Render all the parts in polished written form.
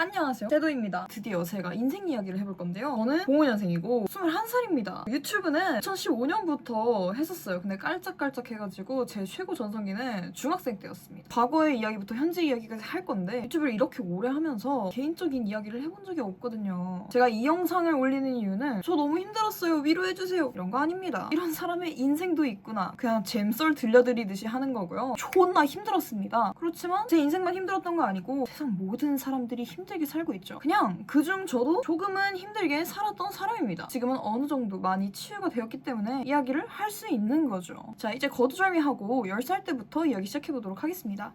안녕하세요, 제도입니다. 드디어 제가 인생 이야기를 해볼 건데요. 저는 05년생이고 21살입니다. 유튜브는 2015년부터 했었어요. 근데 깔짝깔짝 해가지고 제 최고 전성기는 중학생 때였습니다. 과거의 이야기부터 현재 이야기까지 할 건데 유튜브를 이렇게 오래 하면서 개인적인 이야기를 해본 적이 없거든요. 제가 이 영상을 올리는 이유는 저 너무 힘들었어요, 위로해주세요, 이런 거 아닙니다. 이런 사람의 인생도 있구나, 그냥 잼썰 들려드리듯이 하는 거고요. 존나 힘들었습니다. 그렇지만 제 인생만 힘들었던 거 아니고 세상 모든 사람들이 힘들게 살고 있죠. 그냥 그중 저도 조금은 힘들게 살았던 사람입니다. 지금은 어느 정도 많이 치유가 되었기 때문에 이야기를 할 수 있는 거죠. 자, 이제 거두절미하고 10살 때부터 이야기 시작해보도록 하겠습니다.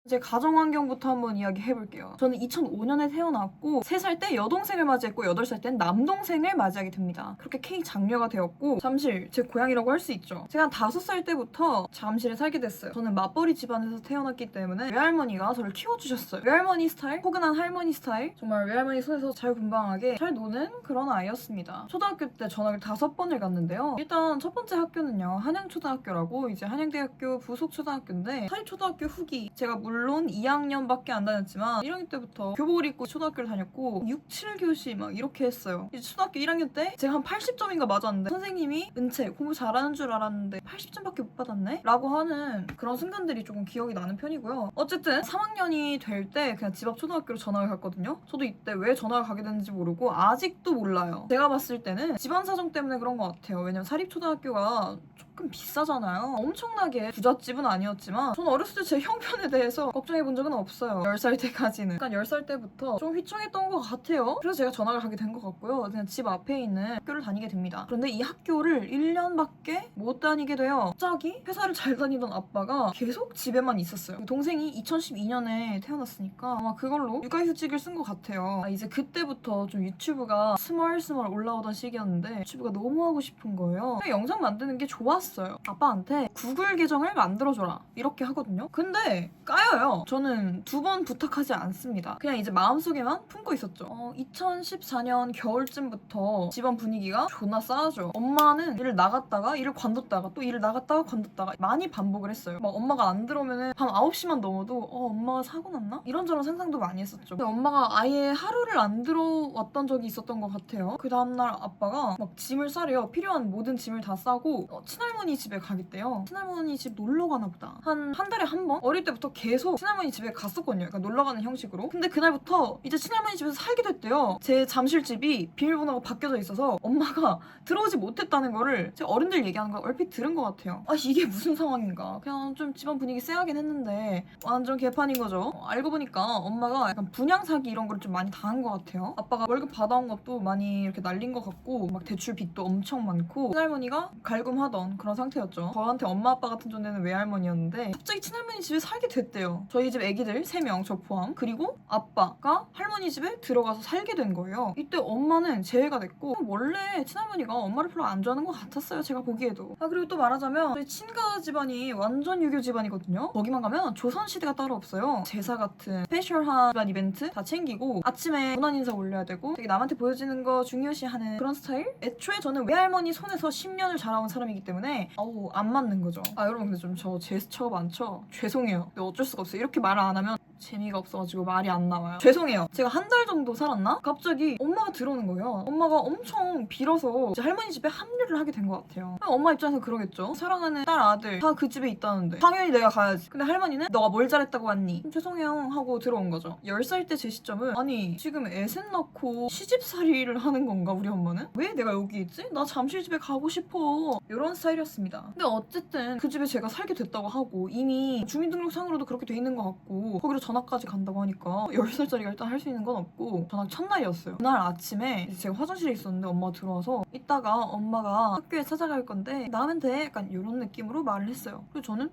제 가정 환경부터 한번 이야기해볼게요. 저는 2005년에 태어났고 3살 때 여동생을 맞이했고 8살 땐 남동생을 맞이하게 됩니다. 그렇게 K 장녀가 되었고 잠실, 제 고향이라고 할 수 있죠. 제가 5살 때부터 잠실에 살게 됐어요. 저는 맞벌이 집안에서 태어났기 때문에 외할머니가 저를 키워주셨어요. 외할머니 스타일, 포근한 할머니 스타일, 정말 외할머니 손에서 잘 분방하게 잘 노는 그런 아이였습니다. 초등학교 때 전학을 5번을 갔는데요. 일단 첫 번째 학교는요, 한양초등학교라고 이제 한양대학교 부속초등학교인데 사립초등학교 후기, 제가 물론 2학년밖에 안 다녔지만 1학년 때부터 교복을 입고 초등학교를 다녔고 6, 7교시 막 이렇게 했어요. 이제 초등학교 1학년 때 제가 한 80점인가 맞았는데 선생님이 은채 공부 잘하는 줄 알았는데 80점밖에 못 받았네? 라고 하는 그런 순간들이 조금 기억이 나는 편이고요. 어쨌든 3학년이 될 때 그냥 집 앞 초등학교로 전학을 갔거든요. 저도 이때 왜 전학을 가게 됐는지 모르고 아직도 몰라요. 제가 봤을 때는 집안 사정 때문에 그런 것 같아요. 왜냐면 사립초등학교가 조금 비싸잖아요. 엄청나게 부잣집은 아니었지만 저는 어렸을 때 제 형편에 대해서 걱정해본 적은 없어요. 10살 때까지는. 약간 10살 때부터 좀 휘청했던 것 같아요. 그래서 제가 전학을 가게 된 것 같고요. 그냥 집 앞에 있는 학교를 다니게 됩니다. 그런데 이 학교를 1년밖에 못 다니게 돼요. 갑자기 회사를 잘 다니던 아빠가 계속 집에만 있었어요. 동생이 2012년에 태어났으니까 아마 그걸로 육아휴직을 쓴 것 같아요. 이제 그때부터 좀 유튜브가 스멀스멀 올라오던 시기였는데 유튜브가 너무 하고 싶은 거예요. 영상 만드는 게 좋았어요. 아빠한테 구글 계정을 만들어줘라 이렇게 하거든요. 근데 까여요. 저는 2번 부탁하지 않습니다. 그냥 이제 마음속에만 품고 있었죠. 2014년 겨울쯤부터 집안 분위기가 존나 싸하죠. 엄마는 일을 나갔다가 일을 관뒀다가 또 일을 나갔다가 관뒀다가 많이 반복을 했어요. 막 엄마가 안 들어오면은 밤 9시만 넘어도 엄마가 사고 났나? 이런저런 상상도 많이 했었죠. 근데 엄마가 아예 하루를 안 들어왔던 적이 있었던 것 같아요. 그 다음날 아빠가 막 짐을 싸래요. 필요한 모든 짐을 다 싸고 친할머니 집에 가겠대요. 친할머니 집 놀러 가나 보다. 한 달에 한 번? 어릴 때부터 계속 친할머니 집에 갔었거든요. 그러니까 놀러 가는 형식으로. 근데 그날부터 이제 친할머니 집에서 살게 됐대요. 제 잠실집이 비밀번호가 바뀌어져 있어서 엄마가 들어오지 못했다는 거를 제 어른들 얘기하는 거 얼핏 들은 것 같아요. 아, 이게 무슨 상황인가. 그냥 좀 집안 분위기 쎄하긴 했는데 완전 개판인 거죠. 알고 보니까 엄마가 약간 분양 사기 이런 걸 좀 많이 당한 것 같아요. 아빠가 월급 받아온 것도 많이 이렇게 날린 것 같고 막 대출 빚도 엄청 많고 친할머니가 갈굼하던 그런 상태였죠. 저한테 엄마 아빠 같은 존재는 외할머니였는데 갑자기 친할머니 집에 살게 됐대요. 저희 집 애기들 3명 저 포함, 그리고 아빠가 할머니 집에 들어가서 살게 된 거예요. 이때 엄마는 재회가 됐고 원래 친할머니가 엄마를 별로 안 좋아하는 것 같았어요, 제가 보기에도. 그리고 또 말하자면 저희 친가 집안이 완전 유교 집안이거든요. 거기만 가면 조선시대가 따로 없어요. 제사 같은 스페셜한 집안 이벤트 다 챙기고 아침에 문안 인사 올려야 되고 되게 남한테 보여지는 거 중요시하는 그런 스타일? 애초에 저는 외할머니 손에서 10년을 자라온 사람이기 때문에 안 맞는 거죠. 여러분 근데 좀 저 제스처가 많죠? 죄송해요. 근데 어쩔 수가 없어요. 이렇게 말을 안 하면 재미가 없어가지고 말이 안 나와요. 죄송해요. 제가 한 달 정도 살았나? 갑자기 엄마가 들어오는 거예요. 엄마가 엄청 빌어서 이제 할머니 집에 합류를 하게 된 것 같아요. 엄마 입장에서 그러겠죠. 사랑하는 딸 아들 다 그 집에 있다는데 당연히 내가 가야지. 근데 할머니는 너가 뭘 잘했다고 왔니? 죄송해요 하고 들어온 거죠. 10살 때 제 시점은 아니 지금 애셋 낳고 시집살이를 하는 건가 우리 엄마는? 왜 내가 여기 있지? 나 잠실 집에 가고 싶어. 이런 스타일이었습니다. 근데 어쨌든 그 집에 제가 살게 됐다고 하고 이미 주민등록상으로도 그렇게 돼 있는 것 같고 거기로 전학까지 간다고 하니까 10살짜리가 일단 할 수 있는 건 없고 전학 첫날이었어요. 그날 아침에 제가 화장실에 있었는데 엄마가 들어와서 이따가 엄마가 학교에 찾아갈 건데 나오면 돼? 약간 이런 느낌으로 말을 했어요. 그래서 저는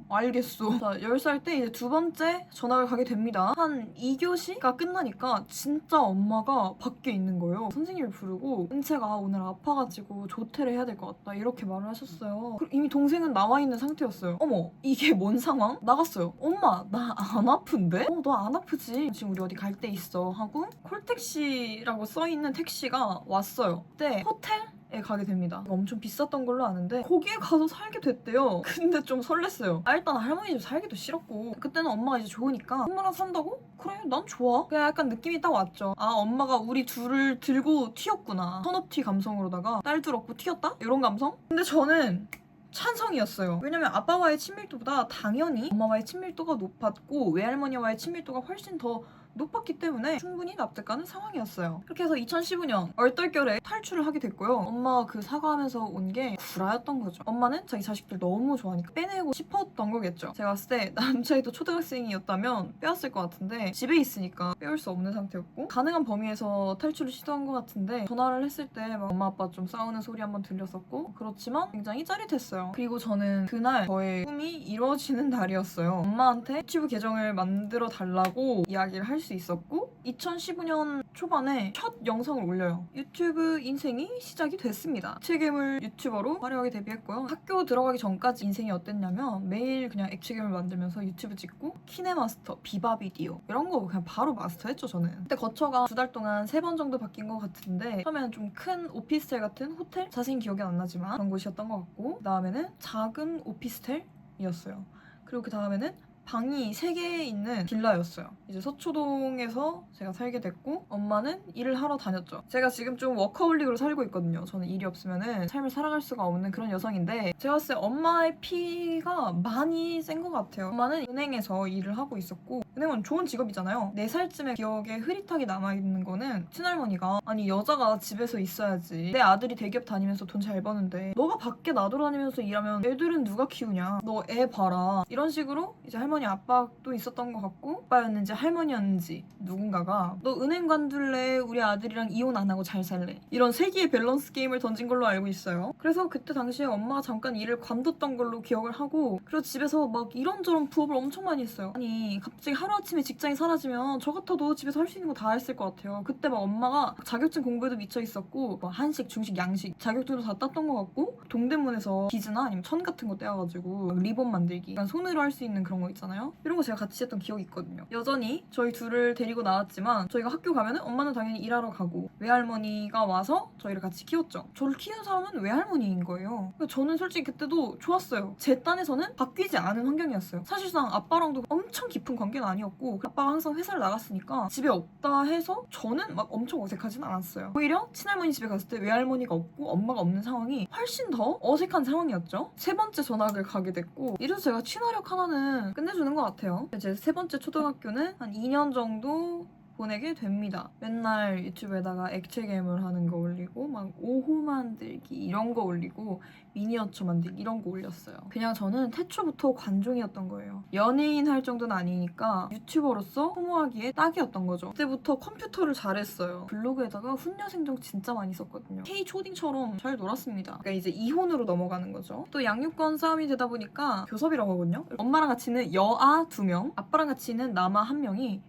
알겠어. 자, 10살 때 이제 2번째 전학을 가게 됩니다. 한 2교시가 끝나니까 진짜 엄마가 밖에 있는 거예요. 선생님을 부르고 은채가 오늘 아파가지고 조퇴를 해야 될 것 같다 이렇게 말을 하셨어요. 그리고 이미 동생은 나와 있는 상태였어요. 어머, 이게 뭔 상황? 나갔어요. 엄마, 나 안 아픈데? 너 안 아프지? 지금 우리 어디 갈 데 있어 하고 콜택시라고 써있는 택시가 왔어요. 그때 호텔? 가게 됩니다. 엄청 비쌌던 걸로 아는데 거기에 가서 살게 됐대요. 근데 좀 설렜어요. 일단 할머니 집 살기도 싫었고 그때는 엄마가 이제 좋으니까 엄마랑 산다고? 그래 난 좋아. 그냥 약간 느낌이 딱 왔죠. 아 엄마가 우리 둘을 들고 튀었구나. 선업티 감성으로다가 딸 둘 얻고 튀었다? 이런 감성? 근데 저는 찬성이었어요. 왜냐면 아빠와의 친밀도보다 당연히 엄마와의 친밀도가 높았고 외할머니와의 친밀도가 훨씬 더 높았기 때문에 충분히 납득가는 상황이었어요. 그렇게 해서 2015년 얼떨결에 탈출을 하게 됐고요. 엄마가 그 사과하면서 온 게 구라였던 거죠. 엄마는 자기 자식들 너무 좋아하니까 빼내고 싶었던 거겠죠. 제가 봤을 때 남자애도 초등학생이었다면 빼왔을 것 같은데 집에 있으니까 빼올 수 없는 상태였고 가능한 범위에서 탈출을 시도한 것 같은데 전화를 했을 때 막 엄마 아빠 좀 싸우는 소리 한번 들렸었고 그렇지만 굉장히 짜릿했어요. 그리고 저는 그날 저의 꿈이 이루어지는 날이었어요. 엄마한테 유튜브 계정을 만들어 달라고 이야기를 할 수 있었고 2015년 초반에 첫 영상을 올려요. 유튜브 인생이 시작이 됐습니다. 액체괴물 유튜버로 화려하게 데뷔했고요. 학교 들어가기 전까지 인생이 어땠냐면 매일 그냥 액체괴물 만들면서 유튜브 찍고 키네마스터, 비바 비디오 이런 거 그냥 바로 마스터했죠 저는. 그때 거처가 2달 동안 3번 정도 바뀐 것 같은데 처음에는 좀 큰 오피스텔 같은 호텔? 자세히 기억이 안 나지만 그런 곳이었던 것 같고 그 다음에는 작은 오피스텔이었어요. 그리고 그 다음에는 방이 3개 있는 빌라였어요. 이제 서초동에서 제가 살게 됐고 엄마는 일을 하러 다녔죠. 제가 지금 좀 워커홀릭으로 살고 있거든요. 저는 일이 없으면 삶을 살아갈 수가 없는 그런 여성인데 제가 봤을 때 엄마의 피가 많이 센 것 같아요. 엄마는 은행에서 일을 하고 있었고 은행은 좋은 직업이잖아요. 4살쯤에 기억에 흐릿하게 남아있는 거는 친할머니가 아니 여자가 집에서 있어야지. 내 아들이 대기업 다니면서 돈 잘 버는데 너가 밖에 나돌아다니면서 일하면 애들은 누가 키우냐. 너 애 봐라. 이런 식으로 이제 할머니 아빠도 있었던 것 같고 아빠였는지 할머니였는지 누군가가 너 은행 관둘래? 우리 아들이랑 이혼 안 하고 잘 살래? 이런 세기의 밸런스 게임을 던진 걸로 알고 있어요. 그래서 그때 당시에 엄마가 잠깐 일을 관뒀던 걸로 기억을 하고 그리고 집에서 막 이런저런 부업을 엄청 많이 했어요. 아니 갑자기 하루아침에 직장이 사라지면 저 같아도 집에서 할 수 있는 거 다 했을 것 같아요. 그때 막 엄마가 자격증 공부에도 미쳐 있었고 뭐 한식, 중식, 양식 자격증도 다 땄던 것 같고 동대문에서 비즈나 아니면 천 같은 거 떼어가지고 리본 만들기 약간 손으로 할 수 있는 그런 거 있잖아요. 이런 거 제가 같이 했던 기억이 있거든요. 여전히 저희 둘을 데리고 나왔지만 저희가 학교 가면은 엄마는 당연히 일하러 가고 외할머니가 와서 저희를 같이 키웠죠. 저를 키우는 사람은 외할머니인 거예요. 그러니까 저는 솔직히 그때도 좋았어요. 제 딴에서는 바뀌지 않은 환경이었어요. 사실상 아빠랑도 엄청 깊은 관계는 아니었고 아빠가 항상 회사를 나갔으니까 집에 없다 해서 저는 막 엄청 어색하진 않았어요. 오히려 친할머니 집에 갔을 때 외할머니가 없고 엄마가 없는 상황이 훨씬 더 어색한 상황이었죠. 3번째 전학을 가게 됐고 이래서 제가 친화력 하나는 끝내주는 것 같아요. 이제 3번째 초등학교는 한 2년 정도 보내게 됩니다. 맨날 유튜브에다가 액체괴물 하는 거 올리고 막 오호 만들기 이런 거 올리고 미니어처 만들기 이런 거 올렸어요. 그냥 저는 태초부터 관종이었던 거예요. 연예인 할 정도는 아니니까 유튜버로서 소모하기에 딱이었던 거죠. 그때부터 컴퓨터를 잘했어요. 블로그에다가 훈녀생정 진짜 많이 썼거든요. K 초딩처럼 잘 놀았습니다. 그러니까 이제 이혼으로 넘어가는 거죠. 또 양육권 싸움이 되다 보니까 교섭이라고 하거든요. 엄마랑 같이는 여아 2명, 아빠랑 같이는 남아 1명이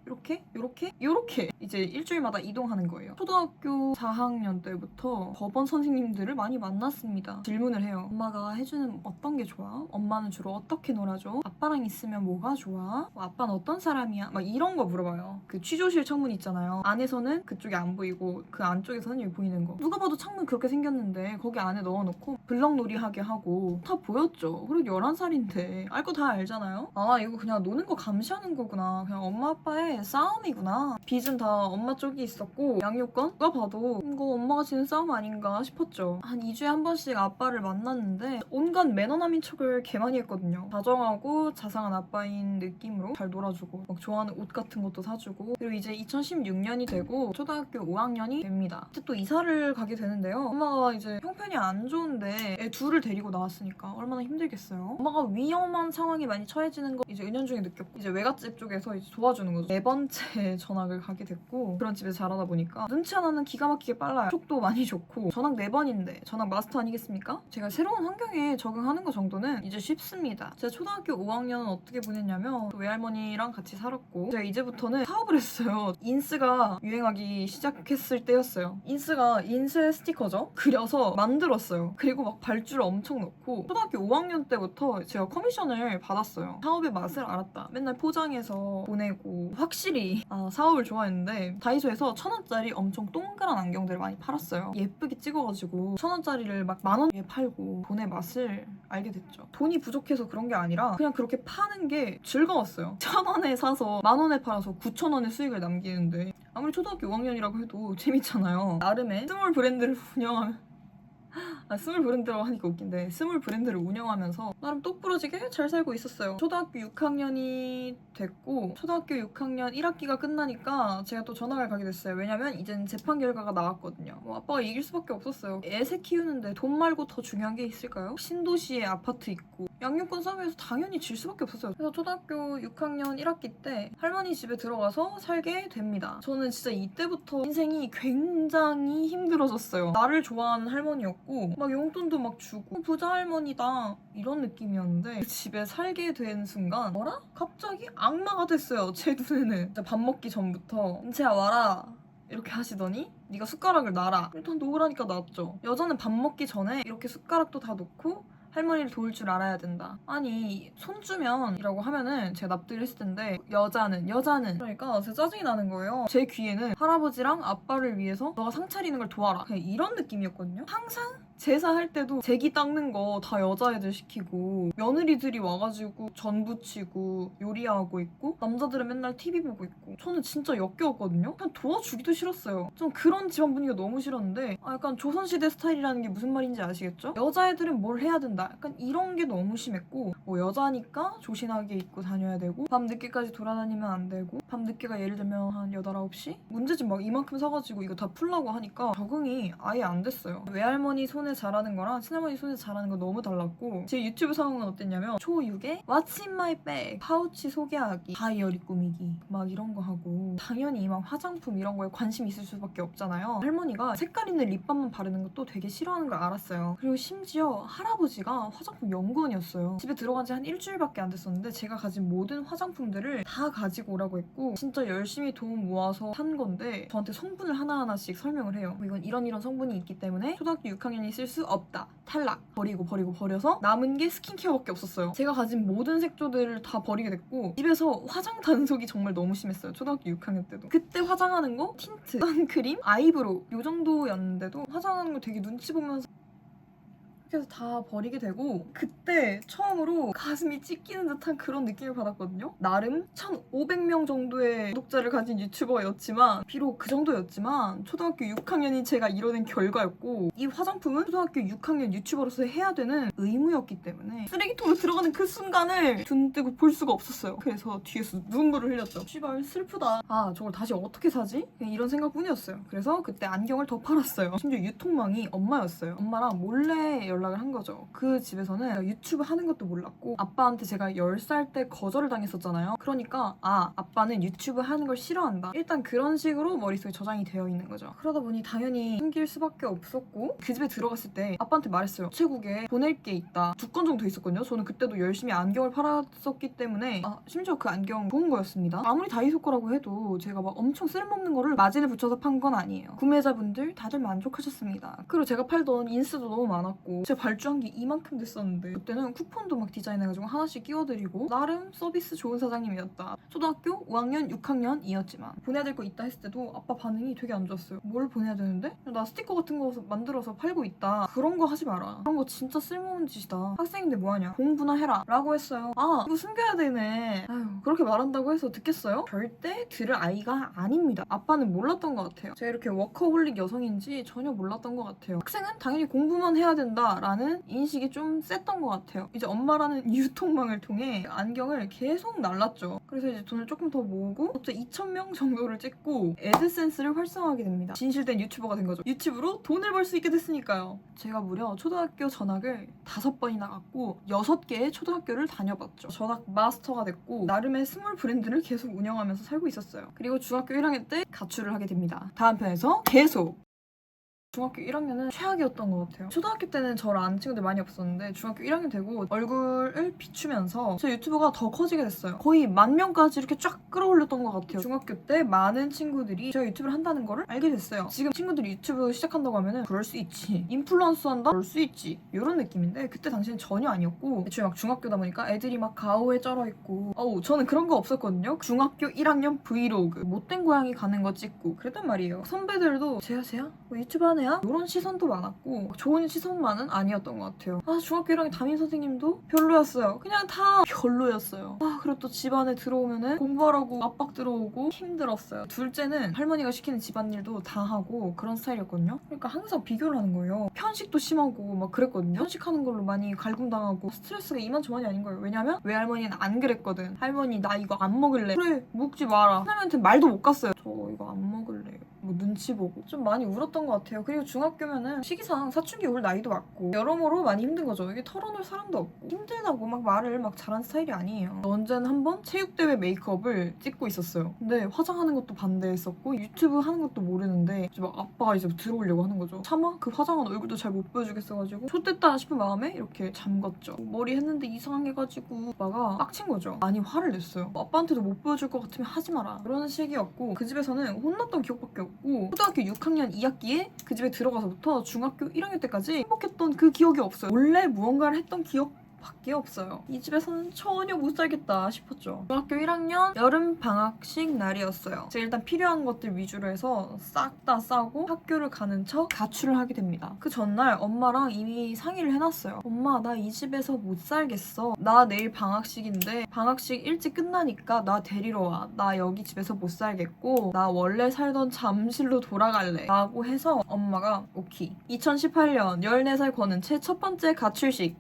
이렇게 이제 일주일마다 이동하는 거예요. 초등학교 4학년 때부터 법원 선생님들을 많이 만났습니다. 질문을 해요. 엄마가 해주는 어떤 게 좋아? 엄마는 주로 어떻게 놀아줘? 아빠랑 있으면 뭐가 좋아? 아빠는 어떤 사람이야? 막 이런 거 물어봐요. 그 취조실 창문 있잖아요. 안에서는 그쪽이 안 보이고 그 안쪽에서는 여기 보이는 거. 누가 봐도 창문 그렇게 생겼는데 거기 안에 넣어놓고 블럭놀이 하게 하고 다 보였죠. 그리고 11살인데 알 거 다 알잖아요. 아 이거 그냥 노는 거 감시하는 거구나. 그냥 엄마 아빠의 싸움이구나. 빚은 다 엄마 쪽이 있었고 양육권? 누가 봐도 이거 엄마가 지는 싸움 아닌가 싶었죠. 한 2주에 한 번씩 아빠를 만났는데 온갖 매너남인 척을 개 많이 했거든요. 다정하고 자상한 아빠인 느낌으로 잘 놀아주고 막 좋아하는 옷 같은 것도 사주고 그리고 이제 2016년이 되고 초등학교 5학년이 됩니다. 그때 또 이사를 가게 되는데요. 엄마가 이제 형편이 안 좋은데 애 둘을 데리고 나왔으니까 얼마나 힘들겠어요. 엄마가 위험한 상황에 많이 처해지는 거 이제 은연중에 느꼈고 이제 외갓집 쪽에서 이제 도와주는 거죠. 4번째 전학을 가게 됐고 그런 집에서 자라다 보니까 눈치 하나는 기가 막히게 빨라요. 촉도 많이 좋고 전학 4번인데 전학 마스터 아니겠습니까? 제가 새로운 환경에 적응하는 것 정도는 이제 쉽습니다. 제가 초등학교 5학년은 어떻게 보냈냐면 외할머니랑 같이 살았고 제가 이제부터는 사업을 했어요. 인스가 유행하기 시작했을 때였어요. 인스가 인쇄 스티커죠? 그려서 만들었어요. 그리고 막 발주를 엄청 넣고 초등학교 5학년 때부터 제가 커미션을 받았어요. 사업의 맛을 알았다. 맨날 포장해서 보내고 확실히 사업을 좋아했는데 다이소에서 1,000원짜리 엄청 동그란 안경들을 많이 팔았어요. 예쁘게 찍어가지고 1,000원짜리를 막 10,000원에 팔고 돈의 맛을 알게 됐죠. 돈이 부족해서 그런 게 아니라 그냥 그렇게 파는 게 즐거웠어요. 1,000원에 사서 10,000원에 팔아서 9,000원의 수익을 남기는데 아무리 초등학교 5학년이라고 해도 재밌잖아요. 나름의 스몰 브랜드를 운영하면 스몰 브랜드라고 하니까 웃긴데 스몰 브랜드를 운영하면서 나름 똑부러지게 잘 살고 있었어요. 초등학교 6학년이 됐고 초등학교 6학년 1학기가 끝나니까 제가 또 전학을 가게 됐어요. 왜냐면 이젠 재판 결과가 나왔거든요. 아빠가 이길 수밖에 없었어요. 애새 키우는데 돈 말고 더 중요한 게 있을까요? 신도시에 아파트 있고 양육권 싸움에서 당연히 질 수밖에 없었어요. 그래서 초등학교 6학년 1학기 때 할머니 집에 들어가서 살게 됩니다. 저는 진짜 이때부터 인생이 굉장히 힘들어졌어요. 나를 좋아하는 할머니였고 막 용돈도 막 주고 부자 할머니다 이런 느낌이었는데 집에 살게 된 순간 뭐라? 갑자기 악마가 됐어요. 제 눈에는. 진짜 밥 먹기 전부터 은채야 와라 이렇게 하시더니 네가 숟가락을 놔라. 일단 놓으라니까 놨죠. 여자는 밥 먹기 전에 이렇게 숟가락도 다 놓고 할머니를 도울 줄 알아야 된다. 아니 손 주면 이라고 하면은 제가 납득을 했을 텐데 여자는 그러니까 제 짜증이 나는 거예요. 제 귀에는 할아버지랑 아빠를 위해서 너가 상 차리는 걸 도와라 그냥 이런 느낌이었거든요. 항상 제사할 때도 제기 닦는 거 다 여자애들 시키고 며느리들이 와가지고 전 부치고 요리하고 있고 남자들은 맨날 TV 보고 있고 저는 진짜 역겨웠거든요. 그냥 도와주기도 싫었어요. 좀 그런 집안 분위기가 너무 싫었는데 약간 조선시대 스타일이라는 게 무슨 말인지 아시겠죠? 여자애들은 뭘 해야 된다 약간 이런 게 너무 심했고 뭐 여자니까 조신하게 입고 다녀야 되고 밤 늦게까지 돌아다니면 안 되고 밤 늦게가 예를 들면 한 8, 9시? 문제집 막 이만큼 사가지고 이거 다 풀라고 하니까 적응이 아예 안 됐어요. 외할머니 손에 자라는 거랑 친할머니 손에 자라는 거 너무 달랐고 제 유튜브 상황은 어땠냐면 초6에 What's in my bag? 파우치 소개하기, 다이어리 꾸미기 막 이런 거 하고 당연히 막 화장품 이런 거에 관심 있을 수밖에 없잖아요. 할머니가 색깔 있는 립밤만 바르는 것도 되게 싫어하는 걸 알았어요. 그리고 심지어 할아버지가 화장품 연구원이었어요. 집에 들어간 지 한 일주일밖에 안 됐었는데 제가 가진 모든 화장품들을 다 가지고 오라고 했고 진짜 열심히 돈 모아서 산 건데 저한테 성분을 하나하나씩 설명을 해요. 이건 이런 성분이 있기 때문에 초등학교 6학년이 쓸 수 없다. 탈락. 버려서 남은 게 스킨케어밖에 없었어요. 제가 가진 모든 색조들을 다 버리게 됐고 집에서 화장 단속이 정말 너무 심했어요. 초등학교 6학년 때도. 그때 화장하는 거 틴트, 선크림, 아이브로우 요 정도였는데도 화장하는 거 되게 눈치 보면서 그래서 다 버리게 되고 그때 처음으로 가슴이 찢기는 듯한 그런 느낌을 받았거든요. 나름 1,500명 정도의 구독자를 가진 유튜버였지만 비록 그 정도였지만 초등학교 6학년인 제가 이뤄낸 결과였고 이 화장품은 초등학교 6학년 유튜버로서 해야 되는 의무였기 때문에 쓰레기통에 들어가는 그 순간을 눈 뜨고 볼 수가 없었어요. 그래서 뒤에서 눈물을 흘렸죠. 씨발 슬프다. 저걸 다시 어떻게 사지? 그냥 이런 생각뿐이었어요. 그래서 그때 안경을 더 팔았어요. 심지어 유통망이 엄마였어요. 엄마랑 몰래 연락을 한 거죠. 그 집에서는 유튜브 하는 것도 몰랐고 아빠한테 제가 10살 때 거절을 당했었잖아요. 그러니까 아빠는 유튜브 하는 걸 싫어한다. 일단 그런 식으로 머릿속에 저장이 되어 있는 거죠. 그러다 보니 당연히 숨길 수밖에 없었고 그 집에 들어갔을 때 아빠한테 말했어요. 우체국에 보낼 게 있다. 2건 정도 있었거든요. 저는 그때도 열심히 안경을 팔았었기 때문에 심지어 그 안경 좋은 거였습니다. 아무리 다이소 거라고 해도 제가 막 엄청 쓸모없는 거를 마진을 붙여서 판 건 아니에요. 구매자분들 다들 만족하셨습니다. 그리고 제가 팔던 인스도 너무 많았고 제가 발주한 게 이만큼 됐었는데 그때는 쿠폰도 막 디자인해가지고 하나씩 끼워드리고 나름 서비스 좋은 사장님이었다. 초등학교 5학년, 6학년이었지만 보내야 될 거 있다 했을 때도 아빠 반응이 되게 안 좋았어요. 뭘 보내야 되는데? 나 스티커 같은 거 만들어서 팔고 있다. 그런 거 하지 마라. 그런 거 진짜 쓸모없는 짓이다. 학생인데 뭐하냐. 공부나 해라. 라고 했어요. 이거 숨겨야 되네. 그렇게 말한다고 해서 듣겠어요? 절대 들을 아이가 아닙니다. 아빠는 몰랐던 것 같아요. 제가 이렇게 워커홀릭 여성인지 전혀 몰랐던 것 같아요. 학생은 당연히 공부만 해야 된다 라는 인식이 좀 셌던 것 같아요. 이제 엄마라는 유통망을 통해 안경을 계속 날랐죠. 그래서 이제 돈을 조금 더 모으고 갑자기 2,000명 정도를 찍고 애드센스를 활성화하게 됩니다. 진실된 유튜버가 된 거죠. 유튜브로 돈을 벌 수 있게 됐으니까요. 제가 무려 초등학교 전학을 5번이나 갔고 6개의 초등학교를 다녀봤죠. 전학 마스터가 됐고 나름의 스몰 브랜드를 계속 운영하면서 살고 있었어요. 그리고 중학교 1학년 때 가출을 하게 됩니다. 다음 편에서 계속 중학교 1학년은 최악이었던 것 같아요. 초등학교 때는 저를 아는 친구들 많이 없었는데 중학교 1학년 되고 얼굴을 비추면서 제 유튜브가 더 커지게 됐어요. 거의 10,000명까지 이렇게 쫙 끌어올렸던 것 같아요. 중학교 때 많은 친구들이 제가 유튜브를 한다는 거를 알게 됐어요. 지금 친구들이 유튜브 시작한다고 하면은 그럴 수 있지. 인플루언서 한다? 그럴 수 있지. 이런 느낌인데 그때 당시엔 전혀 아니었고 애초에 막 중학교다 보니까 애들이 막 가오에 쩔어있고 저는 그런 거 없었거든요. 중학교 1학년 브이로그 못된 고양이 가는 거 찍고 그랬단 말이에요. 선배들도 쟤야 뭐 유튜브 하네 야? 이런 시선도 많았고 좋은 시선만은 아니었던 것 같아요. 중학교 1학년 담임 선생님도 별로였어요. 그냥 다 별로였어요. 그리고 또 집안에 들어오면은 공부하라고 압박 들어오고 힘들었어요. 둘째는 할머니가 시키는 집안일도 다 하고 그런 스타일이었거든요. 그러니까 항상 비교를 하는 거예요. 편식도 심하고 막 그랬거든요. 편식하는 걸로 많이 갈굼당하고 스트레스가 이만저만이 아닌 거예요. 왜냐면 외할머니는 안 그랬거든. 할머니 나 이거 안 먹을래. 그래 먹지 마라. 할머니한테 말도 못 갔어요. 저 이거 안 먹을래요. 뭐 눈치 보고 좀 많이 울었던 것 같아요. 그리고 중학교면은 시기상 사춘기 올 나이도 맞고 여러모로 많이 힘든 거죠. 이게 털어놓을 사람도 없고 힘들다고 막 말을 막 잘하는 스타일이 아니에요. 언제는 한번 체육대회 메이크업을 찍고 있었어요. 근데 화장하는 것도 반대했었고 유튜브 하는 것도 모르는데 이제 막 아빠가 이제 들어오려고 하는 거죠. 차마 그 화장한 얼굴도 잘 못 보여주겠어가지고 좆됐다 싶은 마음에 이렇게 잠갔죠. 머리 했는데 이상해가지고 아빠가 빡친 거죠. 많이 화를 냈어요. 아빠한테도 못 보여줄 것 같으면 하지 마라. 그런 식이었고 그 집에서는 혼났던 기억밖에 없고 초등학교 6학년 2학기에 그 집에 들어가서부터 중학교 1학년 때까지 행복했던 그 기억이 없어요. 원래 무언가를 했던 기억 밖에 없어요. 이 집에서는 전혀 못 살겠다 싶었죠. 중학교 1학년 여름 방학식 날이었어요. 제가 일단 필요한 것들 위주로 해서 싹 다 싸고 학교를 가는 척 가출을 하게 됩니다. 그 전날 엄마랑 이미 상의를 해놨어요. 엄마 나 이 집에서 못 살겠어. 나 내일 방학식인데 방학식 일찍 끝나니까 나 데리러 와. 나 여기 집에서 못 살겠고 나 원래 살던 잠실로 돌아갈래. 라고 해서 엄마가 오케이. 2018년 14살 권은 채 첫 번째 가출식.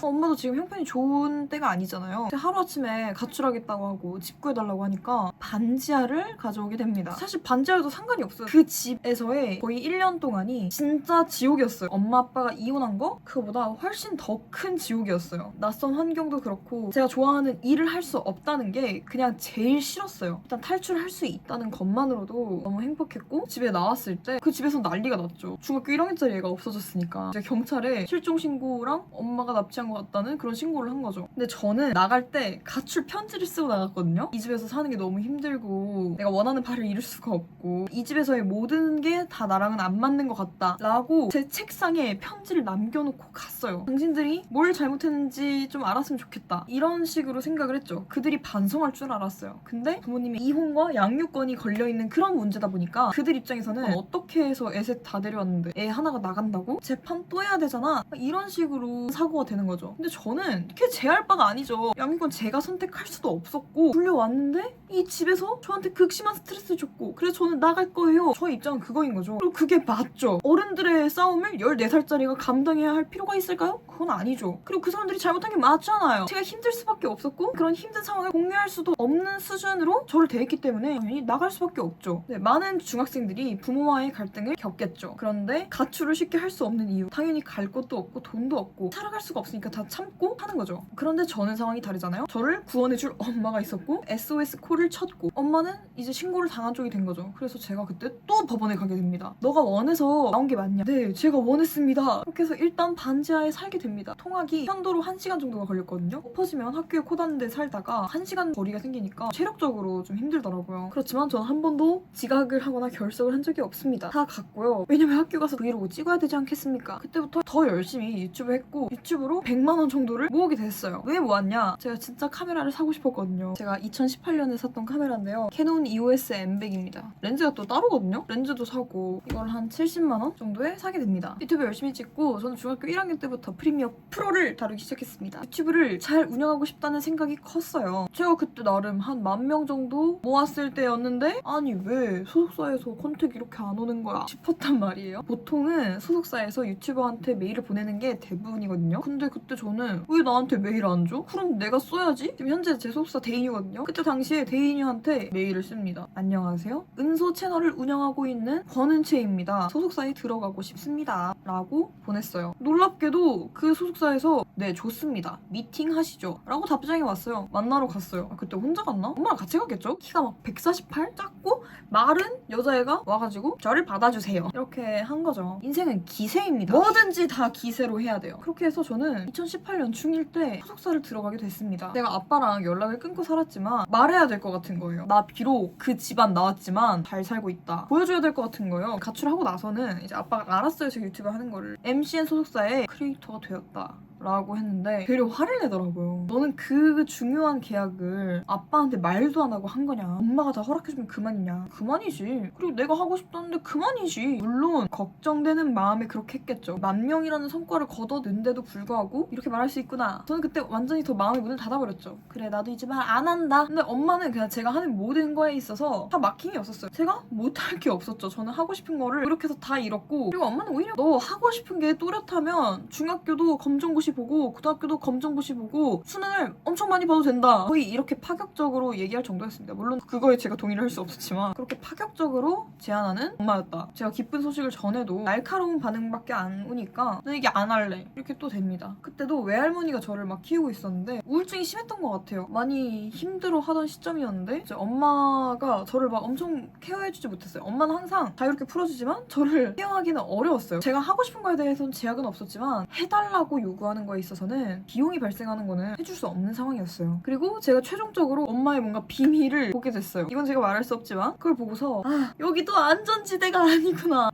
엄마도 지금 형편이 좋은 때가 아니잖아요. 하루아침에 가출하겠다고 하고 집 구해달라고 하니까 반지하를 가져오게 됩니다. 사실 반지하여도 상관이 없어요. 그 집에서의 거의 1년 동안이 진짜 지옥이었어요. 엄마 아빠가 이혼한 거? 그거보다 훨씬 더 큰 지옥이었어요. 낯선 환경도 그렇고 제가 좋아하는 일을 할 수 없다는 게 그냥 제일 싫었어요. 일단 탈출할 수 있다는 것만으로도 너무 행복했고 집에 나왔을 때 그 집에서 난리가 났죠. 중학교 1학년짜리 애가 없어졌으니까 제가 경찰에 실종 신고랑 엄마가 납치한 것 같다는 그런 신고를 한 거죠. 근데 저는 나갈 때 가출 편지를 쓰고 나갔거든요. 이 집에서 사는 게 너무 힘들고 내가 원하는 바를 이룰 수가 없고 이 집에서의 모든 게 다 나랑은 안 맞는 것 같다 라고 제 책상에 편지를 남겨놓고 갔어요. 당신들이 뭘 잘못했는지 좀 알았으면 좋겠다 이런 식으로 생각을 했죠. 그들이 반성할 줄 알았어요. 근데 부모님이 이혼과 양육권이 걸려있는 그런 문제다 보니까 그들 입장에서는 어떻게 해서 애셋 다 데려왔는데 애 하나가 나간다고? 재판 또 해야 되잖아? 이런 식으로 사고가 되는 거죠. 근데 저는 그게 제 할 바가 아니죠. 양육권 제가 선택할 수도 없었고 불려왔는데 이 집에서 저한테 극심한 스트레스를 줬고 그래서 저는 나갈 거예요. 저의 입장은 그거인 거죠. 그리고 그게 맞죠. 어른들의 싸움을 14살짜리가 감당해야 할 필요가 있을까요? 그건 아니죠. 그리고 그 사람들이 잘못한 게 맞잖아요. 제가 힘들 수밖에 없었고 그런 힘든 상황을 공유할 수도 없는 수준으로 저를 대했기 때문에 당연히 나갈 수밖에 없죠. 네, 많은 중학생들이 부모와의 갈등을 겪겠죠. 그런데 가출을 쉽게 할 수 없는 이유 당연히 갈 곳도 없고 돈도 없고 살아갈 수가 없으니까 다 참고 하는 거죠. 그런데 저는 상황이 다르잖아요. 저를 구원해줄 엄마가 있었고 SOS 콜을 쳤고 엄마는 이제 신고를 당한 쪽이 된 거죠. 그래서 제가 그때 또 법원에 가게 됩니다. 너가 원해서 나온 게 맞냐? 네, 제가 원했습니다. 그렇게 해서 일단 반지하에 살게 됩니다. 통학이 편도로 1시간 정도가 걸렸거든요. 엎어지면 학교에 코다는 데 살다가 1시간 거리가 생기니까 체력적으로 좀 힘들더라고요. 그렇지만 저는 한 번도 지각을 하거나 결석을 한 적이 없습니다. 다 갔고요. 왜냐면 학교 가서 브이로그 찍어야 되지 않겠습니까? 그때부터 더 열심히 유튜브 했고 유튜브로 100만 원 정도를 모으게 됐어요. 왜 모았냐? 제가 진짜 카메라를 사고 싶었거든요. 제가 2018년에 샀던 카메라인데요. 캐논 EOS M100입니다. 렌즈가 또 따로거든요? 렌즈도 사고 이걸 한 70만 원 정도에 사게 됩니다. 유튜브 열심히 찍고 저는 중학교 1학년 때부터 프리미어 프로를 다루기 시작했습니다. 유튜브를 잘 운영하고 싶다는 생각이 컸어요. 제가 그때 나름 한 10,000명 정도 모았을 때였는데 아니 왜 소속사에서 컨택 이렇게 안 오는 거야 싶었단 말이에요. 보통은 소속사에서 유튜버한테 메일을 보내는 게 대부분이거든요. 근데 그때 저는 왜 나한테 메일 안 줘? 그럼 내가 써야지? 지금 현재 제 소속사 대인유거든요. 그때 당시에 대인유한테 메일을 씁니다. 안녕하세요. 은소 채널을 운영하고 있는 권은채입니다. 소속사에 들어가고 싶습니다. 라고 보냈어요. 놀랍게도 그 소속사에서 네 좋습니다. 미팅 하시죠 라고 답장이 왔어요. 만나러 갔어요. 그때 혼자 갔나? 엄마랑 같이 갔겠죠? 키가 막 148? 작고 마른 여자애가 와가지고 저를 받아주세요 이렇게 한 거죠. 인생은 기세입니다. 뭐든지 다 기세로 해야 돼요. 그렇게 해서 저는 2018년 중1 때 소속사를 들어가게 됐습니다. 내가 아빠랑 연락을 끊고 살았지만 말해야 될 것 같은 거예요. 나 비록 그 집안 나왔지만 잘 살고 있다 보여줘야 될 것 같은 거예요. 가출하고 나서는 이제 아빠가 알았어요. 제가 유튜브 하는 거를. MCN 소속사의 크리에이터가 되었다 라고 했는데 되려 화를 내더라고요. 너는 그 중요한 계약을 아빠한테 말도 안 하고 한 거냐? 엄마가 다 허락해주면 그만이냐? 그만이지. 그리고 내가 하고 싶다는데 그만이지. 물론 걱정되는 마음에 그렇게 했겠죠. 10,000명이라는 성과를 거둬낸데도 불구하고 이렇게 말할 수 있구나. 저는 그때 완전히 더 마음의 문을 닫아버렸죠. 그래 나도 이제 말 안 한다. 근데 엄마는 그냥 제가 하는 모든 거에 있어서 다 막힘이 없었어요. 제가 못할 게 없었죠. 저는 하고 싶은 거를 노력해서 다 잃었고, 그리고 엄마는 오히려 너 하고 싶은 게 또렷하면 중학교도 검정고시 보고 고등학교도 검정고시 보고 수능을 엄청 많이 봐도 된다. 거의 이렇게 파격적으로 얘기할 정도였습니다. 물론 그거에 제가 동의를 할 수 없었지만 그렇게 파격적으로 제안하는 엄마였다. 제가 기쁜 소식을 전해도 날카로운 반응밖에 안 오니까 너 이게 안 할래 이렇게 또 됩니다. 그때도 외할머니가 저를 막 키우고 있었는데 우울증이 심했던 것 같아요. 많이 힘들어하던 시점이었는데 이제 엄마가 저를 막 엄청 케어해주지 못했어요. 엄마는 항상 자유롭게 풀어주지만 저를 케어하기는 어려웠어요. 제가 하고 싶은 거에 대해서는 제약은 없었지만 해달라고 요구하는 거에 있어서는 비용이 발생하는 거는 해줄 수 없는 상황이었어요. 그리고 제가 최종적으로 엄마의 뭔가 비밀을 보게 됐어요. 이건 제가 말할 수 없지만 그걸 보고서 여기도 안전지대가 아니구나.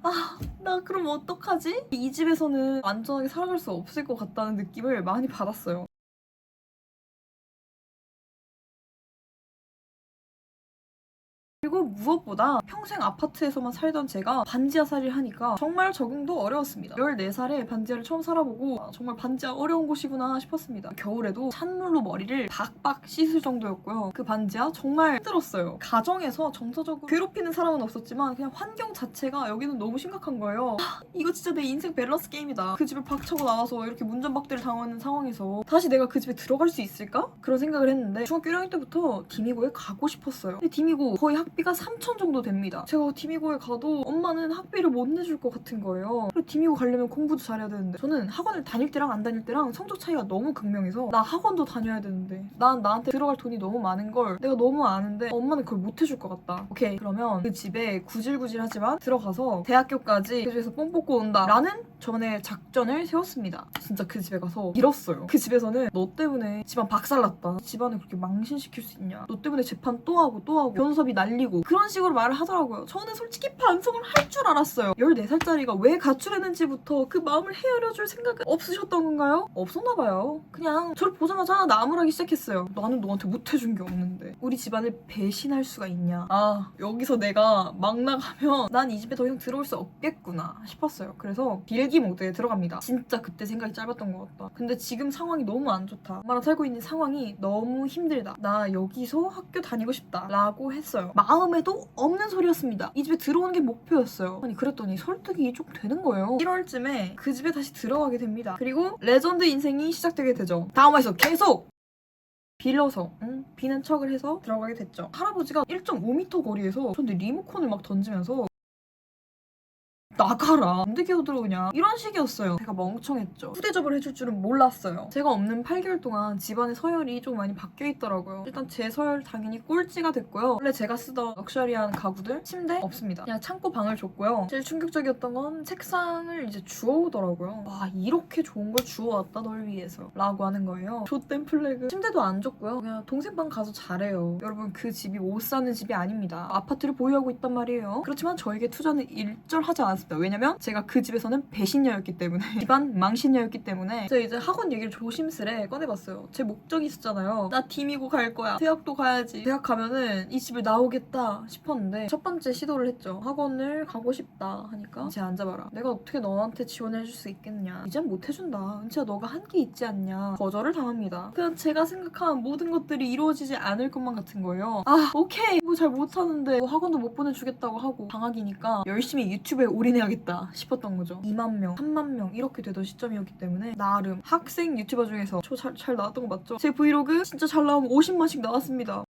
나 그럼 어떡하지? 이 집에서는 안전하게 살아갈 수 없을 것 같다는 느낌을 많이 받았어요. 그리고 무엇보다 평생 아파트에서만 살던 제가 반지하살이를 하니까 정말 적응도 어려웠습니다. 14살에 반지하를 처음 살아보고 정말 반지하 어려운 곳이구나 싶었습니다. 겨울에도 찬물로 머리를 박박 씻을 정도였고요. 그 반지하 정말 힘들었어요. 가정에서 정서적으로 괴롭히는 사람은 없었지만 그냥 환경 자체가 여기는 너무 심각한 거예요. 이거 진짜 내 인생 밸런스 게임이다. 그 집에 박차고 나와서 이렇게 문전박대를 당하는 상황에서 다시 내가 그 집에 들어갈 수 있을까? 그런 생각을 했는데 중학교 1학년 때부터 디미고에 가고 싶었어요. 근데 디미고 거의 학비가 3,000 정도 됩니다. 제가 디미고에 가도 엄마는 학비를 못 내줄 것 같은 거예요. 그리고 디미고 가려면 공부도 잘해야 되는데 저는 학원을 다닐 때랑 안 다닐 때랑 성적 차이가 너무 극명해서 나 학원도 다녀야 되는데 난 나한테 들어갈 돈이 너무 많은 걸 내가 너무 아는데 엄마는 그걸 못 해줄 것 같다. 오케이, 그러면 그 집에 구질구질하지만 들어가서 대학교까지 그 집에서 뽕 뽑고 온다 라는 저만의 작전을 세웠습니다. 진짜 그 집에 가서 잃었어요. 그 집에서는 너 때문에 집안 박살났다. 집안을 그렇게 망신시킬 수 있냐. 너 때문에 재판 또 하고 변호사비 날리고 그런 식으로 말을 하더라고요. 저는 솔직히 반성을 할 줄 알았어요. 14살짜리가 왜 가출했는지부터 그 마음을 헤아려줄 생각은 없으셨던 건가요? 없었나 봐요. 그냥 저를 보자마자 나무라기 시작했어요. 나는 너한테 못해준 게 없는데 우리 집안을 배신할 수가 있냐. 여기서 내가 막 나가면 난 이 집에 더 이상 들어올 수 없겠구나 싶었어요. 그래서 빌기 모드에 들어갑니다. 진짜 그때 생각이 짧았던 것 같다. 근데 지금 상황이 너무 안 좋다. 엄마랑 살고 있는 상황이 너무 힘들다. 나 여기서 학교 다니고 싶다 라고 했어요. 마음에도 없는 소리였습니다. 이 집에 들어오는 게 목표였어요. 아니 그랬더니 설득이 좀 되는 거예요. 1월쯤에 그 집에 다시 들어가게 됩니다. 그리고 레전드 인생이 시작되게 되죠. 다음화에서 계속 빌려서 비는 척을 해서 들어가게 됐죠. 할아버지가 1.5m 거리에서 저한테 리모컨을 막 던지면서 나가라. 언제 기어들어오냐. 이런 식이었어요. 제가 멍청했죠. 후대접을 해줄 줄은 몰랐어요. 제가 없는 8개월 동안 집안의 서열이 좀 많이 바뀌어 있더라고요. 일단 제 서열 당연히 꼴찌가 됐고요. 원래 제가 쓰던 럭셔리한 가구들 침대 없습니다. 그냥 창고 방을 줬고요. 제일 충격적이었던 건 책상을 이제 주워오더라고요. 와, 이렇게 좋은 걸 주워왔다 널 위해서 라고 하는 거예요. 좆된 플래그. 침대도 안 줬고요. 그냥 동생 방 가서 잘해요. 여러분 그 집이 못 사는 집이 아닙니다. 아파트를 보유하고 있단 말이에요. 그렇지만 저에게 투자는 일절하지 않았습니다. 왜냐면 제가 그 집에서는 배신녀였기 때문에 집안 망신녀였기 때문에 제가 이제 학원 얘기를 조심스레 꺼내봤어요. 제 목적이 있었잖아요. 나 디미고 갈 거야. 대학도 가야지. 대학 가면은 이 집을 나오겠다 싶었는데 첫 번째 시도를 했죠. 학원을 가고 싶다 하니까 이제 앉아봐라. 내가 어떻게 너한테 지원해줄 수 있겠냐. 이젠 못해준다. 은채야 너가 한 게 있지 않냐. 거절을 당합니다. 그냥 제가 생각한 모든 것들이 이루어지지 않을 것만 같은 거예요. 오케이. 뭐 잘 못하는데 뭐 학원도 못 보내주겠다고 하고 방학이니까 열심히 유튜브에 올인해야겠다 싶었던 거죠. 2만 명, 3만 명 이렇게 되던 시점이었기 때문에 나름 학생 유튜버 중에서 저 잘 나왔던 거 맞죠? 제 브이로그 진짜 잘 나오면 50만씩 나왔습니다.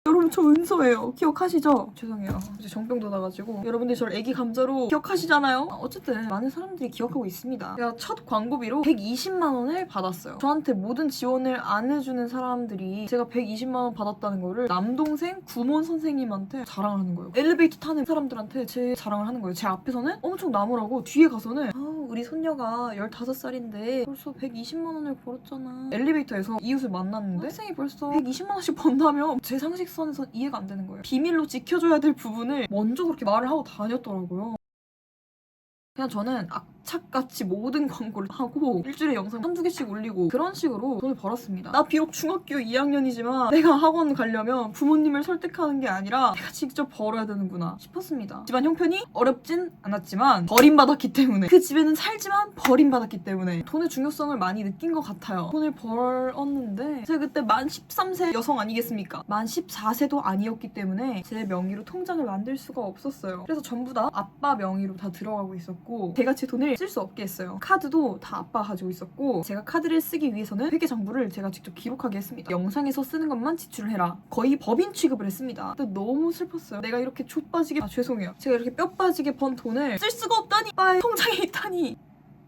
여러분 저 은서예요. 기억하시죠? 죄송해요. 이제 정병 돋아가지고 여러분들 저를 애기 감자로 기억하시잖아요. 어쨌든 많은 사람들이 기억하고 있습니다. 제가 첫 광고비로 120만 원을 받았어요. 저한테 모든 지원을 안 해주는 사람들이 제가 120만 원 받았다는 거를 남동생 구몬 선생님한테 자랑을 하는 거예요. 엘리베이터 타는 사람들한테 제 자랑을 하는 거예요. 제 앞에서는 엄청 나무라고 뒤에 가서는 우리 손녀가 15살인데 벌써 120만 원을 벌었잖아. 엘리베이터에서 이웃을 만났는데 학생이 벌써 120만 원씩 번다며 제 상식선에선 이해가 안 되는 거예요. 비밀로 지켜줘야 될 부분을 먼저 그렇게 말을 하고 다녔더라고요. 그냥 저는 악착같이 모든 광고를 하고 일주일에 영상 한두 개씩 올리고 그런 식으로 돈을 벌었습니다. 나 비록 중학교 2학년이지만 내가 학원 가려면 부모님을 설득하는 게 아니라 내가 직접 벌어야 되는구나 싶었습니다. 집안 형편이 어렵진 않았지만 버림받았기 때문에 그 집에는 살지만 버림받았기 때문에 돈의 중요성을 많이 느낀 것 같아요. 돈을 벌었는데 제가 그때 만 13세 여성 아니겠습니까? 만 14세도 아니었기 때문에 제 명의로 통장을 만들 수가 없었어요. 그래서 전부 다 아빠 명의로 다 들어가고 있었고 제가 제 돈을 쓸 수 없게 했어요. 카드도 다 아빠가 가지고 있었고 제가 카드를 쓰기 위해서는 회계장부를 제가 직접 기록하게 했습니다. 영상에서 쓰는 것만 지출을 해라. 거의 법인 취급을 했습니다. 근데 너무 슬펐어요. 내가 이렇게 좆빠지게 죄송해요. 제가 이렇게 뼈 빠지게 번 돈을 쓸 수가 없다니 아빠의 통장에 있다니.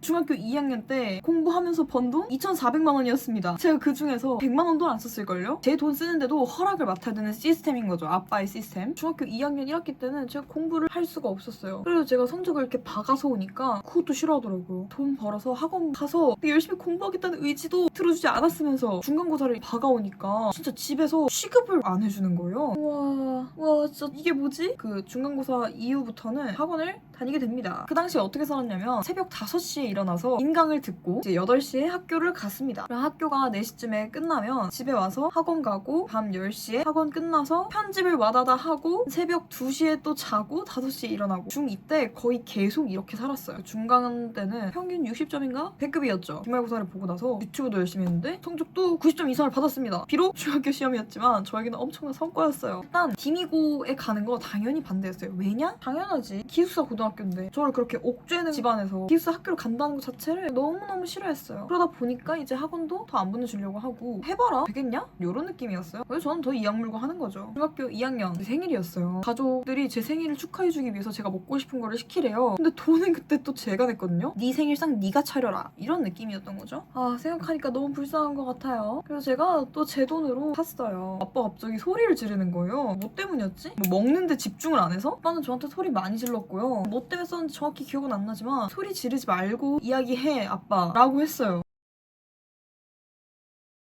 중학교 2학년 때 공부하면서 번 돈 2,400만 원이었습니다. 제가 그 중에서 100만 원도 안 썼을걸요? 제 돈 쓰는데도 허락을 맡아야 되는 시스템인 거죠. 아빠의 시스템. 중학교 2학년 1학기 때는 제가 공부를 할 수가 없었어요. 그래서 제가 성적을 이렇게 박아서 오니까 그것도 싫어하더라고요. 돈 벌어서 학원 가서 열심히 공부하겠다는 의지도 들어주지 않았으면서 중간고사를 박아오니까 진짜 집에서 취급을 안 해주는 거예요. 와 진짜 이게 뭐지? 그 중간고사 이후부터는 학원을 다니게 됩니다. 그 당시에 어떻게 살았냐면 새벽 5시에 일어나서 인강을 듣고 이제 8시에 학교를 갔습니다. 그럼 학교가 4시쯤에 끝나면 집에 와서 학원 가고 밤 10시에 학원 끝나서 편집을 와다다 하고 새벽 2시에 또 자고 5시에 일어나고 중2 때 거의 계속 이렇게 살았어요. 중간 때는 평균 60점인가? 100급이었죠. 기말고사를 보고 나서 유튜브도 열심히 했는데 성적도 90점 이상을 받았습니다. 비록 중학교 시험이었지만 저에게는 엄청난 성과였어요. 일단 디미고에 가는 거 당연히 반대했어요. 왜냐? 당연하지. 기숙사 고등학교인데 저를 그렇게 옥죄는 집안에서 기숙사 학교를 간다는 것 자체를 너무너무 싫어했어요. 그러다 보니까 이제 학원도 더 안 보내주려고 하고 해봐라 되겠냐? 이런 느낌이었어요. 그래서 저는 더 이 악물고 하는 거죠. 중학교 2학년 제 생일이었어요. 가족들이 제 생일을 축하해주기 위해서 제가 먹고 싶은 거를 시키래요. 근데 돈은 그때 또 제가 냈거든요. 네 생일상 네가 차려라 이런 느낌이었던 거죠. 생각하니까 너무 불쌍한 것 같아요. 그래서 제가 또 제 돈으로 샀어요. 아빠가 갑자기 소리를 지르는 거예요. 뭐 때문이었지? 뭐 먹는데 집중을 안 해서? 아빠는 저한테 소리 많이 질렀고요. 뭐 때문에 썼는지 정확히 기억은 안 나지만 소리 지르지 말고 이야기해 아빠 라고 했어요.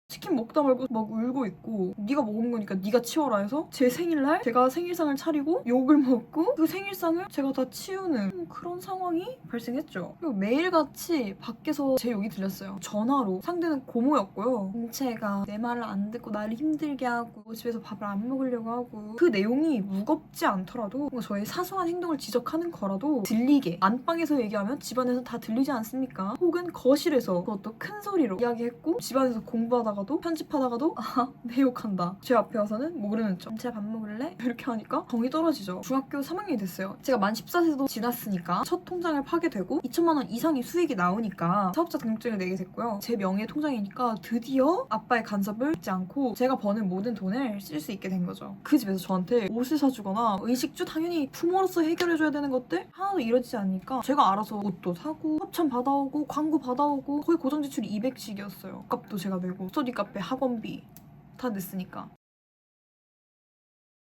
치킨 먹다 말고 막 울고 있고 네가 먹은 거니까 네가 치워라 해서 제 생일날 제가 생일상을 차리고 욕을 먹고 그 생일상을 제가 다 치우는 그런 상황이 발생했죠. 그리고 매일같이 밖에서 제 욕이 들렸어요. 전화로. 상대는 고모였고요. 공채가 내 말을 안 듣고 나를 힘들게 하고 집에서 밥을 안 먹으려고 하고 그 내용이 무겁지 않더라도 뭔가 저의 사소한 행동을 지적하는 거라도 들리게 안방에서 얘기하면 집안에서 다 들리지 않습니까? 혹은 거실에서 그것도 큰 소리로 이야기했고 집안에서 공부하다가 편집하다가도 내 욕한다. 제 앞에 와서는 모르는 척. 제가 밥 먹을래? 이렇게 하니까 정이 떨어지죠. 중학교 3학년이 됐어요. 제가 만 14세도 지났으니까 첫 통장을 파게 되고 2천만 원 이상의 수익이 나오니까 사업자 등록증을 내게 됐고요. 제 명의의 통장이니까 드디어 아빠의 간섭을 받지 않고 제가 버는 모든 돈을 쓸 수 있게 된 거죠. 그 집에서 저한테 옷을 사주거나 의식주 당연히 부모로서 해결해줘야 되는 것들 하나도 이루어지지 않으니까 제가 알아서 옷도 사고 협찬 받아오고 광고 받아오고 거의 고정 지출이 200씩이었어요. 값도 제가 내고 스터디 카페 학원비 다 냈으니까.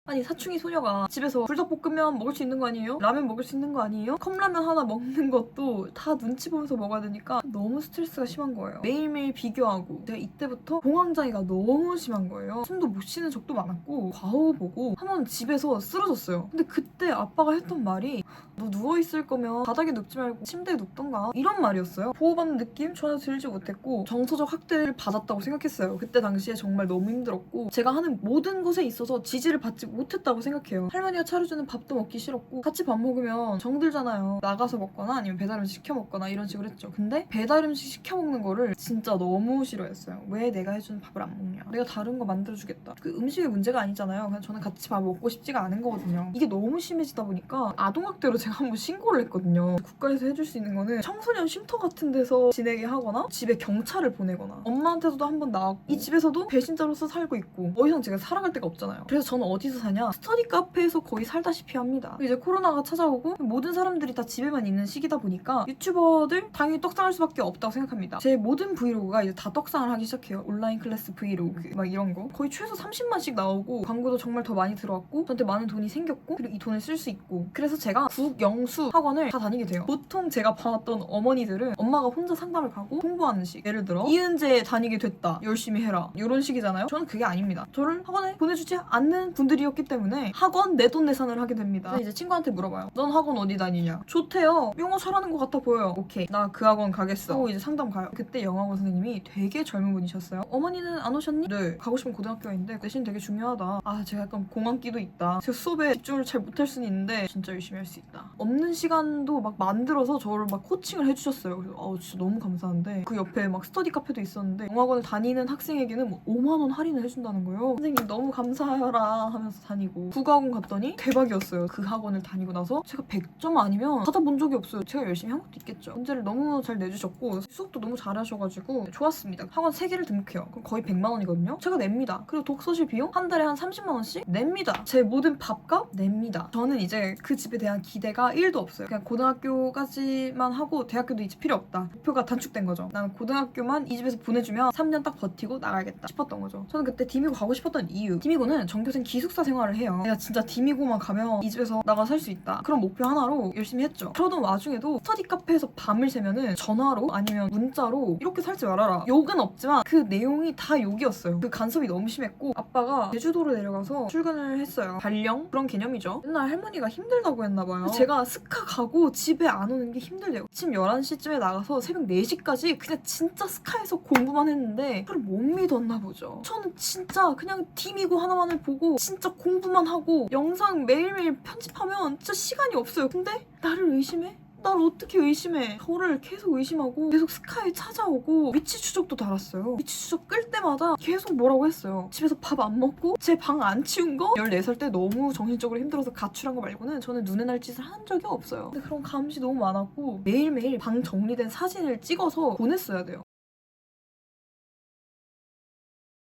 아니 사춘기 소녀가 집에서 불닭볶음면 먹을 수 있는 거 아니에요? 라면 먹을 수 있는 거 아니에요? 컵라면 하나 먹는 것도 다 눈치 보면서 먹어야 되니까 너무 스트레스가 심한 거예요. 매일매일 비교하고 제가 이때부터 공황장애가 너무 심한 거예요. 숨도 못 쉬는 적도 많았고 과호 보고 한 번 집에서 쓰러졌어요. 근데 그때 아빠가 했던 말이 너 누워있을 거면 바닥에 눕지 말고 침대에 눕던가 이런 말이었어요. 보호받는 느낌 전혀 들지 못했고 정서적 학대를 받았다고 생각했어요. 그때 당시에 정말 너무 힘들었고 제가 하는 모든 것에 있어서 지지를 받지 못했다고 생각해요. 할머니가 차려주는 밥도 먹기 싫었고 같이 밥 먹으면 정들잖아요. 나가서 먹거나 아니면 배달음식 시켜 먹거나 이런 식으로 했죠. 근데 배달음식 시켜 먹는 거를 진짜 너무 싫어했어요. 왜 내가 해주는 밥을 안 먹냐. 내가 다른 거 만들어주겠다. 그 음식의 문제가 아니잖아요. 그냥 저는 같이 밥 먹고 싶지가 않은 거거든요. 이게 너무 심해지다 보니까 아동학대로 제가 한번 신고를 했거든요. 국가에서 해줄 수 있는 거는 청소년 쉼터 같은 데서 지내게 하거나 집에 경찰을 보내거나 엄마한테서도 한번 나왔고 이 집에서도 배신자로서 살고 있고 더 이상 제가 살아갈 데가 없잖아요. 그래서 저는 어디서 사냐? 스터디 카페에서 거의 살다시피 합니다. 이제 코로나가 찾아오고 모든 사람들이 다 집에만 있는 시기다 보니까 유튜버들 당연히 떡상할 수밖에 없다고 생각합니다. 제 모든 브이로그가 이제 다 떡상을 하기 시작해요. 온라인 클래스 브이로그 막 이런 거 거의 최소 30만씩 나오고 광고도 정말 더 많이 들어왔고 저한테 많은 돈이 생겼고 그리고 이 돈을 쓸 수 있고 그래서 제가 국영수 학원을 다 다니게 돼요. 보통 제가 봐왔던 어머니들은 엄마가 혼자 상담을 가고 공부하는 식, 예를 들어 이은재 다니게 됐다 열심히 해라 이런 식이잖아요. 저는 그게 아닙니다. 저를 학원에 보내주지 않는 분들이었기 때문에 학원 내돈내산을 하게 됩니다. 이제 친구한테 물어봐요. 넌 학원 어디 다니냐? 좋대요. 영어 잘하는 것 같아 보여요. 오케이, 나 그 학원 가겠어 하고 이제 상담 가요. 그때 영어학원 선생님이 되게 젊은 분이셨어요. 어머니는 안 오셨니? 네, 가고 싶은 고등학교가 있는데 내신 되게 중요하다. 아, 제가 약간 공황기도 있다. 제가 수업에 집중을 잘 못할 수는 있는데 진짜 열심히 할 수 있다. 없는 시간도 막 만들어서 저를 막 코칭을 해주셨어요. 그래서 진짜 너무 감사한데 그 옆에 막 스터디 카페도 있었는데 영어학원을 다니는 학생에게는 뭐 5만 원 할인을 해준다는 거예요. 선생님 너무 감사해라 하면서 다니고 국어학원 갔더니 대박이었어요. 그 학원을 다니고 나서 제가 100점 아니면 받아본 적이 없어요. 제가 열심히 한 것도 있겠죠. 문제를 너무 잘 내주셨고 수업도 너무 잘하셔가지고 좋았습니다. 학원 3개를 등록해요. 그럼 거의 100만 원이거든요. 제가 냅니다. 그리고 독서실 비용 한 달에 한 30만 원씩 냅니다. 제 모든 밥값 냅니다. 저는 이제 그 집에 대한 기대가 1도 없어요. 그냥 고등학교까지만 하고 대학교도 이제 필요 없다. 목표가 단축된 거죠. 나는 고등학교만 이 집에서 보내주면 3년 딱 버티고 나가야겠다 싶었던 거죠. 저는 그때 디미고 가고 싶었던 이유, 디미고는 전교생 기숙사 생활을 해요. 내가 진짜 디미고만 가면 이 집에서 나가 살 수 있다. 그런 목표 하나로 열심히 했죠. 그러던 와중에도 스터디 카페에서 밤을 새면은 전화로 아니면 문자로 이렇게 살지 말아라. 욕은 없지만 그 내용이 다 욕이었어요. 그 간섭이 너무 심했고 아빠가 제주도로 내려가서 출근을 했어요. 발령? 그런 개념이죠. 맨날 할머니가 힘들다고 했나봐요. 제가 스카 가고 집에 안 오는 게 힘들대요. 아침 11시쯤에 나가서 새벽 4시까지 그냥 진짜 스카에서 공부만 했는데 그걸 못 믿었나 보죠. 저는 진짜 그냥 디미고 하나만을 보고 진짜 공부만 하고 영상 매일매일 편집하면 진짜 시간이 없어요. 근데 나를 의심해? 날 어떻게 의심해? 저를 계속 의심하고 계속 스카에 찾아오고 위치 추적도 달았어요. 위치 추적 끌 때마다 계속 뭐라고 했어요. 집에서 밥 안 먹고 제 방 안 치운 거? 14살 때 너무 정신적으로 힘들어서 가출한 거 말고는 저는 눈에 날 짓을 한 적이 없어요. 근데 그런 감시 너무 많았고 매일매일 방 정리된 사진을 찍어서 보냈어야 돼요.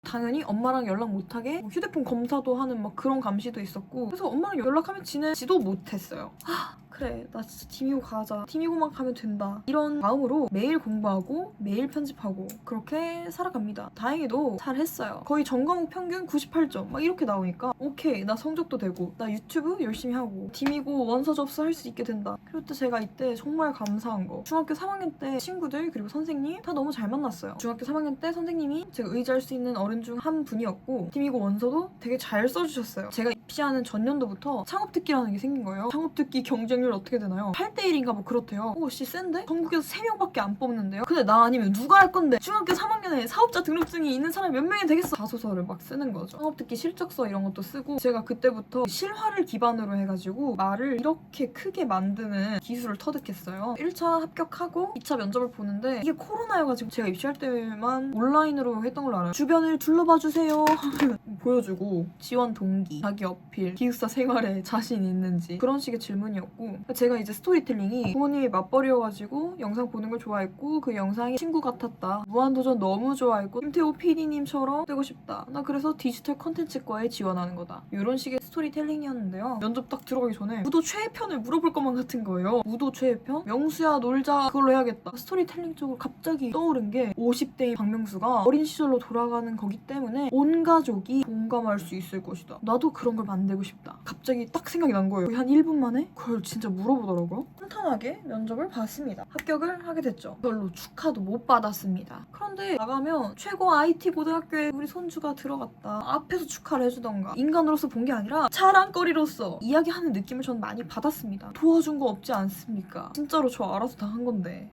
당연히 엄마랑 연락 못하게 휴대폰 검사도 하는 막 그런 감시도 있었고 그래서 엄마랑 연락하면 지내지도 못했어요. 그래, 나 진짜 디미고 가자. 디미고만 가면 된다. 이런 마음으로 매일 공부하고 매일 편집하고 그렇게 살아갑니다. 다행히도 잘했어요. 거의 전과목 평균 98점 막 이렇게 나오니까 오케이, 나 성적도 되고 나 유튜브 열심히 하고 디미고 원서 접수할 수 있게 된다. 그리고 또 제가 이때 정말 감사한 거, 중학교 3학년 때 친구들 그리고 선생님 다 너무 잘 만났어요. 중학교 3학년 때 선생님이 제가 의지할 수 있는 어른 중 한 분이었고 디미고 원서도 되게 잘 써주셨어요. 제가 입시하는 전년도부터 창업특기라는 게 생긴 거예요. 창업특기 경쟁률 어떻게 되나요? 8대1인가 뭐 그렇대요. 씨 센데? 전국에서 3명밖에 안 뽑는데요? 근데 나 아니면 누가 할 건데? 중학교 3학년에 사업자 등록증이 있는 사람이 몇 명이 되겠어? 자소서를 막 쓰는 거죠. 창업특기 실적서 이런 것도 쓰고 제가 그때부터 실화를 기반으로 해가지고 말을 이렇게 크게 만드는 기술을 터득했어요. 1차 합격하고 2차 면접을 보는데 이게 코로나여가지고 제가 입시할 때만 온라인으로 했던 걸로 알아요. 주변을 둘러봐주세요 하면 보여주고 지원 동기, 자기 어필, 기숙사 생활에 자신 있는지 그런 식의 질문이었고 제가 이제 스토리텔링이 부모님이 맞벌이여가지고 영상 보는 걸 좋아했고 그 영상이 친구 같았다. 무한도전 너무 좋아했고 김태호 PD님처럼 되고 싶다. 나 그래서 디지털 컨텐츠과에 지원하는 거다. 이런 식의 스토리텔링이었는데요. 면접 딱 들어가기 전에 무도 최애편을 물어볼 것만 같은 거예요. 무도 최애편? 명수야 놀자 그걸로 해야겠다. 스토리텔링 쪽으로 갑자기 떠오른 게 50대인 박명수가 어린 시절로 돌아가는 거기 때문에 온 가족이 공감할 수 있을 것이다. 나도 그런 걸 만들고 싶다. 갑자기 딱 생각이 난 거예요. 거의 한 1분 만에 그걸 진짜 물어보더라고요. 탄탄하게 면접을 봤습니다. 합격을 하게 됐죠. 별로 축하도 못 받았습니다. 그런데 나가면 최고 IT 고등학교에 우리 손주가 들어갔다. 앞에서 축하를 해주던가 인간으로서 본 게 아니라 자랑거리로서 이야기하는 느낌을 전 많이 받았습니다. 도와준 거 없지 않습니까? 진짜로 저 알아서 다 한 건데.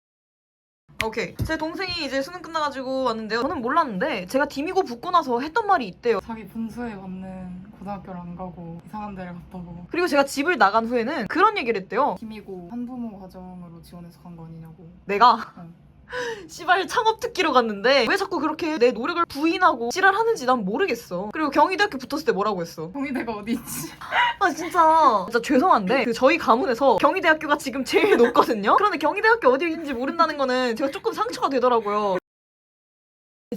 오케이. 제 동생이 이제 수능 끝나가지고 왔는데요. 저는 몰랐는데 제가 디미고 붙고 나서 했던 말이 있대요. 자기 분수에 맞는 고등학교를 안 가고 이상한 데를 갔다고. 그리고 제가 집을 나간 후에는 그런 얘기를 했대요. 디미고 한부모 과정으로 지원해서 간 거 아니냐고. 내가? 응. 씨발 창업특기로 갔는데 왜 자꾸 그렇게 내 노력을 부인하고 지랄하는지 난 모르겠어. 그리고 경희대학교 붙었을 때 뭐라고 했어? 경희대가 어디 있지? 진짜 죄송한데 그 저희 가문에서 경희대학교가 지금 제일 높거든요? 그런데 경희대학교 어디인지 모른다는 거는 제가 조금 상처가 되더라고요.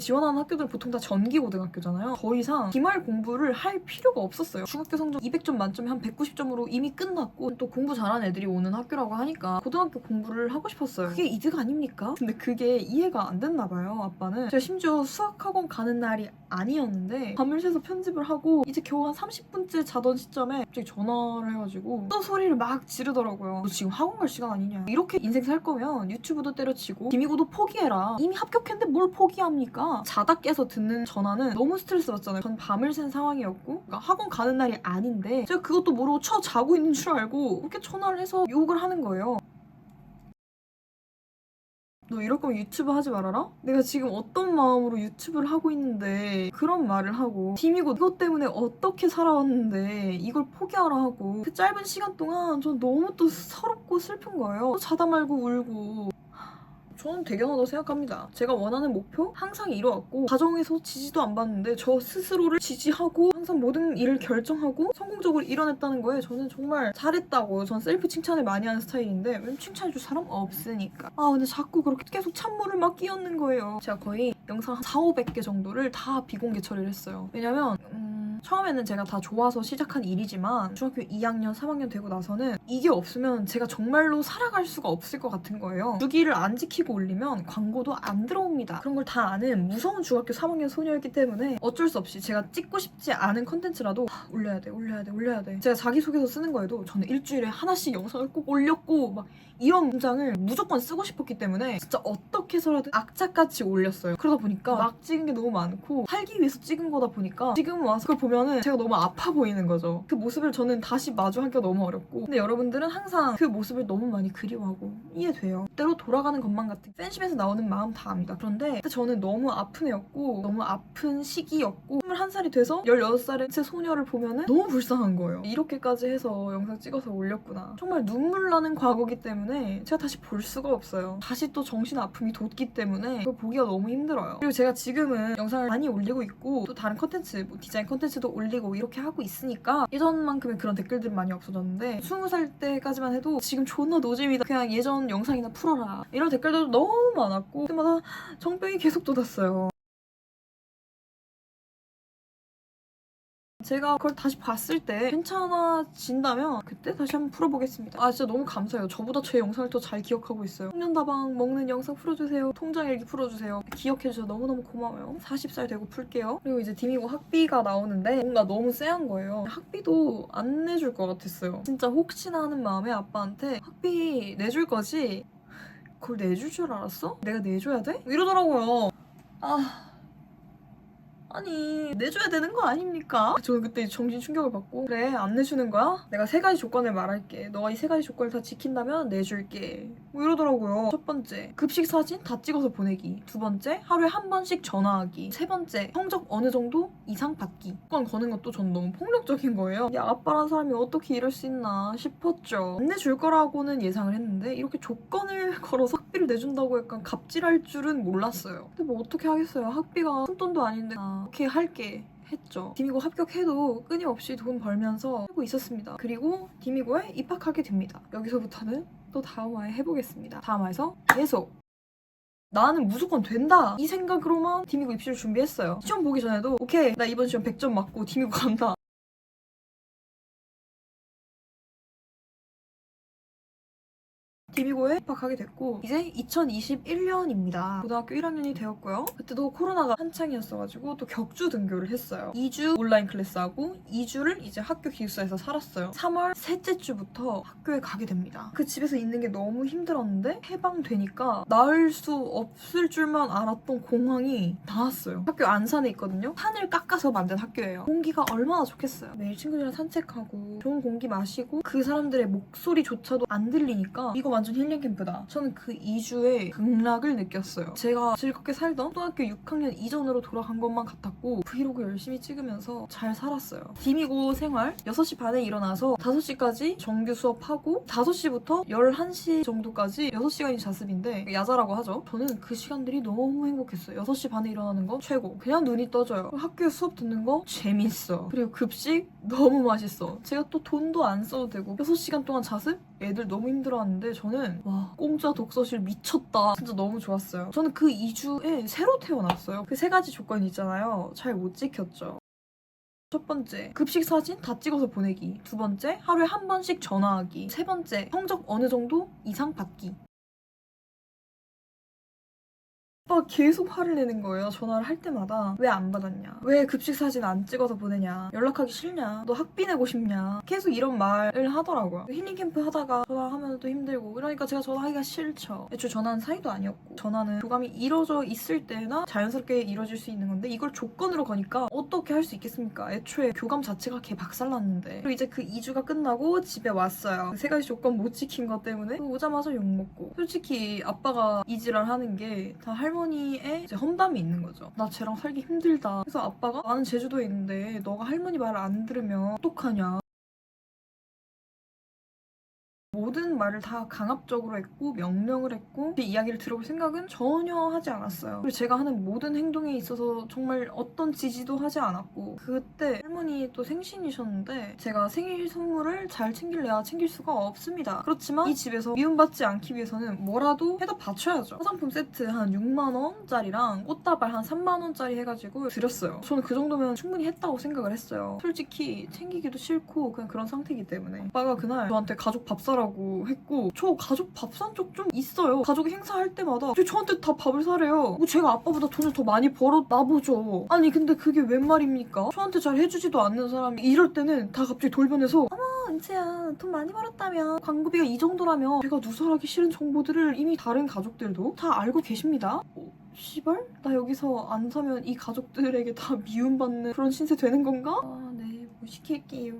지원하는 학교들은 보통 다 전기고등학교잖아요. 더 이상 기말 공부를 할 필요가 없었어요. 중학교 성적 200점 만점에 한 190점으로 이미 끝났고 또 공부 잘하는 애들이 오는 학교라고 하니까 고등학교 공부를 하고 싶었어요. 그게 이득 아닙니까? 근데 그게 이해가 안 됐나 봐요, 아빠는. 제가 심지어 수학학원 가는 날이 아니었는데 밤을 새서 편집을 하고 이제 겨우 한 30분째 자던 시점에 갑자기 전화를 해가지고 또 소리를 막 지르더라고요. 너 지금 학원 갈 시간 아니냐. 이렇게 인생 살 거면 유튜브도 때려치고 기미고도 포기해라. 이미 합격했는데 뭘 포기합니까? 자다 깨서 듣는 전화는 너무 스트레스 받잖아요. 전 밤을 샌 상황이었고 그러니까 학원 가는 날이 아닌데 제가 그것도 모르고 자고 있는 줄 알고 그렇게 전화를 해서 욕을 하는 거예요. 너 이럴 거면 유튜브 하지 말아라? 내가 지금 어떤 마음으로 유튜브를 하고 있는데 그런 말을 하고 팀이고 이것 때문에 어떻게 살아왔는데 이걸 포기하라 하고 그 짧은 시간 동안 전 너무 또 서럽고 슬픈 거예요. 또 자다 말고 울고. 저는 대견하다고 생각합니다. 제가 원하는 목표 항상 이뤄왔고 가정에서 지지도 안 받는데 저 스스로를 지지하고 항상 모든 일을 결정하고 성공적으로 이뤄냈다는 거에 저는 정말 잘했다고 전 셀프 칭찬을 많이 하는 스타일인데 왜냐면 칭찬해줄 사람 없으니까. 근데 자꾸 그렇게 계속 찬물을 막 끼얹는 거예요. 제가 거의 영상 한 400~500개 정도를 다 비공개 처리를 했어요. 왜냐면 처음에는 제가 다 좋아서 시작한 일이지만 중학교 2학년, 3학년 되고 나서는 이게 없으면 제가 정말로 살아갈 수가 없을 것 같은 거예요. 주기를 안 지키고 올리면 광고도 안 들어옵니다. 그런 걸 다 아는 무서운 중학교 3학년 소녀였기 때문에 어쩔 수 없이 제가 찍고 싶지 않은 컨텐츠라도 올려야 돼. 제가 자기소개서 쓰는 거에도 저는 일주일에 하나씩 영상을 꼭 올렸고 막 이런 문장을 무조건 쓰고 싶었기 때문에 진짜 어떻게 해서라도 악착같이 올렸어요. 그러다 보니까 막 찍은 게 너무 많고 살기 위해서 찍은 거다 보니까 지금 와서 그걸 보면은 제가 너무 아파 보이는 거죠. 그 모습을 저는 다시 마주하기가 너무 어렵고 근데 여러분들은 항상 그 모습을 너무 많이 그리워하고 이해돼요. 때로 돌아가는 것만 같은 팬심에서 나오는 마음 다 압니다. 그런데 저는 너무 아픈 애였고 너무 아픈 시기였고 21살이 돼서 16살의 제 소녀를 보면은 너무 불쌍한 거예요. 이렇게까지 해서 영상 찍어서 올렸구나. 정말 눈물 나는 과거기 때문에 제가 다시 볼 수가 없어요. 다시 또 정신 아픔이 돋기 때문에 그걸 보기가 너무 힘들어요. 그리고 제가 지금은 영상을 많이 올리고 있고 또 다른 컨텐츠, 뭐 디자인 컨텐츠도 올리고 이렇게 하고 있으니까 예전만큼의 그런 댓글들은 많이 없어졌는데 20살 때까지만 해도 지금 존나 노잼이다. 그냥 예전 영상이나 풀어라. 이런 댓글들도 너무 많았고 그때마다 정병이 계속 돋았어요. 제가 그걸 다시 봤을 때 괜찮아진다면 그때 다시 한번 풀어보겠습니다. 진짜 너무 감사해요. 저보다 제 영상을 더 잘 기억하고 있어요. 청년다방 먹는 영상 풀어주세요. 통장일기 풀어주세요. 기억해주셔서 너무너무 고마워요. 40살 되고 풀게요. 그리고 이제 디미고 학비가 나오는데 뭔가 너무 쎄한 거예요. 학비도 안 내줄 것 같았어요. 진짜 혹시나 하는 마음에 아빠한테 학비 내줄 거지? 그걸 내줄 줄 알았어? 내가 내줘야 돼? 이러더라고요. 아니 내줘야 되는 거 아닙니까? 저는 그때 정신 충격을 받고 그래 안 내주는 거야? 내가 3가지 조건을 말할게. 너가 이 3가지 조건을 다 지킨다면 내줄게. 뭐 이러더라고요. 첫 번째 급식 사진 다 찍어서 보내기. 두 번째 하루에 한 번씩 전화하기. 세 번째 성적 어느 정도 이상 받기. 조건 거는 것도 전 너무 폭력적인 거예요. 야 아빠란 사람이 어떻게 이럴 수 있나 싶었죠. 안 내줄 거라고는 예상을 했는데 이렇게 조건을 걸어서 학비를 내준다고 약간 갑질할 줄은 몰랐어요. 근데 뭐 어떻게 하겠어요. 학비가 큰돈도 아닌데 이렇게 할게 했죠. 디미고 합격해도 끊임없이 돈 벌면서 하고 있었습니다. 그리고 디미고에 입학하게 됩니다. 여기서부터는 또 다음화에 해보겠습니다. 다음화에서 계속 나는 무조건 된다 이 생각으로만 디미고 입시를 준비했어요. 시험 보기 전에도 오케이 나 이번 시험 100점 맞고 디미고 간다. 디미고에 입학하게 됐고 이제 2021년입니다. 고등학교 1학년이 되었고요. 그때도 코로나가 한창이었어가지고 또 격주 등교를 했어요. 2주 온라인 클래스하고 2주를 이제 학교 기숙사에서 살았어요. 3월 셋째 주부터 학교에 가게 됩니다. 그 집에서 있는 게 너무 힘들었는데 해방되니까 나을 수 없을 줄만 알았던 공황이 닿았어요. 학교 안산에 있거든요. 산을 깎아서 만든 학교예요. 공기가 얼마나 좋겠어요. 매일 친구들이랑 산책하고 좋은 공기 마시고 그 사람들의 목소리조차도 안 들리니까 이거 완전 힐링 캠프다. 저는 그 2주에 극락을 느꼈어요. 제가 즐겁게 살던 초등학교 6학년 이전으로 돌아간 것만 같았고 브이로그 열심히 찍으면서 잘 살았어요. 디미고 생활 6시 반에 일어나서 5시까지 정규 수업하고 5시부터 11시 정도까지 6시간이 자습인데 야자라고 하죠. 저는 그 시간들이 너무 행복했어요. 6시 반에 일어나는 거 최고. 그냥 눈이 떠져요. 학교에 수업 듣는 거 재밌어. 그리고 급식 너무 맛있어. 제가 또 돈도 안 써도 되고 6시간 동안 자습? 애들 너무 힘들어하는데 저는 2주는 와 공짜 독서실 미쳤다. 진짜 너무 좋았어요. 저는 그 2주에 새로 태어났어요. 그 3가지 조건이 있잖아요. 잘 못 지켰죠. 첫 번째, 급식 사진 다 찍어서 보내기. 두 번째, 하루에 한 번씩 전화하기. 세 번째, 성적 어느 정도 이상 받기. 오빠가 계속 화를 내는 거예요. 전화를 할 때마다. 왜 안 받았냐? 왜 급식 사진 안 찍어서 보내냐? 연락하기 싫냐? 너 학비 내고 싶냐? 계속 이런 말을 하더라고요. 힐링 캠프 하다가 전화하면 또 힘들고 이러니까 제가 전화하기가 싫죠. 애초에 전화는 사이도 아니었고 전화는 교감이 이루어져 있을 때나 자연스럽게 이루어질 수 있는 건데 이걸 조건으로 거니까 어떻게 할 수 있겠습니까? 애초에 교감 자체가 개 박살났는데. 그리고 이제 그 2주가 끝나고 집에 왔어요. 그 3가지 조건 못 지킨 것 때문에 오자마자 욕먹고. 솔직히 아빠가 이지랄 하는 게 다 할머니의 이제 험담이 있는 거죠. 나 쟤랑 살기 힘들다. 그래서 아빠가 나는 제주도에 있는데 너가 할머니 말을 안 들으면 어떡하냐. 모든 말을 다 강압적으로 했고 명령을 했고 제 이야기를 들어볼 생각은 전혀 하지 않았어요. 그리고 제가 하는 모든 행동에 있어서 정말 어떤 지지도 하지 않았고 그때 할머니 또 생신이셨는데 제가 생일 선물을 잘 챙길래야 챙길 수가 없습니다. 그렇지만 이 집에서 미움받지 않기 위해서는 뭐라도 해다 바쳐야죠. 화장품 세트 한 6만 원짜리랑 꽃다발 한 3만 원짜리 해가지고 드렸어요. 저는 그 정도면 충분히 했다고 생각을 했어요. 솔직히 챙기기도 싫고 그냥 그런 상태이기 때문에. 아빠가 그날 저한테 가족 밥 사라고 했고 저 가족 밥 산 적 좀 있어요. 가족 행사할 때마다 저한테 다 밥을 사래요. 뭐 제가 아빠보다 돈을 더 많이 벌었나 보죠. 아니 근데 그게 웬 말입니까? 저한테 잘 해주지도 않는 사람이 이럴 때는 다 갑자기 돌변해서 어머 은채야 돈 많이 벌었다며 광고비가 이 정도라며 제가 누설하기 싫은 정보들을 이미 다른 가족들도 다 알고 계십니다. 씨발? 나 여기서 안 사면 이 가족들에게 다 미움받는 그런 신세 되는 건가? 네, 뭐 시킬게요.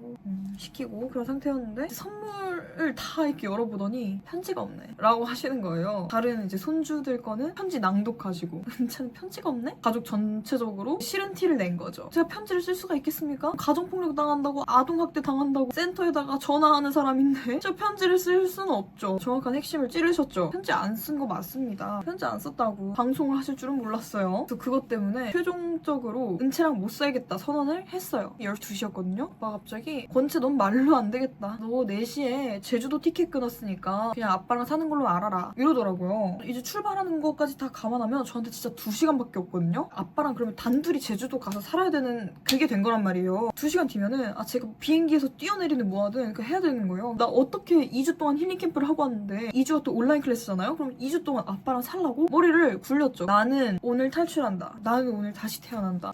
시키고 그런 상태였는데 선물을 다 이렇게 열어보더니 편지가 없네 라고 하시는 거예요. 다른 이제 손주들 거는 편지 낭독하시고 은채는 편지가 없네? 가족 전체적으로 싫은 티를 낸 거죠. 제가 편지를 쓸 수가 있겠습니까? 가정폭력 당한다고 아동학대 당한다고 센터에다가 전화하는 사람인데 저 편지를 쓸 수는 없죠. 정확한 핵심을 찌르셨죠. 편지 안 쓴 거 맞습니다. 편지 안 썼다고 방송을 하실 줄은 몰랐어요. 그래서 그것 때문에 최종적으로 은채랑 못 살겠다 선언을 했어요. 12시였거든요. 아빠가 갑자기 권채 넌 말로 안 되겠다. 너 4시에 제주도 티켓 끊었으니까 그냥 아빠랑 사는 걸로 알아라. 이러더라고요. 이제 출발하는 것까지 다 감안하면 저한테 진짜 2시간밖에 없거든요. 아빠랑 그러면 단둘이 제주도 가서 살아야 되는 그게 된 거란 말이에요. 2시간 뒤면은 제가 비행기에서 뛰어내리는 뭐하든 해야 되는 거예요. 나 어떻게 2주 동안 힐링 캠프를 하고 왔는데 2주가 또 온라인 클래스잖아요? 그럼 2주 동안 아빠랑 살라고? 머리를 굴렸죠. 나는 오늘 탈출한다. 나는 오늘 다시 태어난다.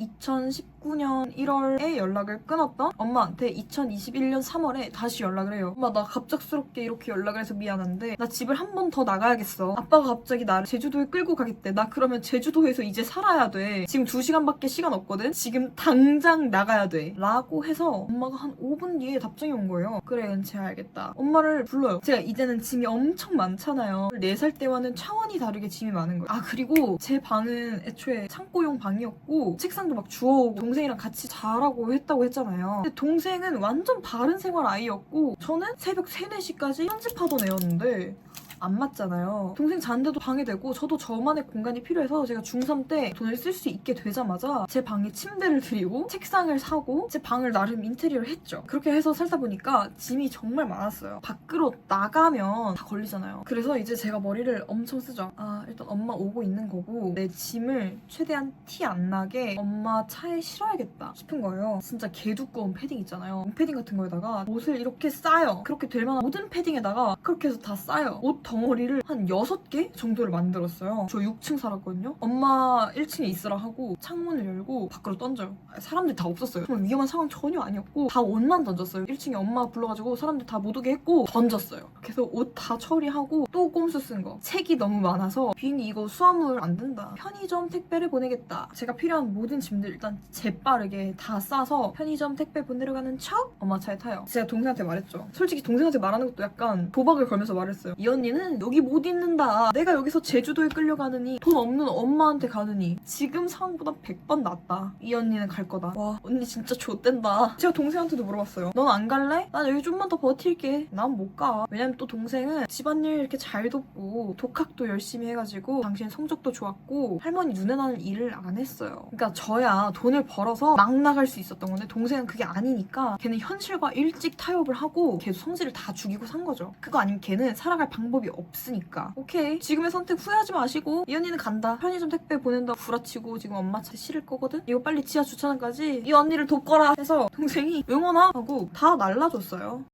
2019년 1월에 연락을 끊었던 엄마한테 2021년 3월에 다시 연락을 해요. 엄마 나 갑작스럽게 이렇게 연락을 해서 미안한데 나 집을 한 번 더 나가야겠어. 아빠가 갑자기 나를 제주도에 끌고 가겠대. 나 그러면 제주도에서 이제 살아야 돼. 지금 2시간밖에 시간 없거든. 지금 당장 나가야 돼. 라고 해서 엄마가 한 5분 뒤에 답장이 온 거예요. 그래 은채 알겠다. 엄마를 불러요. 제가 이제는 짐이 엄청 많잖아요. 4살 때와는 차원이 다르게 짐이 많은 거예요. 그리고 제 방은 애초에 창고용 방이었고 책상도 막 주워오고 동생이랑 같이 자라고 했다고 했잖아요. 근데 동생은 완전 바른 생활 아이였고 저는 새벽 3, 4시까지 편집하던 애였는데 안 맞잖아요. 동생 자는데도 방해되고 저도 저만의 공간이 필요해서 제가 중3 때 돈을 쓸 수 있게 되자마자 제 방에 침대를 들이고 책상을 사고 제 방을 나름 인테리어를 했죠. 그렇게 해서 살다 보니까 짐이 정말 많았어요. 밖으로 나가면 다 걸리잖아요. 그래서 이제 제가 머리를 엄청 쓰죠. 일단 엄마 오고 있는 거고 내 짐을 최대한 티 안 나게 엄마 차에 실어야겠다 싶은 거예요. 진짜 개 두꺼운 패딩 있잖아요. 패딩 같은 거에다가 옷을 이렇게 싸요. 그렇게 될 만한 모든 패딩에다가 그렇게 해서 다 싸요. 옷 덩어리를 한 6개 정도를 만들었어요. 저 6층 살았거든요. 엄마 1층에 있으라 하고 창문을 열고 밖으로 던져요. 사람들이 다 없었어요. 정말 위험한 상황 전혀 아니었고 다 옷만 던졌어요. 1층에 엄마 불러가지고 사람들 다 못 오게 했고 던졌어요. 그래서 옷 다 처리하고 또 꼼수 쓴 거. 책이 너무 많아서 비행기 이거 수화물 안 된다. 편의점 택배를 보내겠다. 제가 필요한 모든 짐들 일단 재빠르게 다 싸서 편의점 택배 보내러 가는 척 엄마 차에 타요. 제가 동생한테 말했죠. 솔직히 동생한테 말하는 것도 약간 도박을 걸면서 말했어요. 이 언니는 여기 못 있는다. 내가 여기서 제주도에 끌려가느니 돈 없는 엄마한테 가느니 지금 상황보다 100번 낫다. 이 언니는 갈 거다. 와 언니 진짜 좆된다. 제가 동생한테도 물어봤어요. 넌 안 갈래? 난 여기 좀만 더 버틸게. 난 못 가. 왜냐면 또 동생은 집안일 이렇게 잘 돕고 독학도 열심히 해가지고 당신 성적도 좋았고 할머니 눈에 나는 일을 안 했어요. 그러니까 저야 돈을 벌어서 막 나갈 수 있었던 건데 동생은 그게 아니니까 걔는 현실과 일찍 타협을 하고 계속 성질을 다 죽이고 산 거죠. 그거 아니면 걔는 살아갈 방법이 방법이 없으니까. 오케이. 지금의 선택 후회하지 마시고 이 언니는 간다. 편의점 택배 보낸다 구라치고 지금 엄마 차 실을 거거든? 이거 빨리 지하 주차장까지 이 언니를 돕거라 해서 동생이 응원하고 다 날라줬어요.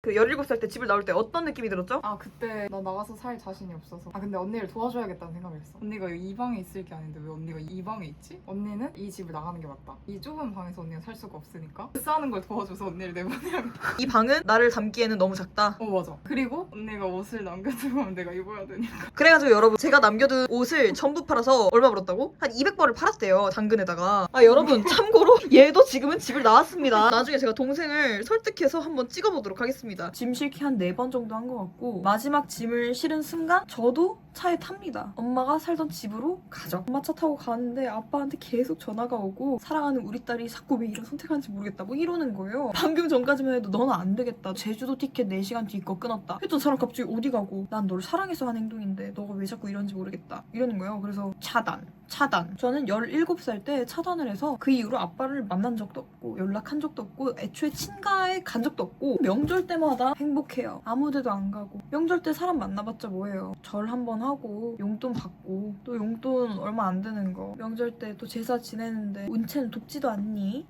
그 17살 때 집을 나올 때 어떤 느낌이 들었죠? 아 그때 나 나가서 살 자신이 없어서 근데 언니를 도와줘야겠다는 생각을 했어. 언니가 이 방에 있을 게 아닌데 왜 언니가 이 방에 있지? 언니는 이 집을 나가는 게 맞다. 이 좁은 방에서 언니가 살 수가 없으니까 싸는 걸 도와줘서 언니를 내보내야겠다. 이 방은 나를 담기에는 너무 작다. 맞아. 그리고 언니가 옷을 남겨두면 내가 입어야 되니까. 그래가지고 여러분 제가 남겨둔 옷을 전부 팔아서 얼마 벌었다고? 한 200벌을 팔았대요. 당근에다가. 아 여러분 참고로 얘도 지금은 집을 나왔습니다. 나중에 제가 동생을 설득해서 한번 찍어보도록 하겠습니다. 짐 실기 한 4번 정도 한 것 같고 마지막 짐을 실은 순간 저도 차에 탑니다. 엄마가 살던 집으로 가죠. 엄마 차 타고 가는데 아빠한테 계속 전화가 오고 사랑하는 우리 딸이 자꾸 왜 이런 선택하는지 모르겠다 뭐 이러는 거예요. 방금 전까지만 해도 너는 안 되겠다. 제주도 티켓 4시간 뒤 거 끊었다. 했던 사람 갑자기 어디 가고 난 널 사랑해서 한 행동인데 너가 왜 자꾸 이러는지 모르겠다. 이러는 거예요. 그래서 차단. 저는 17살 때 차단을 해서 그 이후로 아빠를 만난 적도 없고 연락한 적도 없고 애초에 친가에 간 적도 없고 명절 때마다 행복해요. 아무 데도 안 가고 명절 때 사람 만나봤자 뭐예요. 절 한번 하고 용돈 받고 또 용돈 얼마 안 되는 거 명절 때 또 제사 지내는데 은채는 돕지도 않니?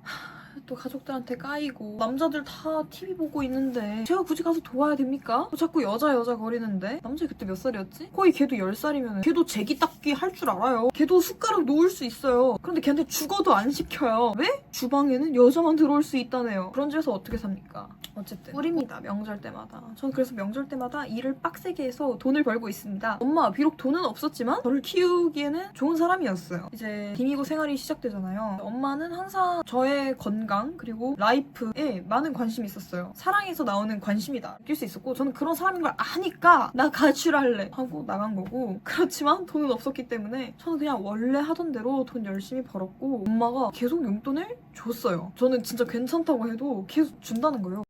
또 가족들한테 까이고 남자들 다 TV 보고 있는데 제가 굳이 가서 도와야 됩니까? 자꾸 여자 거리는데 남자 그때 몇 살이었지? 거의 걔도 10살이면 걔도 제기 닦기 할 줄 알아요. 걔도 숟가락 놓을 수 있어요. 그런데 걔한테 죽어도 안 시켜요. 왜? 주방에는 여자만 들어올 수 있다네요. 그런 집에서 어떻게 삽니까? 어쨌든 꿀입니다. 명절 때마다. 전 그래서 명절 때마다 일을 빡세게 해서 돈을 벌고 있습니다. 엄마 비록 돈은 없었지만 저를 키우기에는 좋은 사람이었어요. 이제 비미고 생활이 시작되잖아요. 엄마는 항상 저의 건강 그리고 라이프에 많은 관심이 있었어요. 사랑에서 나오는 관심이다 느낄 수 있었고 저는 그런 사람인 걸 아니까 나 가출할래 하고 나간 거고 그렇지만 돈은 없었기 때문에 저는 그냥 원래 하던 대로 돈 열심히 벌었고 엄마가 계속 용돈을 줬어요. 저는 진짜 괜찮다고 해도 계속 준다는 거예요.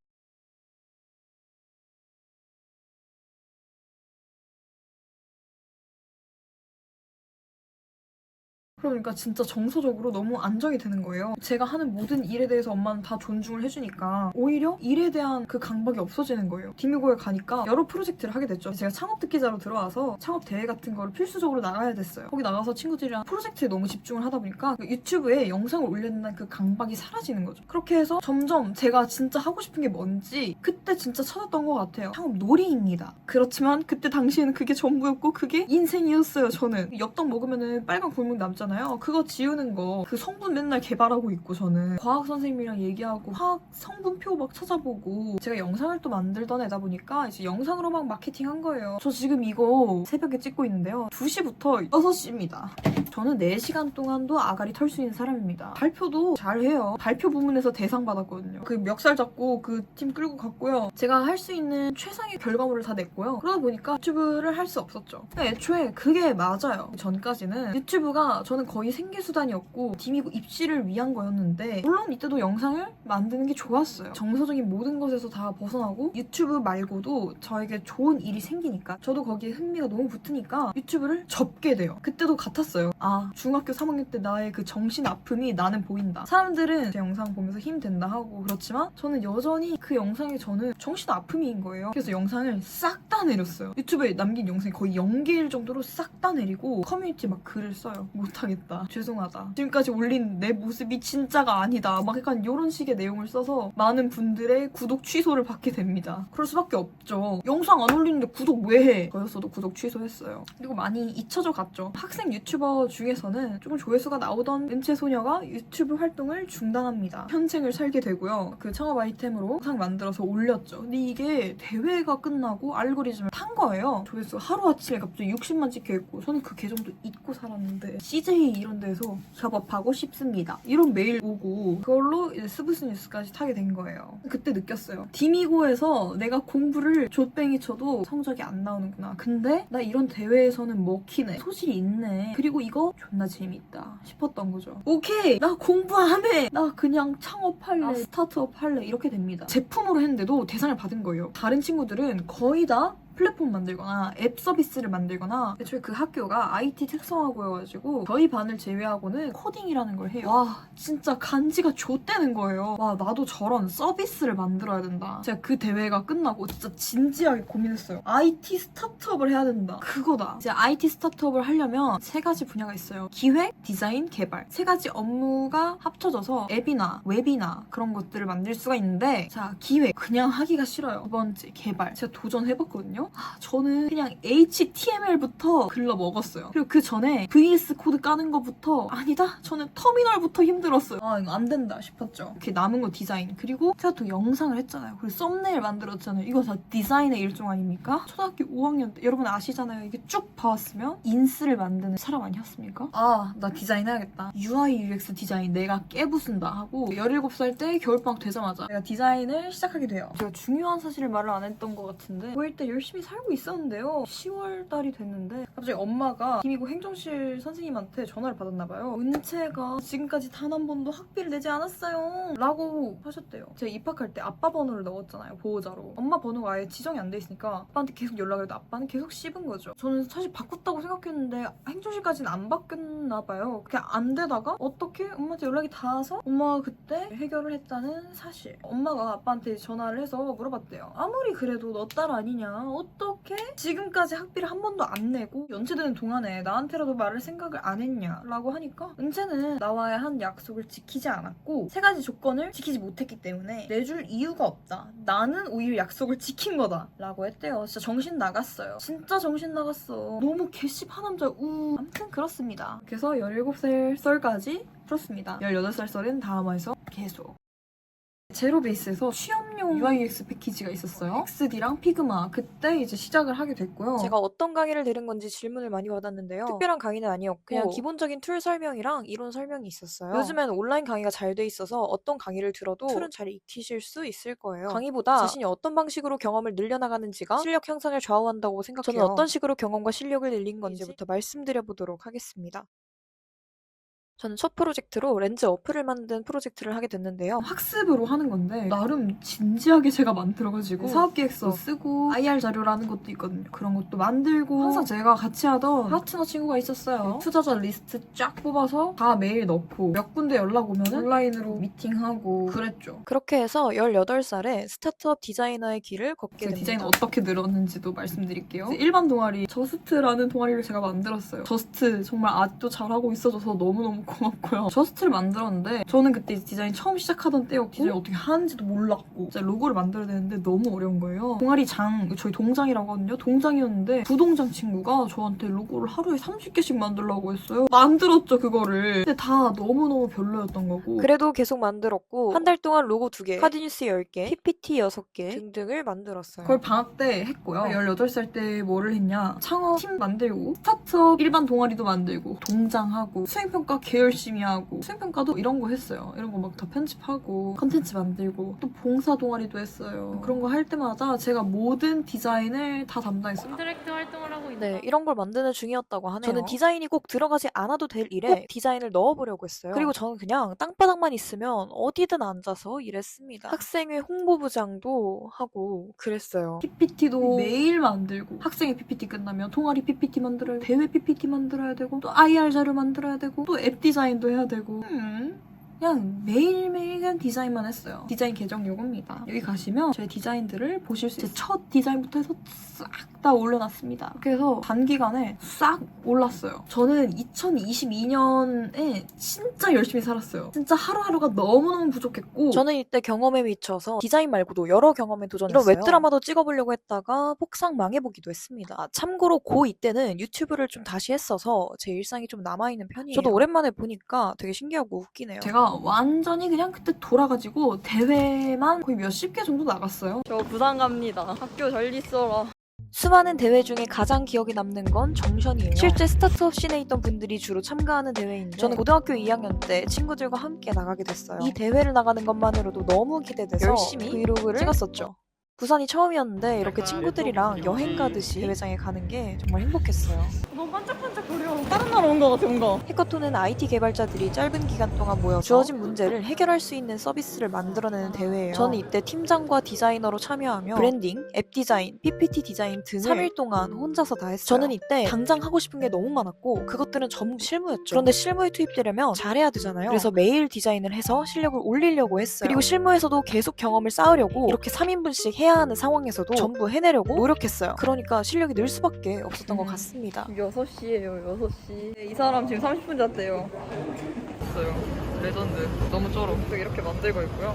그러니까 진짜 정서적으로 너무 안정이 되는 거예요. 제가 하는 모든 일에 대해서 엄마는 다 존중을 해주니까 오히려 일에 대한 그 강박이 없어지는 거예요. 디미고에 가니까 여러 프로젝트를 하게 됐죠. 제가 창업 특기자로 들어와서 창업 대회 같은 거를 필수적으로 나가야 됐어요. 거기 나가서 친구들이랑 프로젝트에 너무 집중을 하다 보니까 유튜브에 영상을 올려야 된다는 그 강박이 사라지는 거죠. 그렇게 해서 점점 제가 진짜 하고 싶은 게 뭔지 그때 진짜 찾았던 것 같아요. 창업 놀이입니다. 그렇지만 그때 당시에는 그게 전부였고 그게 인생이었어요. 저는 엽떡 먹으면은 빨간 골목 남잖아요. 그거 지우는 거 그 성분 맨날 개발하고 있고 저는 과학 선생님이랑 얘기하고 화학 성분표 막 찾아보고 제가 영상을 또 만들던 애다 보니까 이제 영상으로 막 마케팅 한 거예요. 저 지금 이거 새벽에 찍고 있는데요. 2시부터 6시입니다. 저는 4시간 동안도 아가리 털 수 있는 사람입니다. 발표도 잘해요. 발표 부문에서 대상 받았거든요. 그 멱살 잡고 그 팀 끌고 갔고요. 제가 할 수 있는 최상의 결과물을 다 냈고요. 그러다 보니까 유튜브를 할 수 없었죠. 애초에 그게 맞아요. 전까지는 유튜브가 저는 거의 생계수단이었고 디미고 입시를 위한 거였는데 물론 이때도 영상을 만드는 게 좋았어요. 정서적인 모든 것에서 다 벗어나고 유튜브 말고도 저에게 좋은 일이 생기니까 저도 거기에 흥미가 너무 붙으니까 유튜브를 접게 돼요. 그때도 같았어요. 아 중학교 3학년 때 나의 그 정신 아픔이 나는 보인다. 사람들은 제 영상 보면서 힘된다 하고 그렇지만 저는 여전히 그 영상이 저는 정신 아픔인 거예요. 그래서 영상을 싹 다 내렸어요. 유튜브에 남긴 영상이 거의 0개일 정도로 싹 다 내리고 커뮤니티 막 글을 써요. 못하겠다. 죄송하다. 지금까지 올린 내 모습이 진짜가 아니다. 막 약간 이런 식의 내용을 써서 많은 분들의 구독 취소를 받게 됩니다. 그럴 수밖에 없죠. 영상 안 올리는데 구독 왜 해? 저였어도 구독 취소했어요. 그리고 많이 잊혀져 갔죠. 학생 유튜버 중에서는 조금 조회수가 나오던 은채소녀가 유튜브 활동을 중단합니다. 현생을 살게 되고요. 그 창업 아이템으로 영상 만들어서 올렸죠. 근데 이게 대회가 끝나고 알고리즘을 탄 거예요. 조회수 하루아침에 갑자기 60만 찍혀있고 저는 그 계정도 잊고 살았는데 CJ 이런 데서 협업하고 싶습니다. 이런 메일 오고 그걸로 이제 스브스 뉴스까지 타게 된 거예요. 그때 느꼈어요. 디미고에서 내가 공부를 좆뱅이 쳐도 성적이 안 나오는구나. 근데 나 이런 대회에서는 먹히네. 소질이 있네. 그리고 이거 존나 재밌다 싶었던 거죠. 오케이! 나 공부 안 해! 나 그냥 창업할래. 스타트업 할래. 이렇게 됩니다. 제품으로 했는데도 대상을 받은 거예요. 다른 친구들은 거의 다 플랫폼 만들거나 앱 서비스를 만들거나 애초에 그 학교가 IT 특성화고여가지고 저희 반을 제외하고는 코딩이라는 걸 해요. 와 진짜 간지가 좆되는 거예요. 와 나도 저런 서비스를 만들어야 된다. 제가 그 대회가 끝나고 진짜 진지하게 고민했어요. IT 스타트업을 해야 된다. 그거다. 이제 IT 스타트업을 하려면 세 가지 분야가 있어요. 기획, 디자인, 개발. 세 가지 업무가 합쳐져서 앱이나 웹이나 그런 것들을 만들 수가 있는데 자 기획 그냥 하기가 싫어요. 두 번째 개발 제가 도전해봤거든요. 저는 그냥 HTML부터 글러 먹었어요. 그리고 그 전에 VS 코드 까는 거부터 아니다 저는 터미널부터 힘들었어요. 아 이거 안 된다 싶었죠. 이렇게 남은 거 디자인 그리고 제가 또 영상을 했잖아요. 그리고 썸네일 만들었잖아요. 이거 다 디자인의 일종 아닙니까? 초등학교 5학년 때 여러분 아시잖아요. 이게 쭉 봐왔으면 인스를 만드는 사람 아니었습니까? 아 나 디자인 해야겠다. UI UX 디자인 내가 깨부순다 하고 17살 때 겨울방학 되자마자 내가 디자인을 시작하게 돼요. 제가 중요한 사실을 말을 안 했던 것 같은데 고1 때 열심히 살고 있었는데요. 10월 달이 됐는데 갑자기 엄마가 김이고 행정실 선생님한테 전화를 받았나 봐요. 은채가 지금까지 단 한 번도 학비를 내지 않았어요 라고 하셨대요. 제가 입학할 때 아빠 번호를 넣었잖아요. 보호자로. 엄마 번호가 아예 지정이 안 돼 있으니까 아빠한테 계속 연락을 해도 아빠는 계속 씹은 거죠. 저는 사실 바꿨다고 생각했는데 행정실까지는 안 바뀌었나 봐요. 그냥 안 되다가 어떻게 엄마한테 연락이 닿아서 엄마가 그때 해결을 했다는 사실. 엄마가 아빠한테 전화를 해서 물어봤대요. 아무리 그래도 너 딸 아니냐 어떻게 지금까지 학비를 한 번도 안 내고 연체되는 동안에 나한테라도 말할 생각을 안 했냐 라고 하니까 은채는 나와의 한 약속을 지키지 않았고 세 가지 조건을 지키지 못했기 때문에 내줄 이유가 없다. 나는 오히려 약속을 지킨 거다 라고 했대요. 진짜 정신 나갔어요. 진짜 정신 나갔어. 너무 개씨파남자 아무튼 그렇습니다. 그래서 17살 썰까지 풀었습니다. 18살 썰은 다음화에서 계속. 제로 베이스에서 취업용 UIUX 패키지가 있었어요. XD랑 피그마 그때 이제 시작을 하게 됐고요. 제가 어떤 강의를 들은 건지 질문을 많이 받았는데요. 특별한 강의는 아니었고 그냥 기본적인 툴 설명이랑 이론 설명이 있었어요. 요즘엔 온라인 강의가 잘 돼 있어서 어떤 강의를 들어도 툴은 잘 익히실 수 있을 거예요. 강의보다 자신이 어떤 방식으로 경험을 늘려나가는지가 실력 향상을 좌우한다고 생각해요. 저는 어떤 식으로 경험과 실력을 늘린 건지부터 말씀드려보도록 하겠습니다. 저는 첫 프로젝트로 렌즈 어플을 만든 프로젝트를 하게 됐는데요. 학습으로 하는 건데 나름 진지하게 제가 만들어가지고 사업계획서 쓰고 IR 자료라는 것도 있거든요. 그런 것도 만들고 항상 제가 같이 하던 파트너 친구가 있었어요. 투자자 리스트 쫙 뽑아서 다 메일 넣고 몇 군데 연락 오면 온라인으로 미팅하고 그랬죠. 그렇게 해서 18살에 스타트업 디자이너의 길을 걷게 제가 됩니다. 디자인 어떻게 늘었는지도 말씀드릴게요. 일반 동아리 저스트라는 동아리를 제가 만들었어요. 저스트 정말 아직도 잘하고 있어줘서 너무너무 고맙고요. 저스트를 만들었는데 저는 그때 디자인 처음 시작하던 때였고 디자인 어떻게 하는지도 몰랐고 진짜 로고를 만들어야 되는데 너무 어려운 거예요. 동아리장, 저희 동장이라고 하거든요. 동장이었는데 부동장 친구가 저한테 로고를 하루에 30개씩 만들라고 했어요. 만들었죠 그거를. 근데 다 너무너무 별로였던 거고 그래도 계속 만들었고 한 달 동안 로고 2개, 카드뉴스 10개, PPT 6개 등등을 만들었어요. 그걸 방학 때 했고요. 18살 때 뭐를 했냐 창업 팀 만들고 스타트업 일반 동아리도 만들고 동장하고 수행평가 개 열심히 하고 수행평가도 이런 거 했어요. 이런 거 막 다 편집하고 컨텐츠 만들고 또 봉사 동아리도 했어요. 그런 거 할 때마다 제가 모든 디자인을 다 담당했어요. 인터랙트 활동을 하고 있다. 네, 이런 걸 만드는 중이었다고 하네요. 저는 디자인이 꼭 들어가지 않아도 될 일에 꼭 디자인을 넣어보려고 했어요. 그리고 저는 그냥 땅바닥만 있으면 어디든 앉아서 일했습니다. 학생회 홍보부장도 하고 그랬어요. PPT도 매일 만들고 학생의 PPT 끝나면 동아리 PPT 만들어야 되고 대회 PPT 만들어야 되고 또 IR 자료 만들어야 되고 또 앱 디자인도 해야 되고 그냥 매일매일 그냥 디자인만 했어요. 디자인 계정 요겁니다. 여기 가시면 제 디자인들을 보실 수 있어요. 제 첫 디자인부터 해서 싹 다 올려놨습니다. 그래서 단기간에 싹 올랐어요. 저는 2022년에 진짜 열심히 살았어요. 진짜 하루하루가 너무너무 부족했고 저는 이때 경험에 미쳐서 디자인 말고도 여러 경험에 도전했어요. 이런 웹드라마도 찍어보려고 했다가 폭삭 망해보기도 했습니다. 참고로 고2 때는 유튜브를 좀 다시 했어서 제 일상이 좀 남아있는 편이에요. 저도 오랜만에 보니까 되게 신기하고 웃기네요. 제가 완전히 그냥 그때 돌아가지고 대회만 거의 몇십 개 정도 나갔어요. 저 부산 갑니다. 학교 잘 있어라. 수많은 대회 중에 가장 기억에 남는 건 정션이에요. 실제 스타트업 씬에 있던 분들이 주로 참가하는 대회인데 저는 고등학교 2학년 때 친구들과 함께 나가게 됐어요. 이 대회를 나가는 것만으로도 너무 기대돼서 열심히 브이로그를 찍었었죠. 부산이 처음이었는데 이렇게 친구들이랑 여행 가듯이 대회장에 가는 게 정말 행복했어요. 너무 반짝반짝 어려워. 다른 나라 온 거 같아 뭔가. 해커톤은 IT 개발자들이 짧은 기간 동안 모여서 주어진 문제를 해결할 수 있는 서비스를 만들어내는 대회예요. 저는 이때 팀장과 디자이너로 참여하며 브랜딩, 앱 디자인, PPT 디자인 등을 3일 동안 혼자서 다 했어요. 저는 이때 당장 하고 싶은 게 너무 많았고 그것들은 전부 실무였죠. 그런데 실무에 투입되려면 잘해야 되잖아요. 그래서 매일 디자인을 해서 실력을 올리려고 했어요. 그리고 실무에서도 계속 경험을 쌓으려고 이렇게 3인분씩 해야 하는 상황에서도 전부 해내려고 노력했어요. 그러니까 실력이 늘 수밖에 없었던 것 같습니다. 6시에요 6시. 이 사람 지금 30분 잤대요. 있어요. 레전드. 너무 쩔어. 이렇게 만들고 있고요.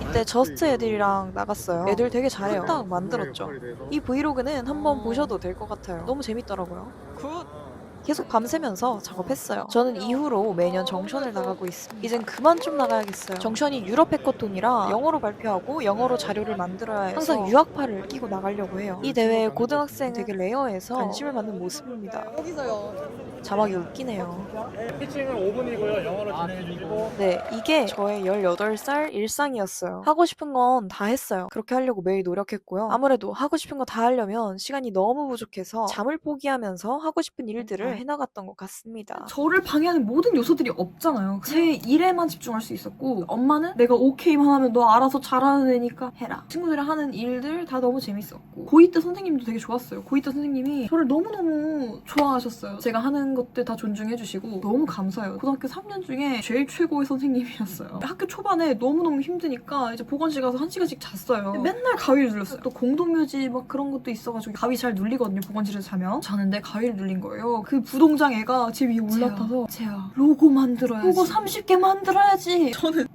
이때 저스트 애들이랑 나갔어요. 애들 되게 잘해요. 딱 만들었죠. 이 브이로그는 한번 보셔도 될 것 같아요. 너무 재밌더라고요. 굿. 계속 밤새면서 작업했어요. 저는 이후로 매년 정션을 나가고 있습니다. 이젠 그만 좀 나가야겠어요. 정션이 유럽 해커톤이라 영어로 발표하고 영어로 자료를 만들어야 해서 항상 유학파를 끼고 나가려고 해요. 이 대회에 고등학생 되게 레어해서 관심을 받는 모습입니다. 여기서요. 자막이 웃기네요. 피칭은 5분이고요. 영어로 진행해주시고. 네, 이게 저의 18살 일상이었어요. 하고 싶은 건 다 했어요. 그렇게 하려고 매일 노력했고요. 아무래도 하고 싶은 거 다 하려면 시간이 너무 부족해서 잠을 포기하면서 하고 싶은 일들을 해나갔던 것 같습니다. 저를 방해하는 모든 요소들이 없잖아요. 제 일에만 집중할 수 있었고 엄마는 내가 오케이만 하면 너 알아서 잘하는 애니까 해라. 친구들이 하는 일들 다 너무 재밌었고 고2 때 선생님도 되게 좋았어요. 고2 때 선생님이 저를 너무너무 좋아하셨어요. 제가 하는 것들 다 존중해주시고 너무 감사해요. 고등학교 3년 중에 제일 최고의 선생님이었어요. 학교 초반에 너무너무 힘드니까 이제 보건실 가서 1시간씩 잤어요. 맨날 가위를 눌렀어요. 또 공동묘지 막 그런 것도 있어가지고 가위 잘 눌리거든요. 보건실에서 자면. 자는데 가위를 눌린 거예요. 그 부동장 애가 제 위에 올라타서 재야 로고 만들어야지. 로고 30개 만들어야지. 저는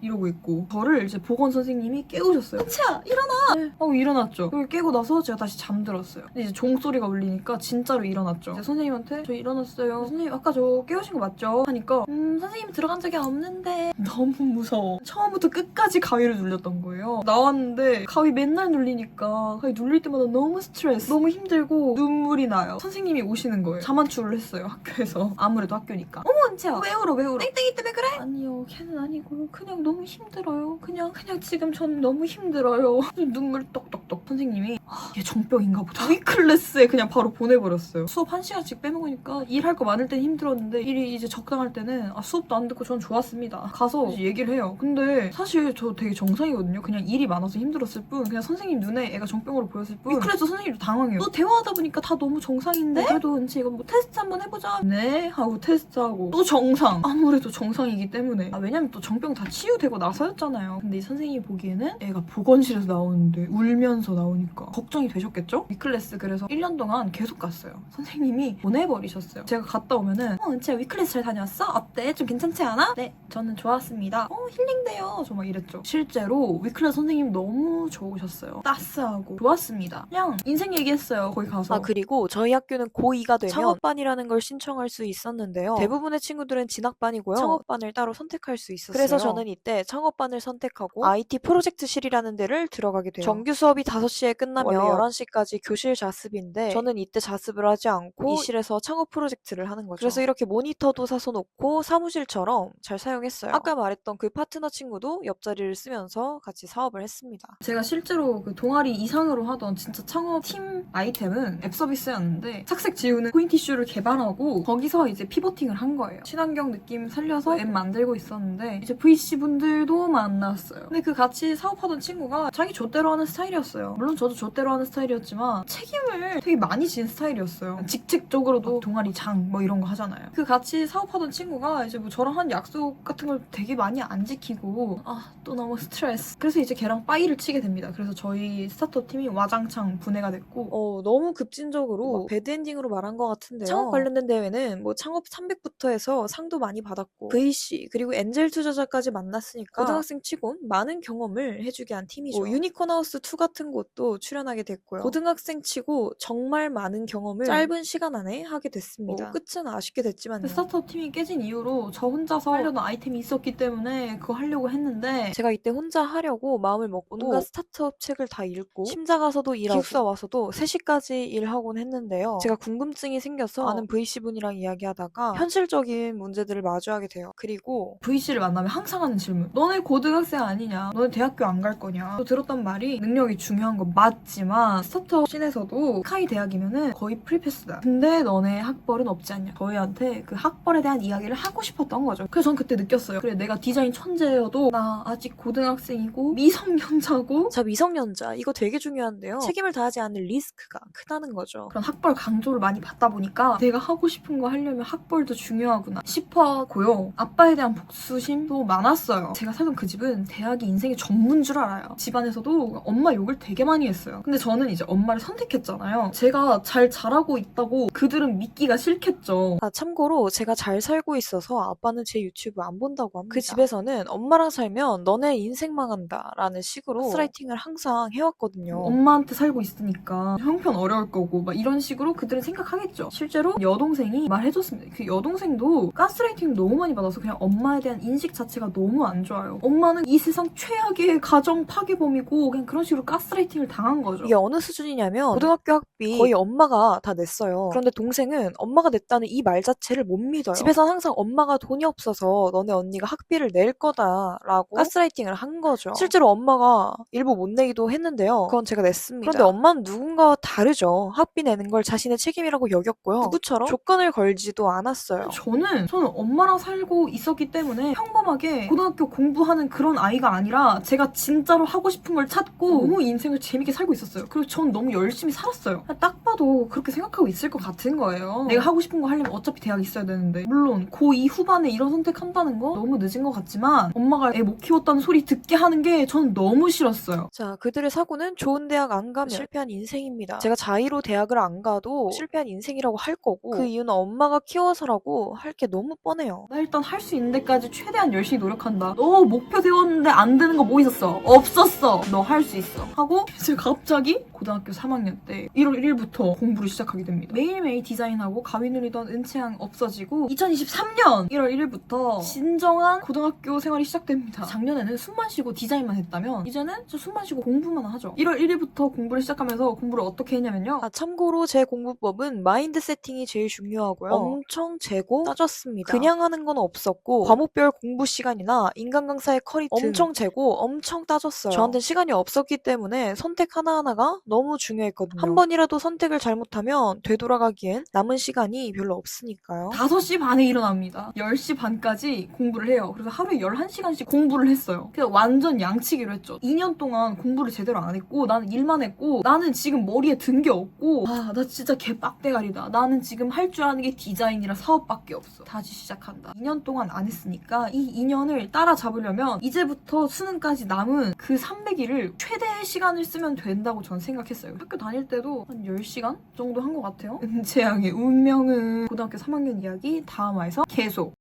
이러고 있고 저를 이제 보건 선생님이 깨우셨어요. 치야 일어나! 네. 하고 일어났죠. 그걸 깨고 나서 제가 다시 잠들었어요. 근데 이제 종소리가 울리니까 진짜로 일어났죠. 이제 선생님한테 저 일어났어요. 선생님 아까 저 깨우신 거 맞죠? 하니까 선생님 들어간 적이 없는데 너무 무서워. 처음부터 끝까지 가위를 눌렸던 거예요. 나왔는데 가위 맨날 눌리니까 가위 눌릴 때마다 너무 스트레스, 너무 힘들고 눈물이 나요. 선생님이 오시는 거예요. 자만추를 했어요. 학교에서. 아무래도 학교니까. 어머 은채야 왜 울어 왜 울어? 땡땡이 때문에 그래? 아니요 걔는 아니고 그냥 너무 힘들어요. 그냥 지금 전 너무 힘들어요. 눈물 떡떡떡. 선생님이 얘 정병인가 보다. 위클래스에 그냥 바로 보내버렸어요. 수업 1시간씩 빼먹으니까 일할 거 많을 땐 힘들었는데 일이 이제 적당할 때는 수업도 안 듣고 전 좋았습니다. 가서 이제 얘기를 해요. 근데 사실 저 되게 정상이거든요. 그냥 일이 많아서 힘들었을 뿐 그냥 선생님 눈에 애가 정병으로 보였을 뿐 위클래스 선생님도 당황해요. 너 대화하다 보니까 다 너무 정상인데? 그래도 은채 이거 뭐 테스트 한번 해보자. 네? 하고 테스트하고 또 정상. 아무래도 정상이기 때문에 왜냐면 또 정병 다 치유되고 나서였잖아요. 근데 이 선생님이 보기에는 애가 보건실에서 나오는데 울면서 나오니까 걱정이 되셨겠죠? 위클래스 그래서 1년 동안 계속 갔어요. 선생님이 보내버리셨어요. 제가 갔다 오면은 은채 위클래스 잘 다녀왔어? 어때? 좀 괜찮지 않아? 네 저는 좋았습니다. 힐링돼요. 저 막 이랬죠. 실제로 위클래스 선생님 너무 좋으셨어요. 따스하고 좋았습니다. 그냥 인생 얘기했어요. 거기 가서. 그리고 저희 학교는 고2가 되면 창업반이라는 걸 신청할 수 있었는데요. 대부분의 친구들은 진학반이고요. 창업반을 따로 선택할 수 있었어요. 그래서 저는 이때 창업반을 선택하고 IT 프로젝트실이라는 데를 들어가게 돼요. 정규 수업이 5시에 끝나면 원래 11시까지 교실 자습인데 저는 이때 자습을 하지 않고 이 실에서 창업 프로젝트를 하는 거죠. 그래서 이렇게 모니터도 사서 놓고 사무실처럼 잘 사용했어요. 아까 말했던 그 파트너 친구도 옆자리를 쓰면서 같이 사업을 했습니다. 제가 실제로 그 동아리 이상으로 하던 진짜 창업 팀 아이템은 앱 서비스였는데 착색 지우는 포인티슈를 개발하고 거기서 이제 피보팅을 한 거예요. 친환경 느낌 살려서 앱 만들고 있었는데 이제 VC 분들도 만났어요. 근데 그 같이 사업하던 친구가 자기 좆대로 하는 스타일이었어요. 물론 저도 좆대로 하는 스타일이었지만 책임을 되게 많이 진 스타일이었어요. 직책적으로도 동아리 장 뭐 이런 거 하잖아요. 그 같이 사업하던 친구가 이제 뭐 저랑 한 약속 같은 걸 되게 많이 안 지키고 또 너무 스트레스. 그래서 이제 걔랑 빠이를 치게 됩니다. 그래서 저희 스타트업 팀이 와장창 분해가 됐고 너무 급진적으로 배드엔딩으로 말한 것 같은데요. 창업 관련된 대회는 뭐 창업 300부터 해서 상도 많이 받았고 VC 그리고 엔젤 투자자까지 만났으니까 고등학생 치곤 많은 경험을 해주게 한 팀이죠. 유니콘 하우스 2 같은 곳도 출연하게 됐고요. 고등학생 치고 정말 많은 경험을 짧은 시간 안에 하게 됐습니다. 끝은 아쉽게 됐지만요. 스타트업 팀이 깨진 이후로 저 혼자서 하려던 아이템이 있었기 때문에 그거 하려고 했는데 제가 이때 혼자 하려고 마음을 먹고 온갖 스타트업 책을 다 읽고 심자 가서도 일하고 기숙사 와서도 3시까지 일하곤 했는데요. 제가 궁금증이 생겨서 아는 VC분이랑 이야기하다가 현실적인 문제들을 마주하게 돼요. 그리고 VC를 만나면 항상 하는 질문. 너네 고등학생 아니냐? 너네 대학교 안 갈 거냐? 또 들었던 말이 능력이 중요해. 중요한 건 맞지만 스타트업 씬에서도 스카이 대학이면은 거의 프리패스다. 근데 너네 학벌은 없지 않냐. 저희한테 그 학벌에 대한 이야기를 하고 싶었던 거죠. 그래서 전 그때 느꼈어요. 그래 내가 디자인 천재여도 나 아직 고등학생이고 미성년자고. 자, 미성년자. 이거 되게 중요한데요. 책임을 다하지 않는 리스크가 크다는 거죠. 그런 학벌 강조를 많이 받다 보니까 내가 하고 싶은 거 하려면 학벌도 중요하구나 싶었고요. 아빠에 대한 복수심도 많았어요. 제가 살던 그 집은 대학이 인생의 전문 줄 알아요. 집안에서도 엄마 욕을 되게 많이 했어요. 근데 저는 이제 엄마를 선택했잖아요. 제가 잘 자라고 있다고 그들은 믿기가 싫겠죠. 아, 참고로 제가 잘 살고 있어서 아빠는 제 유튜브 안 본다고 합니다. 그 집에서는 엄마랑 살면 너네 인생 망한다 라는 식으로 가스라이팅을 항상 해왔거든요. 엄마한테 살고 있으니까 형편 어려울 거고 막 이런 식으로 그들은 생각하겠죠. 실제로 여동생이 말해줬습니다. 그 여동생도 가스라이팅 너무 많이 받아서 그냥 엄마에 대한 인식 자체가 너무 안 좋아요. 엄마는 이 세상 최악의 가정 파괴범이고 그냥 그런 식으로 가스라이팅을 당한 거죠. 이게 어느 수준이냐면 고등학교 학비 거의 엄마가 다 냈어요. 그런데 동생은 엄마가 냈다는 이 말 자체를 못 믿어요. 집에선 항상 엄마가 돈이 없어서 너네 언니가 학비를 낼 거다라고 가스라이팅을 한 거죠. 실제로 엄마가 일부 못 내기도 했는데요. 그건 제가 냈습니다. 그런데 엄마는 누군가와 다르죠. 학비 내는 걸 자신의 책임이라고 여겼고요. 누구처럼 조건을 걸지도 않았어요. 저는 엄마랑 살고 있었기 때문에 평범하게 고등학교 공부하는 그런 아이가 아니라 제가 진짜로 하고 싶은 걸 찾고 너무 인생을 재밌게 살고 있었어요. 그리고 전 너무 열심히 살았어요. 딱 봐도 그렇게 생각하고 있을 것 같은 거예요. 내가 하고 싶은 거 하려면 어차피 대학 있어야 되는데 물론 고2 후반에 이런 선택한다는 거 너무 늦은 것 같지만 엄마가 애 못 키웠다는 소리 듣게 하는 게 전 너무 싫었어요. 자, 그들의 사고는 좋은 대학 안 가면 실패한 인생입니다. 제가 자의로 대학을 안 가도 실패한 인생이라고 할 거고 그 이유는 엄마가 키워서라고 할 게 너무 뻔해요. 나 일단 할 수 있는 데까지 최대한 열심히 노력한다. 너 목표 세웠는데 안 되는 거 뭐 있었어? 없었어. 너 할 수 있어. 하고 이제 갑자기 고등학교 3학년 때 1월 1일부터 공부를 시작하게 됩니다. 매일매일 디자인하고 가위 누리던 은채양 없어지고 2023년 1월 1일부터 진정한 고등학교 생활이 시작됩니다. 작년에는 숨만 쉬고 디자인만 했다면 이제는 숨만 쉬고 공부만 하죠. 1월 1일부터 공부를 시작하면서 공부를 어떻게 했냐면요. 아, 참고로 제 공부법은 마인드 세팅이 제일 중요하고요. 엄청 재고 따졌습니다. 그냥 하는 건 없었고 과목별 공부 시간이나 인간 강사의 커리 등 엄청 재고 엄청 따졌어요. 저한텐 시간이 없었기 때문에 선택 하나하나가 너무 중요했거든요. 한 번이라도 선택을 잘못하면 되돌아가기엔 남은 시간이 별로 없으니까요. 5시 반에 일어납니다. 10시 반까지 공부를 해요. 그래서 하루에 11시간씩 공부를 했어요. 그래서 완전 양치기로 했죠. 2년 동안 공부를 제대로 안 했고 나는 일만 했고 나는 지금 머리에 든 게 없고 나 진짜 개빡대가리다. 나는 지금 할 줄 아는 게 디자인이랑 사업밖에 없어. 다시 시작한다. 2년 동안 안 했으니까 이 2년을 따라잡으려면 이제부터 수능까지 남은 그 300일을 최대의 시간을 쓰면 된다고 전 생각했어요. 학교 다닐 때도 한 10시간 정도 한 것 같아요. 은채양의 운명은 고등학교 3학년 이야기 다음 화에서 계속.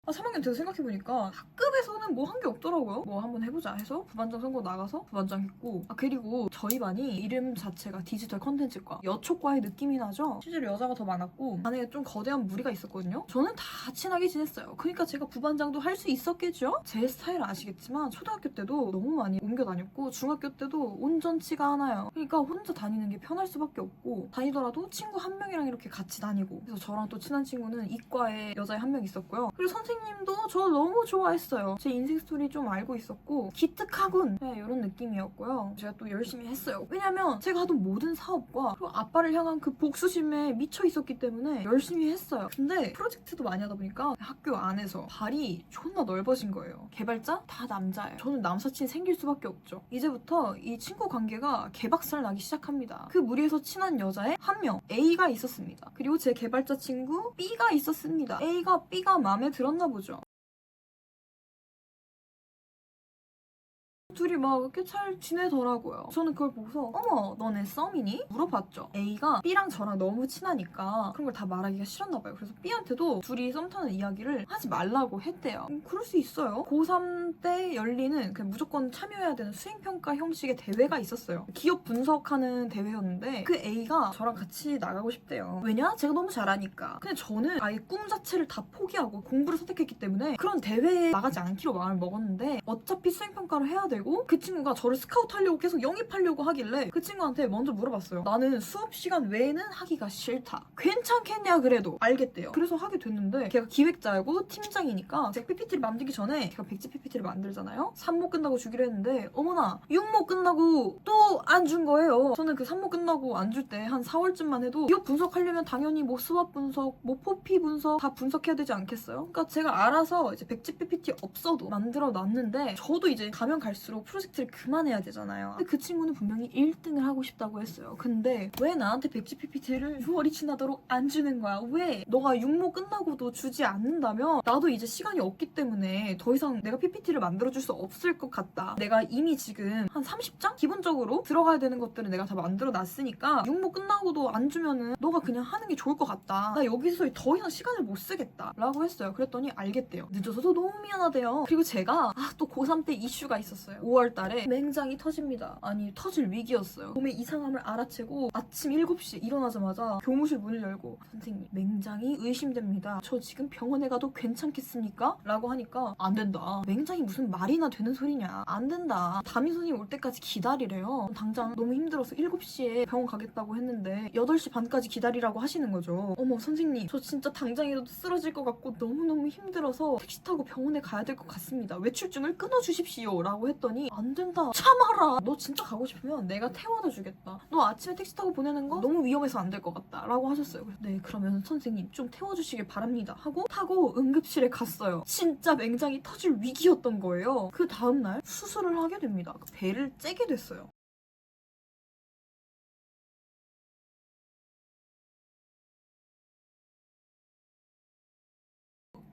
3학년 돼서 생각해보니까 학급에서는 뭐 한 게 없더라고요. 뭐 한번 해보자 해서 부반장 선거 나가서 부반장 했고 그리고 저희 반이 이름 자체가 디지털 컨텐츠과 여초과의 느낌이 나죠. 실제로 여자가 더 많았고 반에 좀 거대한 무리가 있었거든요. 저는 다 친하게 지냈어요. 그러니까 제가 부반장도 할 수 있었겠죠? 제 스타일은 아시겠지만 초등학교 때도 너무 많이 옮겨 다녔고 중학교 때도 온전치가 않아요. 그러니까 혼자 다니는 게 편할 수밖에 없고 다니더라도 친구 한 명이랑 이렇게 같이 다니고 그래서 저랑 또 친한 친구는 이과에 여자애 한 명 있었고요. 그리고 선생님도 저 너무 좋아했어요. 제 인생 스토리 좀 알고 있었고 기특하군 이런 느낌이었고요. 제가 또 열심히 했어요. 왜냐면 제가 하던 모든 사업과 그리고 아빠를 향한 그 복수심에 미쳐 있었기 때문에 열심히 했어요. 근데 프로젝트도 많이 하다 보니까 학교 안에서 발이 존나 넓어진 거예요. 개발자? 다 남자예요. 저는 남사친 생길 수밖에 없죠. 이제부터 이 친구 관계가 개박살 나기 시작합니다. 그 무리에서 친한 여자애 한 명 A가 있었습니다. 그리고 제 개발자 친구 B가 있었습니다. A가 B가 마음에 들었나 보죠. 둘이 막 이렇게 잘 지내더라고요. 저는 그걸 보고서 어머 너네 썸이니? 물어봤죠. A가 B랑 저랑 너무 친하니까 그런 걸 다 말하기가 싫었나 봐요. 그래서 B한테도 둘이 썸 타는 이야기를 하지 말라고 했대요. 그럴 수 있어요. 고3 때 열리는 그냥 무조건 참여해야 되는 수행평가 형식의 대회가 있었어요. 기업 분석하는 대회였는데 그 A가 저랑 같이 나가고 싶대요. 왜냐? 제가 너무 잘하니까. 근데 저는 아예 꿈 자체를 다 포기하고 공부를 선택했기 때문에 그런 대회에 나가지 않기로 마음을 먹었는데 어차피 수행평가를 해야 되고 되고 그 친구가 저를 스카우트하려고 계속 영입하려고 하길래 그 친구한테 먼저 물어봤어요. 나는 수업 시간 외에는 하기가 싫다. 괜찮겠냐 그래도. 알겠대요. 그래서 하게 됐는데 걔가 기획자이고 팀장이니까 제가 PPT를 만들기 전에 걔가 백지 PPT를 만들잖아요. 3모 끝나고 주기로 했는데 어머나 6모 끝나고 또 안 준 거예요. 저는 그 3모 끝나고 안 줄 때 한 4월쯤만 해도 기업 분석하려면 당연히 뭐 스왑 분석, 뭐 포피 분석 다 분석해야 되지 않겠어요? 그러니까 제가 알아서 이제 백지 PPT 없어도 만들어 놨는데 저도 이제 가면 갈수록 프로젝트를 그만해야 되잖아요. 근데 그 친구는 분명히 1등을 하고 싶다고 했어요. 근데 왜 나한테 백지 PPT를 6월이 지나도록 안 주는 거야? 왜? 너가 6모 끝나고도 주지 않는다면 나도 이제 시간이 없기 때문에 더 이상 내가 PPT를 만들어줄 수 없을 것 같다. 내가 이미 지금 한 30장? 기본적으로 들어가야 되는 것들은 내가 다 만들어 놨으니까 6모 끝나고도 안 주면은 너가 그냥 하는 게 좋을 것 같다. 나 여기서 더 이상 시간을 못 쓰겠다. 라고 했어요. 그랬더니 알겠대요. 늦어서도 너무 미안하대요. 그리고 제가 또 고3 때 이슈가 있었어요. 5월 달에 맹장이 터집니다. 아니 터질 위기였어요. 몸의 이상함을 알아채고 아침 7시에 일어나자마자 교무실 문을 열고 선생님 맹장이 의심됩니다. 저 지금 병원에 가도 괜찮겠습니까? 라고 하니까 안 된다. 맹장이 무슨 말이나 되는 소리냐. 안 된다. 담임 선생님 올 때까지 기다리래요. 당장 너무 힘들어서 7시에 병원 가겠다고 했는데 8시 반까지 기다리라고 하시는 거죠. 어머 선생님 저 진짜 당장이라도 쓰러질 것 같고 너무너무 힘들어서 택시 타고 병원에 가야 될 것 같습니다. 외출증을 끊어주십시오. 라고 했더니 안 된다. 참아라. 너 진짜 가고 싶으면 내가 태워다 주겠다. 너 아침에 택시 타고 보내는 거 너무 위험해서 안 될 것 같다. 라고 하셨어요. 그래서 네 그러면 선생님 좀 태워주시길 바랍니다. 하고 타고 응급실에 갔어요. 진짜 맹장이 터질 위기였던 거예요. 그 다음날 수술을 하게 됩니다. 배를 째게 됐어요.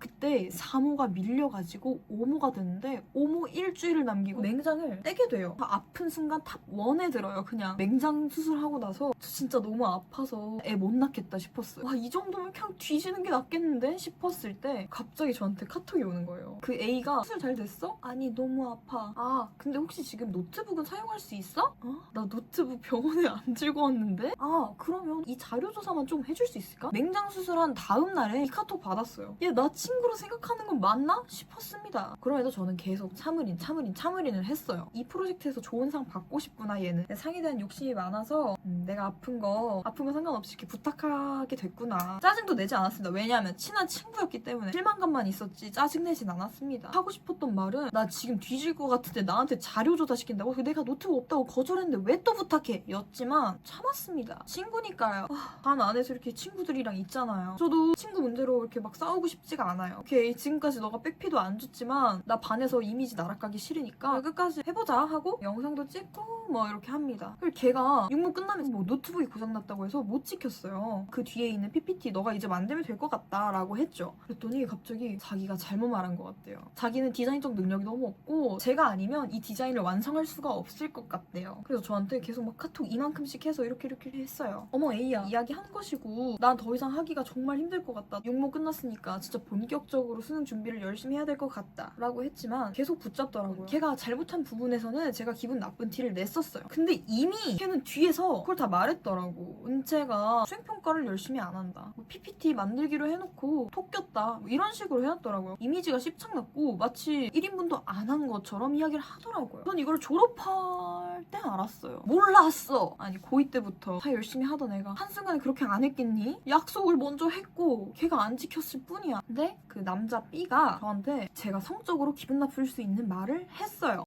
그때 3호가 밀려가지고 5모가 됐는데 5모 일주일을 남기고 맹장을 떼게 돼요. 아픈 순간 탑 1에 들어요. 그냥 맹장 수술하고 나서 저 진짜 너무 아파서 애 못 낳겠다 싶었어요. 와 이 정도면 그냥 뒤지는 게 낫겠는데 싶었을 때 갑자기 저한테 카톡이 오는 거예요. 그 A가 수술 잘 됐어? 아니 너무 아파. 아 근데 혹시 지금 노트북은 사용할 수 있어? 나 노트북 병원에 안 들고 왔는데? 아 그러면 이 자료 조사만 좀 해줄 수 있을까? 맹장 수술한 다음 날에 이 카톡 받았어요. 얘 나 친구로 생각하는 건 맞나? 싶었습니다. 그럼에도 저는 계속 참을인을 했어요. 이 프로젝트에서 좋은 상 받고 싶구나 얘는. 상에 대한 욕심이 많아서 내가 아픈 거 상관없이 이렇게 부탁하게 됐구나. 짜증도 내지 않았습니다. 왜냐하면 친한 친구였기 때문에 실망감만 있었지 짜증내진 않았습니다. 하고 싶었던 말은 나 지금 뒤질 것 같은데 나한테 자료 조사시킨다고? 내가 노트북 없다고 거절했는데 왜 또 부탁해? 였지만 참았습니다. 친구니까요. 반 안에서 이렇게 친구들이랑 있잖아요. 저도 친구 문제로 이렇게 막 싸우고 싶지가 않아요. 오케이 지금까지 너가 백피도 안 줬지만 나 반에서 이미지 날아가기 싫으니까 끝까지 해보자 하고 영상도 찍고 뭐 이렇게 합니다. 그리고 걔가 육모 끝나면서 뭐 노트북이 고장났다고 해서 못 지켰어요. 그 뒤에 있는 PPT 너가 이제 만들면 될 것 같다 라고 했죠. 그랬더니 갑자기 자기가 잘못 말한 것 같대요. 자기는 디자인적 능력이 너무 없고 제가 아니면 이 디자인을 완성할 수가 없을 것 같대요. 그래서 저한테 계속 막 카톡 이만큼씩 해서 이렇게 했어요. 어머 A야 이야기한 것이고 난 더 이상 하기가 정말 힘들 것 같다. 육모 끝났으니까 진짜 본격적으로 수능 준비를 열심히 해야 될 것 같다 라고 했지만 계속 붙잡더라고요. 걔가 잘못한 부분에서는 제가 기분 나쁜 티를 냈었어요. 근데 이미 걔는 뒤에서 그걸 다 말했더라고. 은채가 수행평가를 열심히 안 한다. 뭐 PPT 만들기로 해놓고 톡 꼈다. 뭐 이런 식으로 해놨더라고요. 이미지가 씹창났고 마치 1인분도 안 한 것처럼 이야기를 하더라고요. 전 이걸 졸업할 때 알았어요. 몰랐어. 아니 고2 때부터 다 열심히 하던 애가 한순간에 그렇게 안 했겠니? 약속을 먼저 했고 걔가 안 지켰을 뿐이야. 근데 그 남자 B가 저한테 제가 성적으로 기분 나쁠 수 있는 말을 했어요.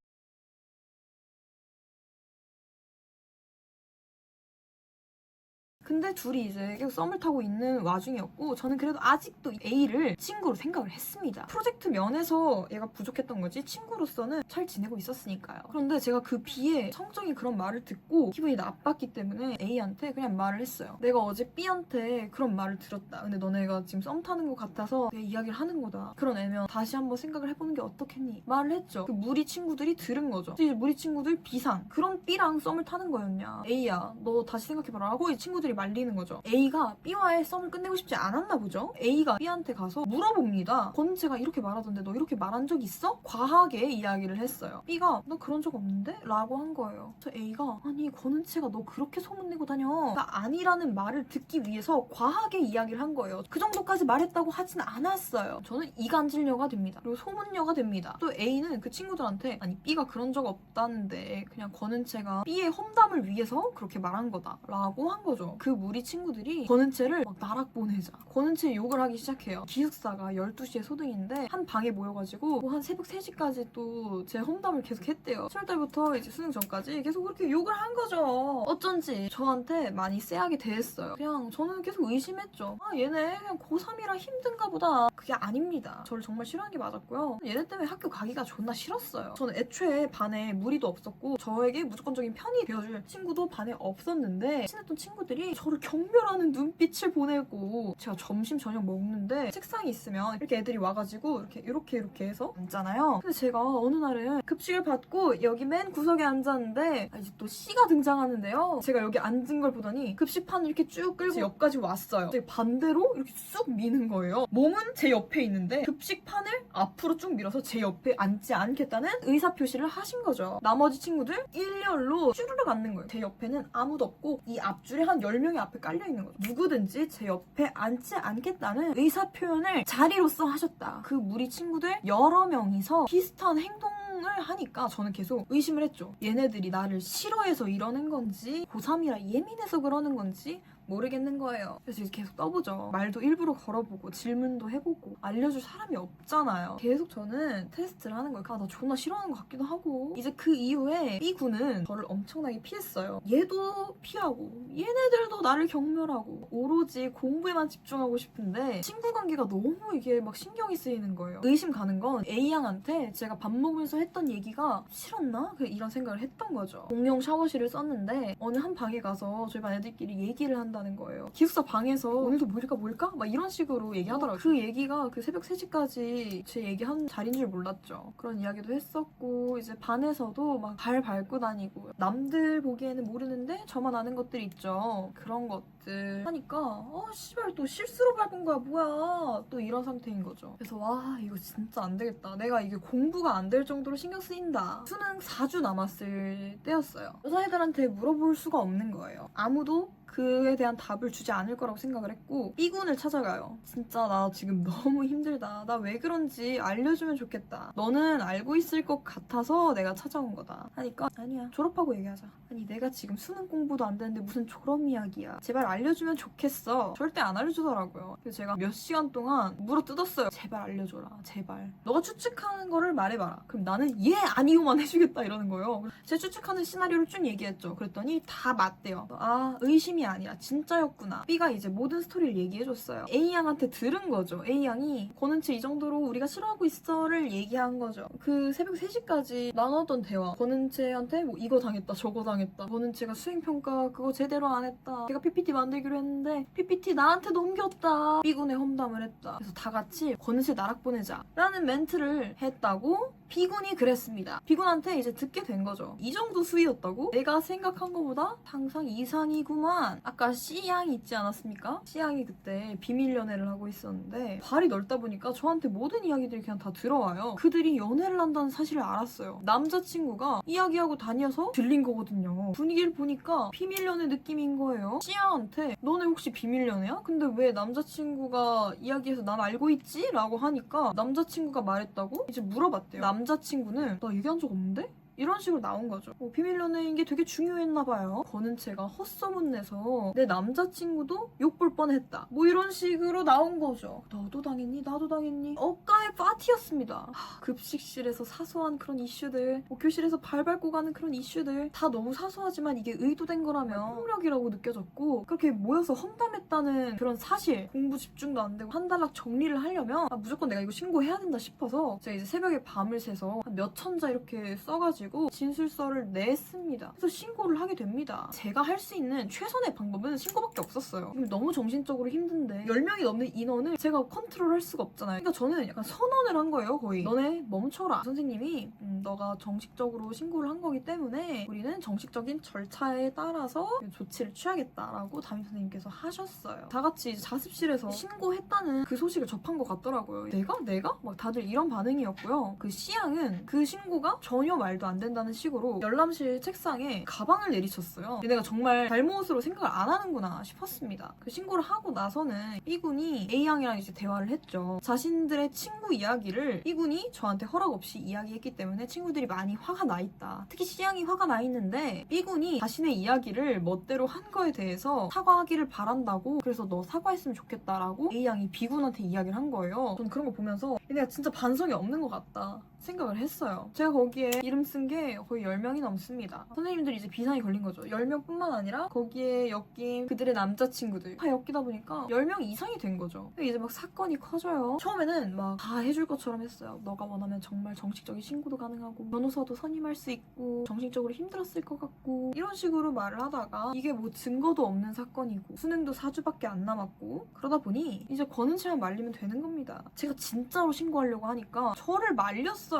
근데 둘이 이제 계속 썸을 타고 있는 와중이었고 저는 그래도 아직도 A를 친구로 생각을 했습니다. 프로젝트 면에서 얘가 부족했던 거지 친구로서는 잘 지내고 있었으니까요. 그런데 제가 그 B의 성적인 그런 말을 듣고 기분이 나빴기 때문에 A한테 그냥 말을 했어요. 내가 어제 B한테 그런 말을 들었다. 근데 너네가 지금 썸 타는 것 같아서 내 이야기를 하는 거다. 그런 애면 다시 한번 생각을 해보는 게 어떻겠니? 말을 했죠. 그 무리 친구들이 들은 거죠. 이제 무리 친구들 B상 그런 B랑 썸을 타는 거였냐. A야 너 다시 생각해봐라 하고 이 친구들이 말리는 거죠. A가 B와의 썸을 끝내고 싶지 않았나 보죠. A가 B한테 가서 물어봅니다. 권은채가 이렇게 말하던데 너 이렇게 말한 적 있어? 과하게 이야기를 했어요. B가 너 그런 적 없는데? 라고 한 거예요. 그래서 A가 아니 권은채가 너 그렇게 소문내고 다녀. 그러니까 아니라는 말을 듣기 위해서 과하게 이야기를 한 거예요. 그 정도까지 말했다고 하진 않았어요. 저는 이간질녀가 됩니다. 그리고 소문녀가 됩니다. 또 A는 그 친구들한테 아니 B가 그런 적 없다는데 그냥 권은채가 B의 험담을 위해서 그렇게 말한 거다 라고 한 거죠. 그 무리 친구들이 권은채를 막 나락 보내자 권은채 욕을 하기 시작해요. 기숙사가 12시에 소등인데 한 방에 모여가지고 뭐 한 새벽 3시까지 또 제 험담을 계속 했대요. 7월달부터 이제 수능 전까지 계속 그렇게 욕을 한 거죠. 어쩐지 저한테 많이 쎄하게 대했어요. 그냥 저는 계속 의심했죠. 아 얘네 그냥 고3이라 힘든가 보다. 그게 아닙니다. 저를 정말 싫어하는 게 맞았고요. 얘네 때문에 학교 가기가 존나 싫었어요. 저는 애초에 반에 무리도 없었고 저에게 무조건적인 편이 되어줄 친구도 반에 없었는데 친했던 친구들이 저를 경멸하는 눈빛을 보내고 제가 점심 저녁 먹는데 책상이 있으면 이렇게 애들이 와가지고 이렇게 해서 앉잖아요. 근데 제가 어느 날은 급식을 받고 여기 맨 구석에 앉았는데 이제 또 C가 등장하는데요. 제가 여기 앉은 걸 보더니 급식판을 이렇게 쭉 끌고 옆까지 왔어요. 근데 반대로 이렇게 쑥 미는 거예요. 몸은 제 옆에 있는데 급식판을 앞으로 쭉 밀어서 제 옆에 앉지 않겠다는 의사표시를 하신 거죠. 나머지 친구들 일렬로 쭈르륵 앉는 거예요. 제 옆에는 아무도 없고 이 앞줄에 한 10명이 앞에 깔려있는 거죠. 누구든지 제 옆에 앉지 않겠다는 의사표현을 자리로써 하셨다. 그 무리 친구들 여러 명이서 비슷한 행동을 하니까 저는 계속 의심을 했죠. 얘네들이 나를 싫어해서 이러는 건지 고3이라 예민해서 그러는 건지 모르겠는 거예요. 그래서 이제 계속 떠보죠. 말도 일부러 걸어보고 질문도 해보고 알려줄 사람이 없잖아요. 계속 저는 테스트를 하는 거예요. 나 존나 싫어하는 것 같기도 하고 이제 그 이후에 B군은 저를 엄청나게 피했어요. 얘도 피하고 얘네들도 나를 경멸하고 오로지 공부에만 집중하고 싶은데 친구 관계가 너무 이게 막 신경이 쓰이는 거예요. 의심 가는 건 A양한테 제가 밥 먹으면서 했던 얘기가 싫었나? 이런 생각을 했던 거죠. 공용 샤워실을 썼는데 어느 한 방에 가서 저희 반 애들끼리 얘기를 한다는 거예요. 기숙사 방에서 오늘도 뭘까? 막 이런 식으로 얘기하더라고요. 그 얘기가 그 새벽 3시까지 제 얘기한 자리인 줄 몰랐죠. 그런 이야기도 했었고 이제 반에서도 막 발 밟고 다니고 남들 보기에는 모르는데 저만 아는 것들 있죠. 그런 것들 하니까 씨발 또 실수로 밟은 거야 뭐야 또 이런 상태인 거죠. 그래서 와 이거 진짜 안 되겠다. 내가 이게 공부가 안 될 정도로 신경 쓰인다. 수능 4주 남았을 때였어요. 여자애들한테 물어볼 수가 없는 거예요. 아무도 그에 대한 답을 주지 않을 거라고 생각을 했고 B군을 찾아가요. 진짜 나 지금 너무 힘들다. 나 왜 그런지 알려주면 좋겠다. 너는 알고 있을 것 같아서 내가 찾아온 거다. 하니까 아니야 졸업하고 얘기하자. 아니 내가 지금 수능 공부도 안 되는데 무슨 졸업 이야기야. 제발 알려주면 좋겠어. 절대 안 알려주더라고요. 그래서 제가 몇 시간 동안 물어뜯었어요. 제발 알려줘라. 제발. 너가 추측하는 거를 말해봐라. 그럼 나는 예 아니요만 해주겠다 이러는 거예요. 제가 추측하는 시나리오를 쭉 얘기했죠. 그랬더니 다 맞대요. 아 의심이 아니라 진짜였구나. B가 이제 모든 스토리를 얘기해줬어요. A양한테 들은 거죠. A양이 권은채 이 정도로 우리가 싫어하고 있어를 얘기한 거죠. 그 새벽 3시까지 나눴던 대화. 권은채한테 뭐 이거 당했다 저거 당했다. 권은채가 수행평가 그거 제대로 안 했다. 제가 PPT 만들기로 했는데 PPT 나한테 넘겼다. B군에 험담을 했다. 그래서 다 같이 권은채 나락 보내자 라는 멘트를 했다고 B군이 그랬습니다. B군한테 이제 듣게 된 거죠. 이 정도 수위였다고? 내가 생각한 것보다 상상 이상이구만. 아까 C양이 있지 않았습니까? C양이 그때 비밀 연애를 하고 있었는데 발이 넓다 보니까 저한테 모든 이야기들이 그냥 다 들어와요. 그들이 연애를 한다는 사실을 알았어요. 남자친구가 이야기하고 다녀서 들린 거거든요. 분위기를 보니까 비밀 연애 느낌인 거예요. C양한테 너네 혹시 비밀 연애야? 근데 왜 남자친구가 이야기해서 난 알고 있지? 라고 하니까 남자친구가 말했다고? 이제 물어봤대요. 남자친구는 나 얘기한 적 없는데? 이런 식으로 나온 거죠. 비밀 연애인 게 되게 중요했나 봐요. 권은채가 헛소문 내서 내 남자친구도 욕볼 뻔했다. 뭐 이런 식으로 나온 거죠. 너도 당했니? 나도 당했니? 억가의 파티였습니다. 급식실에서 사소한 그런 이슈들, 교실에서 발 밟고 가는 그런 이슈들 다 너무 사소하지만 이게 의도된 거라면 폭력이라고 느껴졌고 그렇게 모여서 험담했다는 그런 사실 공부 집중도 안 되고 한 단락 정리를 하려면 무조건 내가 이거 신고해야 된다 싶어서 제가 이제 새벽에 밤을 새서 한 몇 천자 이렇게 써가지고 해가지고 진술서를 냈습니다. 그래서 신고를 하게 됩니다. 제가 할 수 있는 최선의 방법은 신고밖에 없었어요. 너무 정신적으로 힘든데 10명이 넘는 인원을 제가 컨트롤할 수가 없잖아요. 그러니까 저는 약간 선언을 한 거예요. 거의 너네 멈춰라. 선생님이 너가 정식적으로 신고를 한 거기 때문에 우리는 정식적인 절차에 따라서 조치를 취하겠다라고 담임 선생님께서 하셨어요. 다 같이 이제 자습실에서 신고했다는 그 소식을 접한 것 같더라고요. 내가? 막 다들 이런 반응이었고요. 그 C양은 그 신고가 전혀 말도 안 된다는 식으로 열람실 책상에 가방을 내리쳤어요. 얘네가 정말 잘못으로 생각을 안 하는구나 싶었습니다. 그 신고를 하고 나서는 B군이 A양이랑 이제 대화를 했죠. 자신들의 친구 이야기를 B군이 저한테 허락 없이 이야기했기 때문에 친구들이 많이 화가 나 있다. 특히 C양이 화가 나 있는데 B군이 자신의 이야기를 멋대로 한 거에 대해서 사과하기를 바란다고, 그래서 너 사과했으면 좋겠다라고 A양이 B군한테 이야기를 한 거예요. 저는 그런 거 보면서 얘네가 진짜 반성이 없는 것 같다 생각을 했어요. 제가 거기에 이름 쓴 게 거의 10명이 넘습니다. 선생님들이 이제 비상이 걸린 거죠. 10명뿐만 아니라 거기에 엮인 그들의 남자친구들 다 엮이다 보니까 10명 이상이 된 거죠. 이제 막 사건이 커져요. 처음에는 막 다 해줄 것처럼 했어요. 너가 원하면 정말 정식적인 신고도 가능하고 변호사도 선임할 수 있고 정신적으로 힘들었을 것 같고 이런 식으로 말을 하다가 이게 뭐 증거도 없는 사건이고 수능도 4주밖에 안 남았고 그러다 보니 이제 권은 채만 말리면 되는 겁니다. 제가 진짜로 신고하려고 하니까 저를 말렸어요.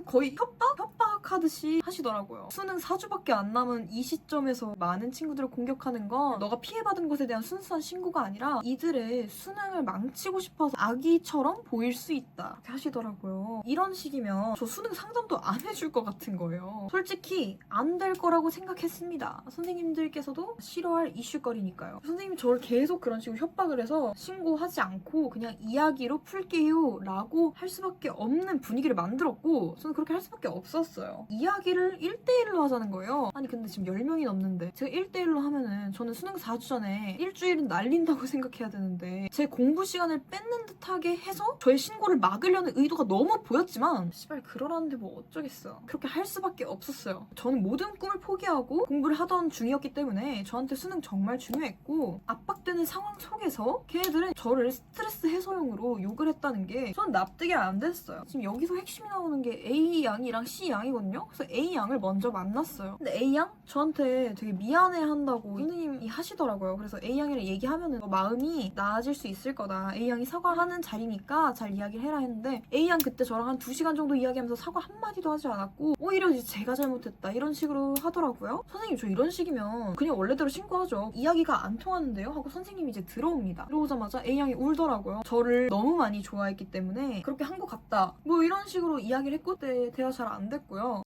거의 협박하듯이 하시더라고요. 수능 4주밖에 안 남은 이 시점에서 많은 친구들을 공격하는 건 너가 피해받은 것에 대한 순수한 신고가 아니라 이들의 수능을 망치고 싶어서 악의처럼 보일 수 있다 이렇게 하시더라고요. 이런 식이면 저 수능 상담도 안 해줄 것 같은 거예요. 솔직히 안 될 거라고 생각했습니다. 선생님들께서도 싫어할 이슈거리니까요. 선생님이 저를 계속 그런 식으로 협박을 해서 신고하지 않고 그냥 이야기로 풀게요 라고 할 수밖에 없는 분위기를 만들었고 저는 그렇게 할 수밖에 없었어요. 이야기를 1대1로 하자는 거예요. 아니 근데 지금 10명이 넘는데 제가 1대1로 하면은 저는 수능 4주 전에 일주일은 날린다고 생각해야 되는데 제 공부 시간을 뺏는 듯하게 해서 저의 신고를 막으려는 의도가 너무 보였지만 씨발 그러라는데 뭐 어쩌겠어. 그렇게 할 수밖에 없었어요. 저는 모든 꿈을 포기하고 공부를 하던 중이었기 때문에 저한테 수능 정말 중요했고 압박되는 상황 속에서 걔네들은 저를 스트레스 해소용으로 욕을 했다는 게 저는 납득이 안 됐어요. 지금 여기서 핵심이 나오는 게 A양이랑 C양이거든요. 그래서 A양을 먼저 만났어요. 근데 A양? 저한테 되게 미안해한다고 선생님이 하시더라고요. 그래서 A양이랑 얘기하면은 마음이 나아질 수 있을 거다. A양이 사과하는 자리니까 잘 이야기를 해라 했는데 A양 그때 저랑 한 2시간 정도 이야기하면서 사과 한마디도 하지 않았고 오히려 이제 제가 잘못했다 이런 식으로 하더라고요. 선생님 저 이런 식이면 그냥 원래대로 신고하죠. 이야기가 안 통하는데요? 하고 선생님이 이제 들어옵니다. 들어오자마자 A양이 울더라고요. 저를 너무 많이 좋아했기 때문에 그렇게 한 것 같다. 뭐 이런 식으로 이야기를 했고 그때 대화 잘 안 됐고요.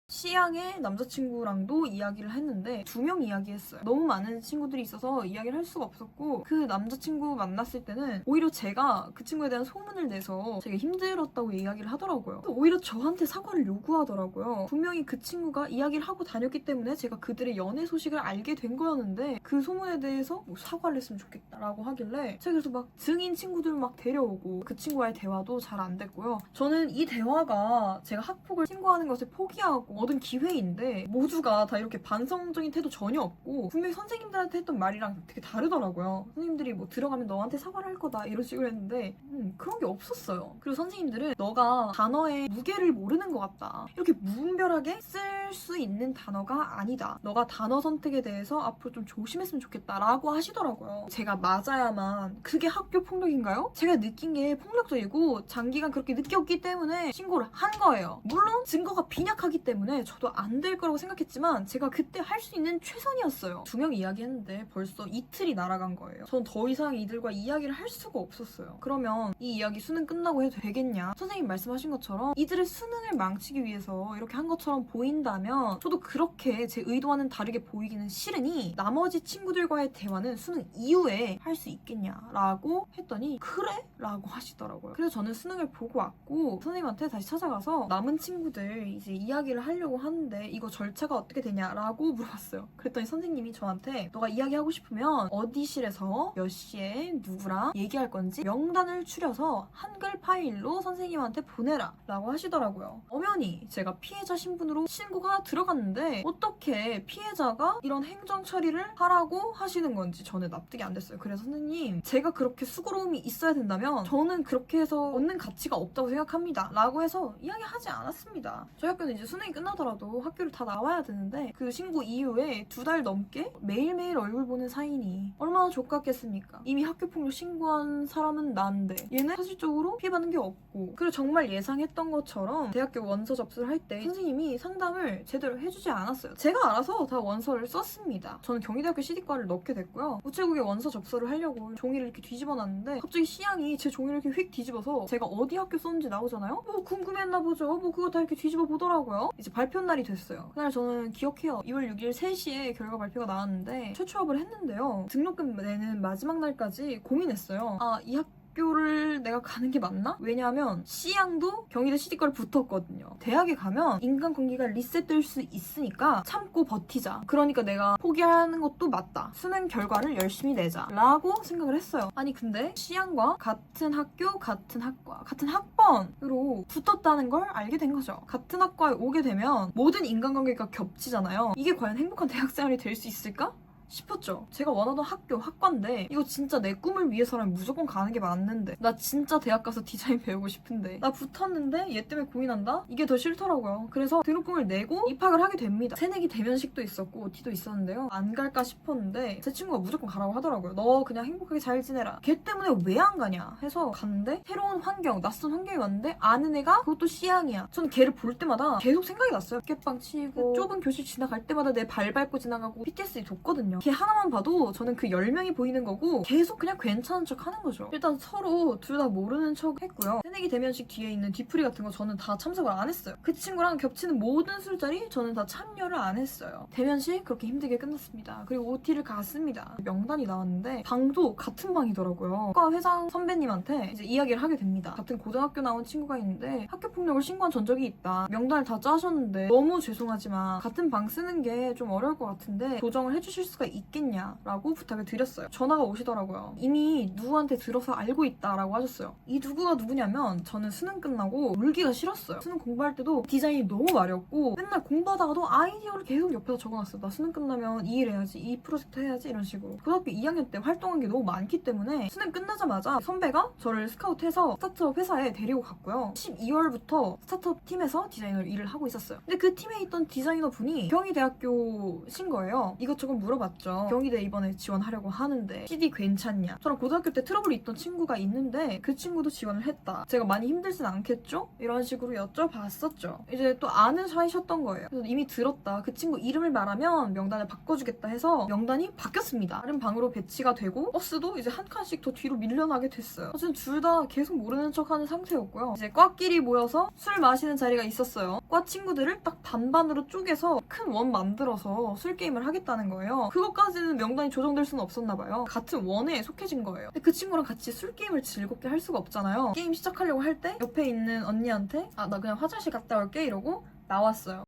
C양의 남자친구랑도 이야기를 했는데 2명 이야기했어요. 너무 많은 친구들이 있어서 이야기를 할 수가 없었고 그 남자친구 만났을 때는 오히려 제가 그 친구에 대한 소문을 내서 되게 힘들었다고 이야기를 하더라고요. 오히려 저한테 사과를 요구하더라고요. 분명히 그 친구가 이야기를 하고 다녔기 때문에 제가 그들의 연애 소식을 알게 된 거였는데 그 소문에 대해서 뭐 사과를 했으면 좋겠다라고 하길래 제가 그래서 막 증인 친구들 막 데려오고 그 친구와의 대화도 잘 안 됐고요. 저는 이 대화가 제가 학폭을 신고하는 것을 포기하고 얻은 기회인데 모두가 다 이렇게 반성적인 태도 전혀 없고 분명히 선생님들한테 했던 말이랑 되게 다르더라고요. 선생님들이 뭐 들어가면 너한테 사과를 할 거다 이런 식으로 했는데 그런 게 없었어요. 그리고 선생님들은 너가 단어의 무게를 모르는 것 같다. 이렇게 무분별하게 쓸 수 있는 단어가 아니다. 너가 단어 선택에 대해서 앞으로 좀 조심했으면 좋겠다라고 하시더라고요. 제가 맞아야만 그게 학교 폭력인가요? 제가 느낀 게 폭력적이고 장기간 그렇게 느꼈기 때문에 신고를 한 거예요. 물론 증거가 빈약하기 때문에 저도 안 될 거라고 생각했지만 제가 그때 할 수 있는 최선이었어요. 2명 이야기했는데 벌써 이틀이 날아간 거예요. 전 더 이상 이들과 이야기를 할 수가 없었어요. 그러면 이 이야기 수능 끝나고 해도 되겠냐? 선생님 말씀하신 것처럼 이들의 수능을 망치기 위해서 이렇게 한 것처럼 보인다면 저도 그렇게 제 의도와는 다르게 보이기는 싫으니 나머지 친구들과의 대화는 수능 이후에 할 수 있겠냐라고 했더니 그래? 라고 하시더라고요. 그래서 저는 수능을 보고 왔고 선생님한테 다시 찾아가서 남은 친구들 이제 이야기를 하려고 해주려고 하는데 이거 절차가 어떻게 되냐라고 물어봤어요. 그랬더니 선생님이 저한테 너가 이야기하고 싶으면 어디실에서 몇 시에 누구랑 얘기할 건지 명단을 추려서 한글 파일로 선생님한테 보내라 라고 하시더라고요. 엄연히 제가 피해자 신분으로 신고가 들어갔는데 어떻게 피해자가 이런 행정 처리를 하라고 하시는 건지 저는 납득이 안 됐어요. 그래서 선생님, 제가 그렇게 수고로움이 있어야 된다면 저는 그렇게 해서 얻는 가치가 없다고 생각합니다 라고 해서 이야기하지 않았습니다. 저희 학교는 이제 수능이 끝나더라도 학교를 다 나와야 되는데 그 신고 이후에 2달 넘게 매일매일 얼굴 보는 사이니 얼마나 족같겠습니까? 이미 학교폭력 신고한 사람은 난데 얘는 사실적으로 피해받는 게 없고, 그리고 정말 예상했던 것처럼 대학교 원서 접수를 할 때 선생님이 상담을 제대로 해주지 않았어요. 제가 알아서 다 원서를 썼습니다. 저는 경희대학교 CD과를 넣게 됐고요. 우체국에 원서 접수를 하려고 종이를 이렇게 뒤집어 놨는데 갑자기 C양이 제 종이를 이렇게 휙 뒤집어서 제가 어디 학교 썼는지 나오잖아요? 뭐 궁금했나 보죠. 뭐 그거 다 이렇게 뒤집어 보더라고요. 이제 발표 날이 됐어요. 그날 저는 기억해요. 2월 6일 3시에 결과 발표가 나왔는데 최초합을 했는데요. 등록금 내는 마지막 날까지 고민했어요. 이 학교를 내가 가는 게 맞나? 왜냐하면 C양도 경희대 CD과를 붙었거든요. 대학에 가면 인간관계가 리셋될 수 있으니까 참고 버티자. 그러니까 내가 포기하는 것도 맞다. 수능 결과를 열심히 내자 라고 생각을 했어요. 아니 근데 C양과 같은 학교, 같은 학과, 같은 학번으로 붙었다는 걸 알게 된 거죠. 같은 학과에 오게 되면 모든 인간관계가 겹치잖아요. 이게 과연 행복한 대학생활이 될 수 있을까? 싶었죠. 제가 원하던 학교, 학과인데 이거 진짜 내 꿈을 위해서라면 무조건 가는 게 맞는데, 나 진짜 대학 가서 디자인 배우고 싶은데 나 붙었는데 얘 때문에 고민한다? 이게 더 싫더라고요. 그래서 등록금을 내고 입학을 하게 됩니다. 새내기 대면식도 있었고 OT도 있었는데요. 안 갈까 싶었는데 제 친구가 무조건 가라고 하더라고요. 너 그냥 행복하게 잘 지내라. 걔 때문에 왜 안 가냐 해서 갔는데 새로운 환경, 낯선 환경이 왔는데 아는 애가 그것도 C양이야. 저는 걔를 볼 때마다 계속 생각이 났어요. 깨빵 치고 좁은 교실 지나갈 때마다 내 발 밟고 지나가고 PTSD 돋거든요. 걔 하나만 봐도 저는 그 10명이 보이는 거고 계속 그냥 괜찮은 척 하는 거죠. 일단 서로 둘 다 모르는 척 했고요. 새내기 대면식 뒤에 있는 뒤풀이 같은 거 저는 다 참석을 안 했어요. 그 친구랑 겹치는 모든 술자리 저는 다 참여를 안 했어요. 대면식 그렇게 힘들게 끝났습니다. 그리고 OT를 갔습니다. 명단이 나왔는데 방도 같은 방이더라고요. 과 회장 선배님한테 이제 이야기를 하게 됩니다. 같은 고등학교 나온 친구가 있는데 학교폭력을 신고한 전적이 있다. 명단을 다 짜셨는데 너무 죄송하지만 같은 방 쓰는 게 좀 어려울 것 같은데 조정을 해주실 수가 있겠냐라고 부탁을 드렸어요. 전화가 오시더라고요. 이미 누구한테 들어서 알고 있다라고 하셨어요. 이 누구가 누구냐면 저는 수능 끝나고 울기가 싫었어요. 수능 공부할 때도 디자인이 너무 마렵고 맨날 공부하다가도 아이디어를 계속 옆에다 적어놨어요. 나 수능 끝나면 이 일 해야지, 이 프로젝트 해야지 이런 식으로. 고등학교 2학년 때 활동한 게 너무 많기 때문에 수능 끝나자마자 선배가 저를 스카우트해서 스타트업 회사에 데리고 갔고요. 12월부터 스타트업 팀에서 디자이너로 일을 하고 있었어요. 근데 그 팀에 있던 디자이너 분이 경희대학교신 거예요. 이것저것 물어봤죠. 경희대 이번에 지원하려고 하는데 CD 괜찮냐? 저랑 고등학교 때 트러블이 있던 친구가 있는데 그 친구도 지원을 했다. 제가 많이 힘들진 않겠죠? 이런 식으로 여쭤봤었죠. 이제 또 아는 사이셨던 거예요. 그래서 이미 들었다. 그 친구 이름을 말하면 명단을 바꿔주겠다 해서 명단이 바뀌었습니다. 다른 방으로 배치가 되고 버스도 이제 한 칸씩 더 뒤로 밀려나게 됐어요. 어쨌든 둘 다 계속 모르는 척하는 상태였고요. 이제 과끼리 모여서 술 마시는 자리가 있었어요. 과 친구들을 딱 반반으로 쪼개서 큰 원 만들어서 술 게임을 하겠다는 거예요. 그것까지는 명단이 조정될 수는 없었나 봐요. 같은 원에 속해진 거예요. 근데 그 친구랑 같이 술 게임을 즐겁게 할 수가 없잖아요. 게임 시작하려고 할 때 옆에 있는 언니한테 나 그냥 화장실 갔다 올게 이러고 나왔어요.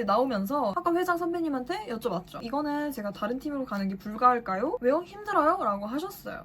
나오면서 학과 회장 선배님한테 여쭤봤죠. 이거는 제가 다른 팀으로 가는 게 불가할까요? 왜요? 힘들어요? 라고 하셨어요.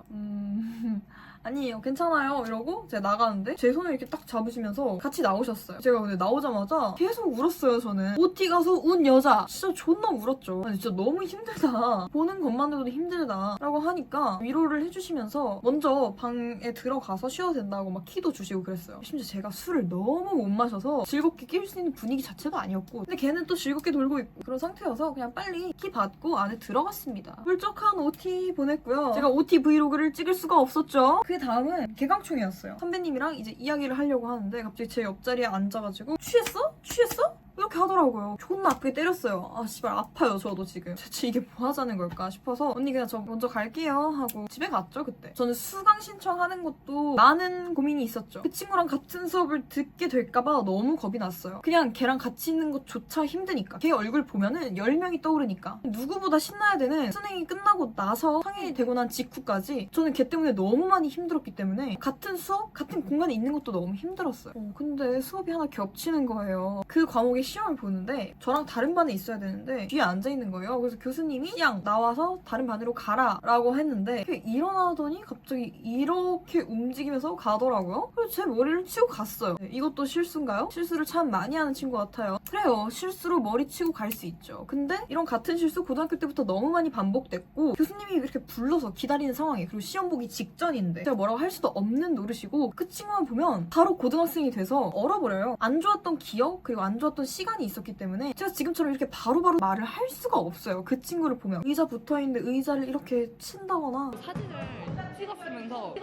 아니에요. 괜찮아요. 이러고 제가 나가는데 제 손을 이렇게 딱 잡으시면서 같이 나오셨어요. 제가 근데 나오자마자 계속 울었어요. 저는 OT 가서 운 여자 진짜 존나 울었죠. 아니 진짜 너무 힘들다. 보는 것만으로도 힘들다 라고 하니까 위로를 해주시면서 먼저 방에 들어가서 쉬어도 된다고 막 키도 주시고 그랬어요. 심지어 제가 술을 너무 못 마셔서 즐겁게 낄 수 있는 분위기 자체도 아니었고 근데 걔는 또 즐겁게 놀고 있고 그런 상태여서 그냥 빨리 키 받고 안에 들어갔습니다. 훌쩍한 OT 보냈고요. 제가 OT 브이로그를 찍을 수가 없었죠. 그 다음은 개강총이었어요. 선배님이랑 이제 이야기를 하려고 하는데 갑자기 제 옆자리에 앉아가지고 취했어? 취했어? 이렇게 하더라고요. 존나 아프게 때렸어요. 아 씨발 아파요 저도 지금. 대체 이게 뭐 하자는 걸까 싶어서 언니 그냥 저 먼저 갈게요 하고 집에 갔죠 그때. 저는 수강 신청하는 것도 많은 고민이 있었죠. 그 친구랑 같은 수업을 듣게 될까봐 너무 겁이 났어요. 그냥 걔랑 같이 있는 것조차 힘드니까. 걔 얼굴 보면은 10명이 떠오르니까. 누구보다 신나야 되는 수능이 끝나고 나서 상이 되고 난 직후까지 저는 걔 때문에 너무 많이 힘들었기 때문에 같은 수업? 같은 공간에 있는 것도 너무 힘들었어요. 근데 수업이 하나 겹치는 거예요. 그 과목의 시험을 보는데 저랑 다른 반에 있어야 되는데 뒤에 앉아있는 거예요. 그래서 교수님이 그냥 나와서 다른 반으로 가라 라고 했는데 일어나더니 갑자기 이렇게 움직이면서 가더라고요. 그래서 제 머리를 치고 갔어요. 이것도 실수인가요? 실수를 참 많이 하는 친구 같아요. 그래요. 실수로 머리 치고 갈 수 있죠. 근데 이런 같은 실수 고등학교 때부터 너무 많이 반복됐고 교수님이 이렇게 불러서 기다리는 상황에 그리고 시험 보기 직전인데 제가 뭐라고 할 수도 없는 노릇이고 그 친구만 보면 바로 고등학생이 돼서 얼어버려요. 안 좋았던 기억 그리고 안 좋았던 시간이 있었기 때문에 제가 지금처럼 이렇게 바로바로 말을 할 수가 없어요. 그 친구를 보면 의자 붙어있는데 의자를 이렇게 친다거나 사진을 찍었으면서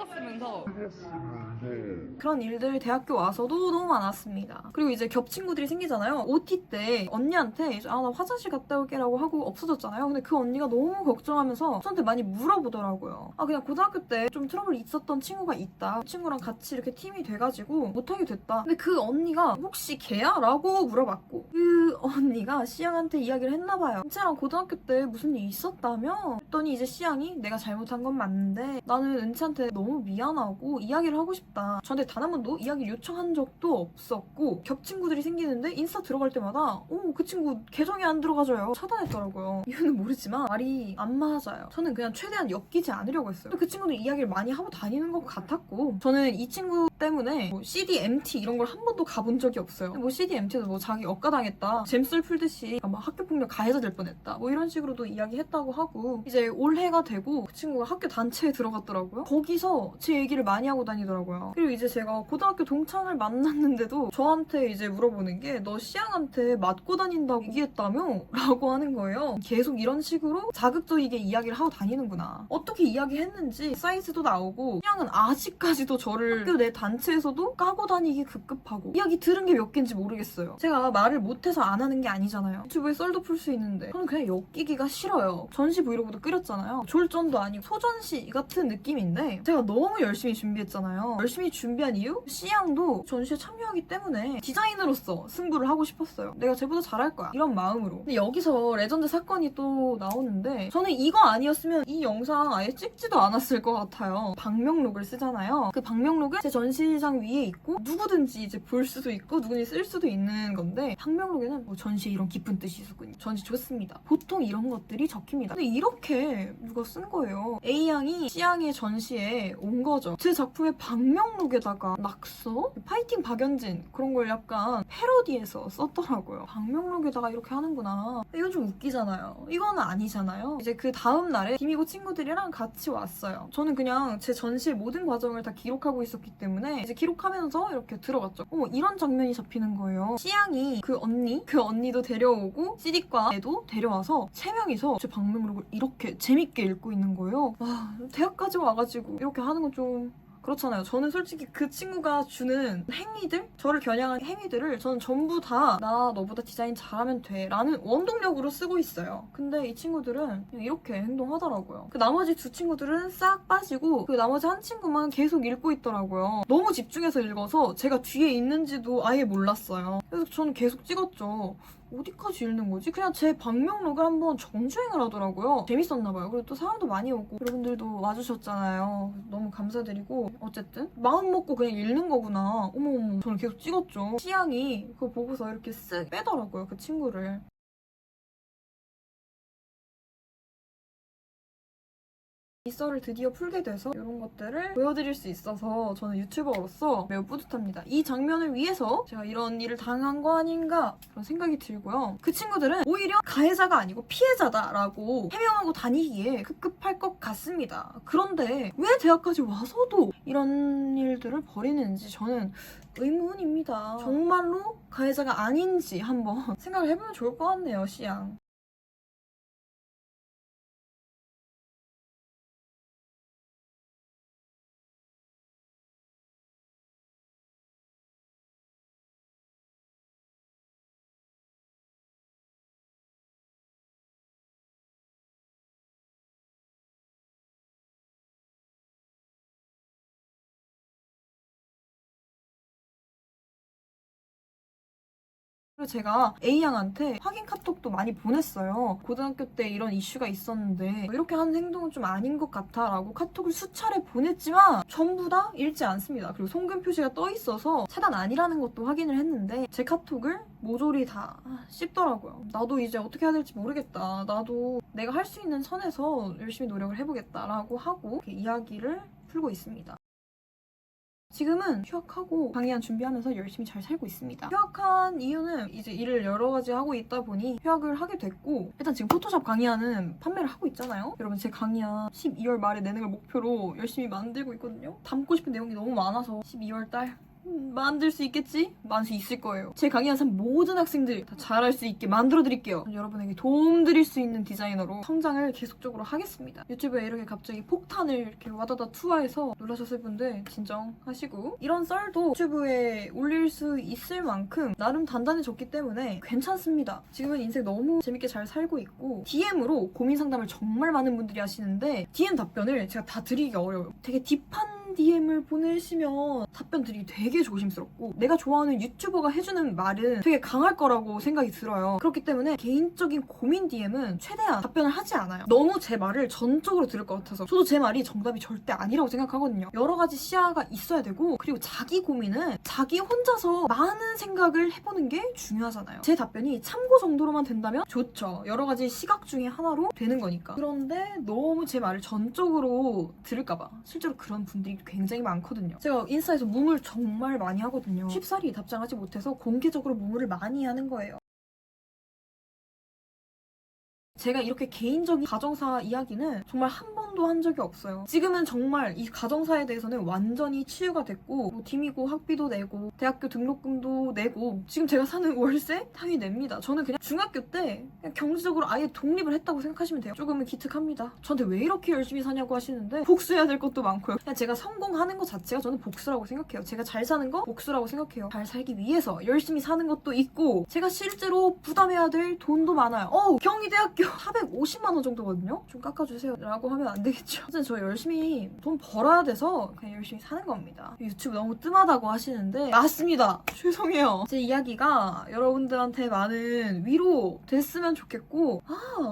그런 일들 대학교 와서도 너무 많았습니다. 그리고 이제 겹 친구들이 생기잖아요. OT 때 언니한테 아 나 화장실 갔다 올게라고 하고 없어졌잖아요. 근데 그 언니가 너무 걱정하면서 저한테 많이 물어보더라고요. 아 그냥 고등학교 때 좀 트러블 있었던 친구가 있다. 그 친구랑 같이 이렇게 팀이 돼가지고 못하게 됐다. 근데 그 언니가 혹시 걔야? 라고 물어봤고 그 언니가 시양한테 이야기를 했나봐요. 은채랑 고등학교 때 무슨 일 있었다며? 했더니 이제 시양이 내가 잘못한 건 맞는데 나는 은채한테 너무 미안하고 이야기를 하고 싶다. 저한테 단 한 번도 이야기를 요청한 적도 없었고 겹 친구들이 생기는데 인스타 들어갈 때마다 그 친구 계정이 안 들어가져요. 차단했더라고요. 이유는 모르지만 말이 안 맞아요. 저는 그냥 최대한 엮이지 않으려고 했어요. 그 친구들 이야기를 많이 하고 다니는 것 같았고 저는 이 친구 때문에 뭐 CD, MT 이런 걸 한 번도 가본 적이 없어요. 뭐 CD, MT도 뭐 자기 억가당했다. 잼썰 풀듯이 막 학교폭력 가해자 될 뻔했다. 뭐 이런 식으로도 이야기했다고 하고 이제 올해가 되고 그 친구가 학교 단체에 들어갔더라고요. 거기서 제 얘기를 많이 하고 다니더라고요. 그리고 이제 제가 고등학교 동창을 만났는데도 저한테 이제 물어보는 게 너 시양한테 맞고 다닌다고 얘기했다며? 라고 하는 거예요. 계속 이런 식으로 자극적이게 이야기를 하고 다니는구나. 어떻게 이야기했는지 사이즈도 나오고 시양은 아직까지도 저를 학교 내 단체에서도 까고 다니기 급급하고 이야기 들은 게 몇 개인지 모르겠어요. 제가 말을 못해서 안 하는 게 아니잖아요. 유튜브에 썰도 풀 수 있는데 저는 그냥 엮이기가 싫어요. 전시 브이로그도 끓였잖아요. 졸전도 아니고 소전시 같은 느낌인데 제가 너무 열심히 준비했잖아요. 열심히 준비한 이유? 시양도 전시에 참여하기 때문에 디자이너로서 승부를 하고 싶었어요. 내가 쟤보다 잘할 거야. 이런 마음으로. 근데 여기서 레전드 사건이 또 나오는데 저는 이거 아니었으면 이 영상 아예 찍지도 않았을 것 같아요. 방명록을 쓰잖아요. 그 방명록은 제 전시장 위에 있고 누구든지 이제 볼 수도 있고 누구든지 쓸 수도 있는 건데 방명록에는 뭐 전시에 이런 깊은 뜻이 있었군요. 전시 좋습니다. 보통 이런 것들이 적힙니다. 근데 이렇게 누가 쓴 거예요. A양이 C양의 전시에 온 거죠. 제 작품의 방명록에다가 낙서? 파이팅 박연진 그런 걸 약간 패러디해서 썼더라고요. 방명록에다가 이렇게 하는구나. 이건 좀 웃기잖아요. 이건 아니잖아요. 이제 그 다음 날에 김이고 친구들이랑 같이 왔어요. 저는 그냥 제 전시의 모든 과정을 다 기록하고 있었기 때문에 이제 기록하면서 이렇게 들어갔죠. 어머 이런 장면이 잡히는 거예요. C양이 그 언니도 데려오고 CD과에도 데려와서 3명이서 제 방명록을 이렇게 재밌게 읽고 있는 거예요. 와 대학까지 와가지고 이렇게 하는 건 좀 그렇잖아요. 저는 솔직히 그 친구가 주는 행위들? 저를 겨냥한 행위들을 저는 전부 다 나 너보다 디자인 잘하면 돼 라는 원동력으로 쓰고 있어요. 근데 이 친구들은 그냥 이렇게 행동하더라고요. 그 나머지 2 친구들은 싹 빠지고 그 나머지 한 친구만 계속 읽고 있더라고요. 너무 집중해서 읽어서 제가 뒤에 있는지도 아예 몰랐어요. 그래서 저는 계속 찍었죠. 어디까지 읽는 거지? 그냥 제 방명록을 한번 정주행을 하더라고요. 재밌었나봐요. 그리고 또 사람도 많이 오고 여러분들도 와주셨잖아요. 너무 감사드리고 어쨌든 마음 먹고 그냥 읽는 거구나. 어머어머 저는 계속 찍었죠. 시양이 그거 보고서 이렇게 쓱 빼더라고요. 그 친구를. 이 썰을 드디어 풀게 돼서 이런 것들을 보여드릴 수 있어서 저는 유튜버로서 매우 뿌듯합니다. 이 장면을 위해서 제가 이런 일을 당한 거 아닌가 그런 생각이 들고요. 그 친구들은 오히려 가해자가 아니고 피해자다라고 해명하고 다니기에 급급할 것 같습니다. 그런데 왜 대학까지 와서도 이런 일들을 벌이는지 저는 의문입니다. 정말로 가해자가 아닌지 한번 생각을 해보면 좋을 것 같네요, 시양. 그래서 제가 A양한테 확인 카톡도 많이 보냈어요. 고등학교 때 이런 이슈가 있었는데 이렇게 하는 행동은 좀 아닌 것 같아 라고 카톡을 수차례 보냈지만 전부 다 읽지 않습니다. 그리고 송금 표시가 떠 있어서 차단 아니라는 것도 확인을 했는데 제 카톡을 모조리 다 씹더라고요. 나도 이제 어떻게 해야 될지 모르겠다. 나도 내가 할 수 있는 선에서 열심히 노력을 해보겠다라고 하고 이렇게 이야기를 풀고 있습니다. 지금은 휴학하고 강의안 준비하면서 열심히 잘 살고 있습니다. 휴학한 이유는 이제 일을 여러 가지 하고 있다 보니 휴학을 하게 됐고 일단 지금 포토샵 강의안은 판매를 하고 있잖아요. 여러분 제 강의안 12월 말에 내는 걸 목표로 열심히 만들고 있거든요. 담고 싶은 내용이 너무 많아서 12월 달 만들 수 있겠지? 만들 수 있을 거예요. 제 강의한 모든 학생들 다 잘할 수 있게 만들어드릴게요. 여러분에게 도움 드릴 수 있는 디자이너로 성장을 계속적으로 하겠습니다. 유튜브에 이렇게 갑자기 폭탄을 이렇게 와다다 투하해서 놀라셨을 분들 진정하시고 이런 썰도 유튜브에 올릴 수 있을 만큼 나름 단단해졌기 때문에 괜찮습니다. 지금은 인생 너무 재밌게 잘 살고 있고 DM으로 고민 상담을 정말 많은 분들이 하시는데 DM 답변을 제가 다 드리기가 어려워요. 되게 딥한 DM을 보내시면 답변 드리기 되게 조심스럽고 내가 좋아하는 유튜버가 해주는 말은 되게 강할 거라고 생각이 들어요. 그렇기 때문에 개인적인 고민 DM은 최대한 답변을 하지 않아요. 너무 제 말을 전적으로 들을 것 같아서 저도 제 말이 정답이 절대 아니라고 생각하거든요. 여러 가지 시야가 있어야 되고 그리고 자기 고민은 자기 혼자서 많은 생각을 해보는 게 중요하잖아요. 제 답변이 참고 정도로만 된다면 좋죠. 여러 가지 시각 중에 하나로 되는 거니까. 그런데 너무 제 말을 전적으로 들을까봐 실제로 그런 분들이 굉장히 많거든요. 제가 인스타에서 무물 정말 많이 하거든요. 쉽사리 답장하지 못해서 공개적으로 무물을 많이 하는 거예요. 제가 이렇게 개인적인 가정사 이야기는 정말 한 번도 한 적이 없어요. 지금은 정말 이 가정사에 대해서는 완전히 치유가 됐고 뭐 DM이고 학비도 내고 대학교 등록금도 내고 지금 제가 사는 월세 당연히 냅니다. 저는 그냥 중학교 때 그냥 경제적으로 아예 독립을 했다고 생각하시면 돼요. 조금은 기특합니다. 저한테 왜 이렇게 열심히 사냐고 하시는데 복수해야 될 것도 많고요. 그냥 제가 성공하는 것 자체가 저는 복수라고 생각해요. 제가 잘 사는 거 복수라고 생각해요. 잘 살기 위해서 열심히 사는 것도 있고 제가 실제로 부담해야 될 돈도 많아요. 경희대학교 450만 원 정도거든요? 좀 깎아주세요 라고 하면 안 되겠죠. 어쨌든 저 열심히 돈 벌어야 돼서 그냥 열심히 사는 겁니다. 유튜브 너무 뜸하다고 하시는데 맞습니다. 죄송해요. 제 이야기가 여러분들한테 많은 위로 됐으면 좋겠고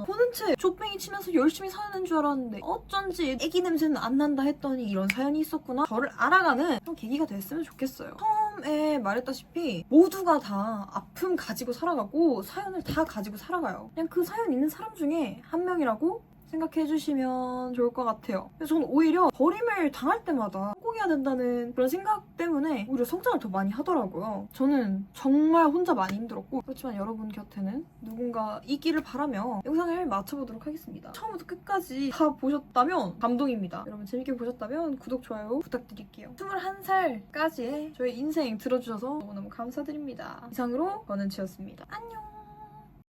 보는 채 족뱅이 치면서 열심히 사는 줄 알았는데 어쩐지 애기 냄새는 안 난다 했더니 이런 사연이 있었구나. 저를 알아가는 그런 계기가 됐으면 좋겠어요. 처음에 말했다시피 모두가 다 아픔 가지고 살아가고 사연을 다 가지고 살아가요. 그냥 그 사연 있는 사람 중에 한 명이라고 생각해주시면 좋을 것 같아요. 그래서 저는 오히려 버림을 당할 때마다 성공해야 된다는 그런 생각 때문에 오히려 성장을 더 많이 하더라고요. 저는 정말 혼자 많이 힘들었고 그렇지만 여러분 곁에는 누군가 있기를 바라며 영상을 마쳐보도록 하겠습니다. 처음부터 끝까지 다 보셨다면 감동입니다. 여러분 재밌게 보셨다면 구독, 좋아요 부탁드릴게요. 21살까지의 저의 인생 들어주셔서 너무너무 감사드립니다. 이상으로 권은치였습니다. 안녕!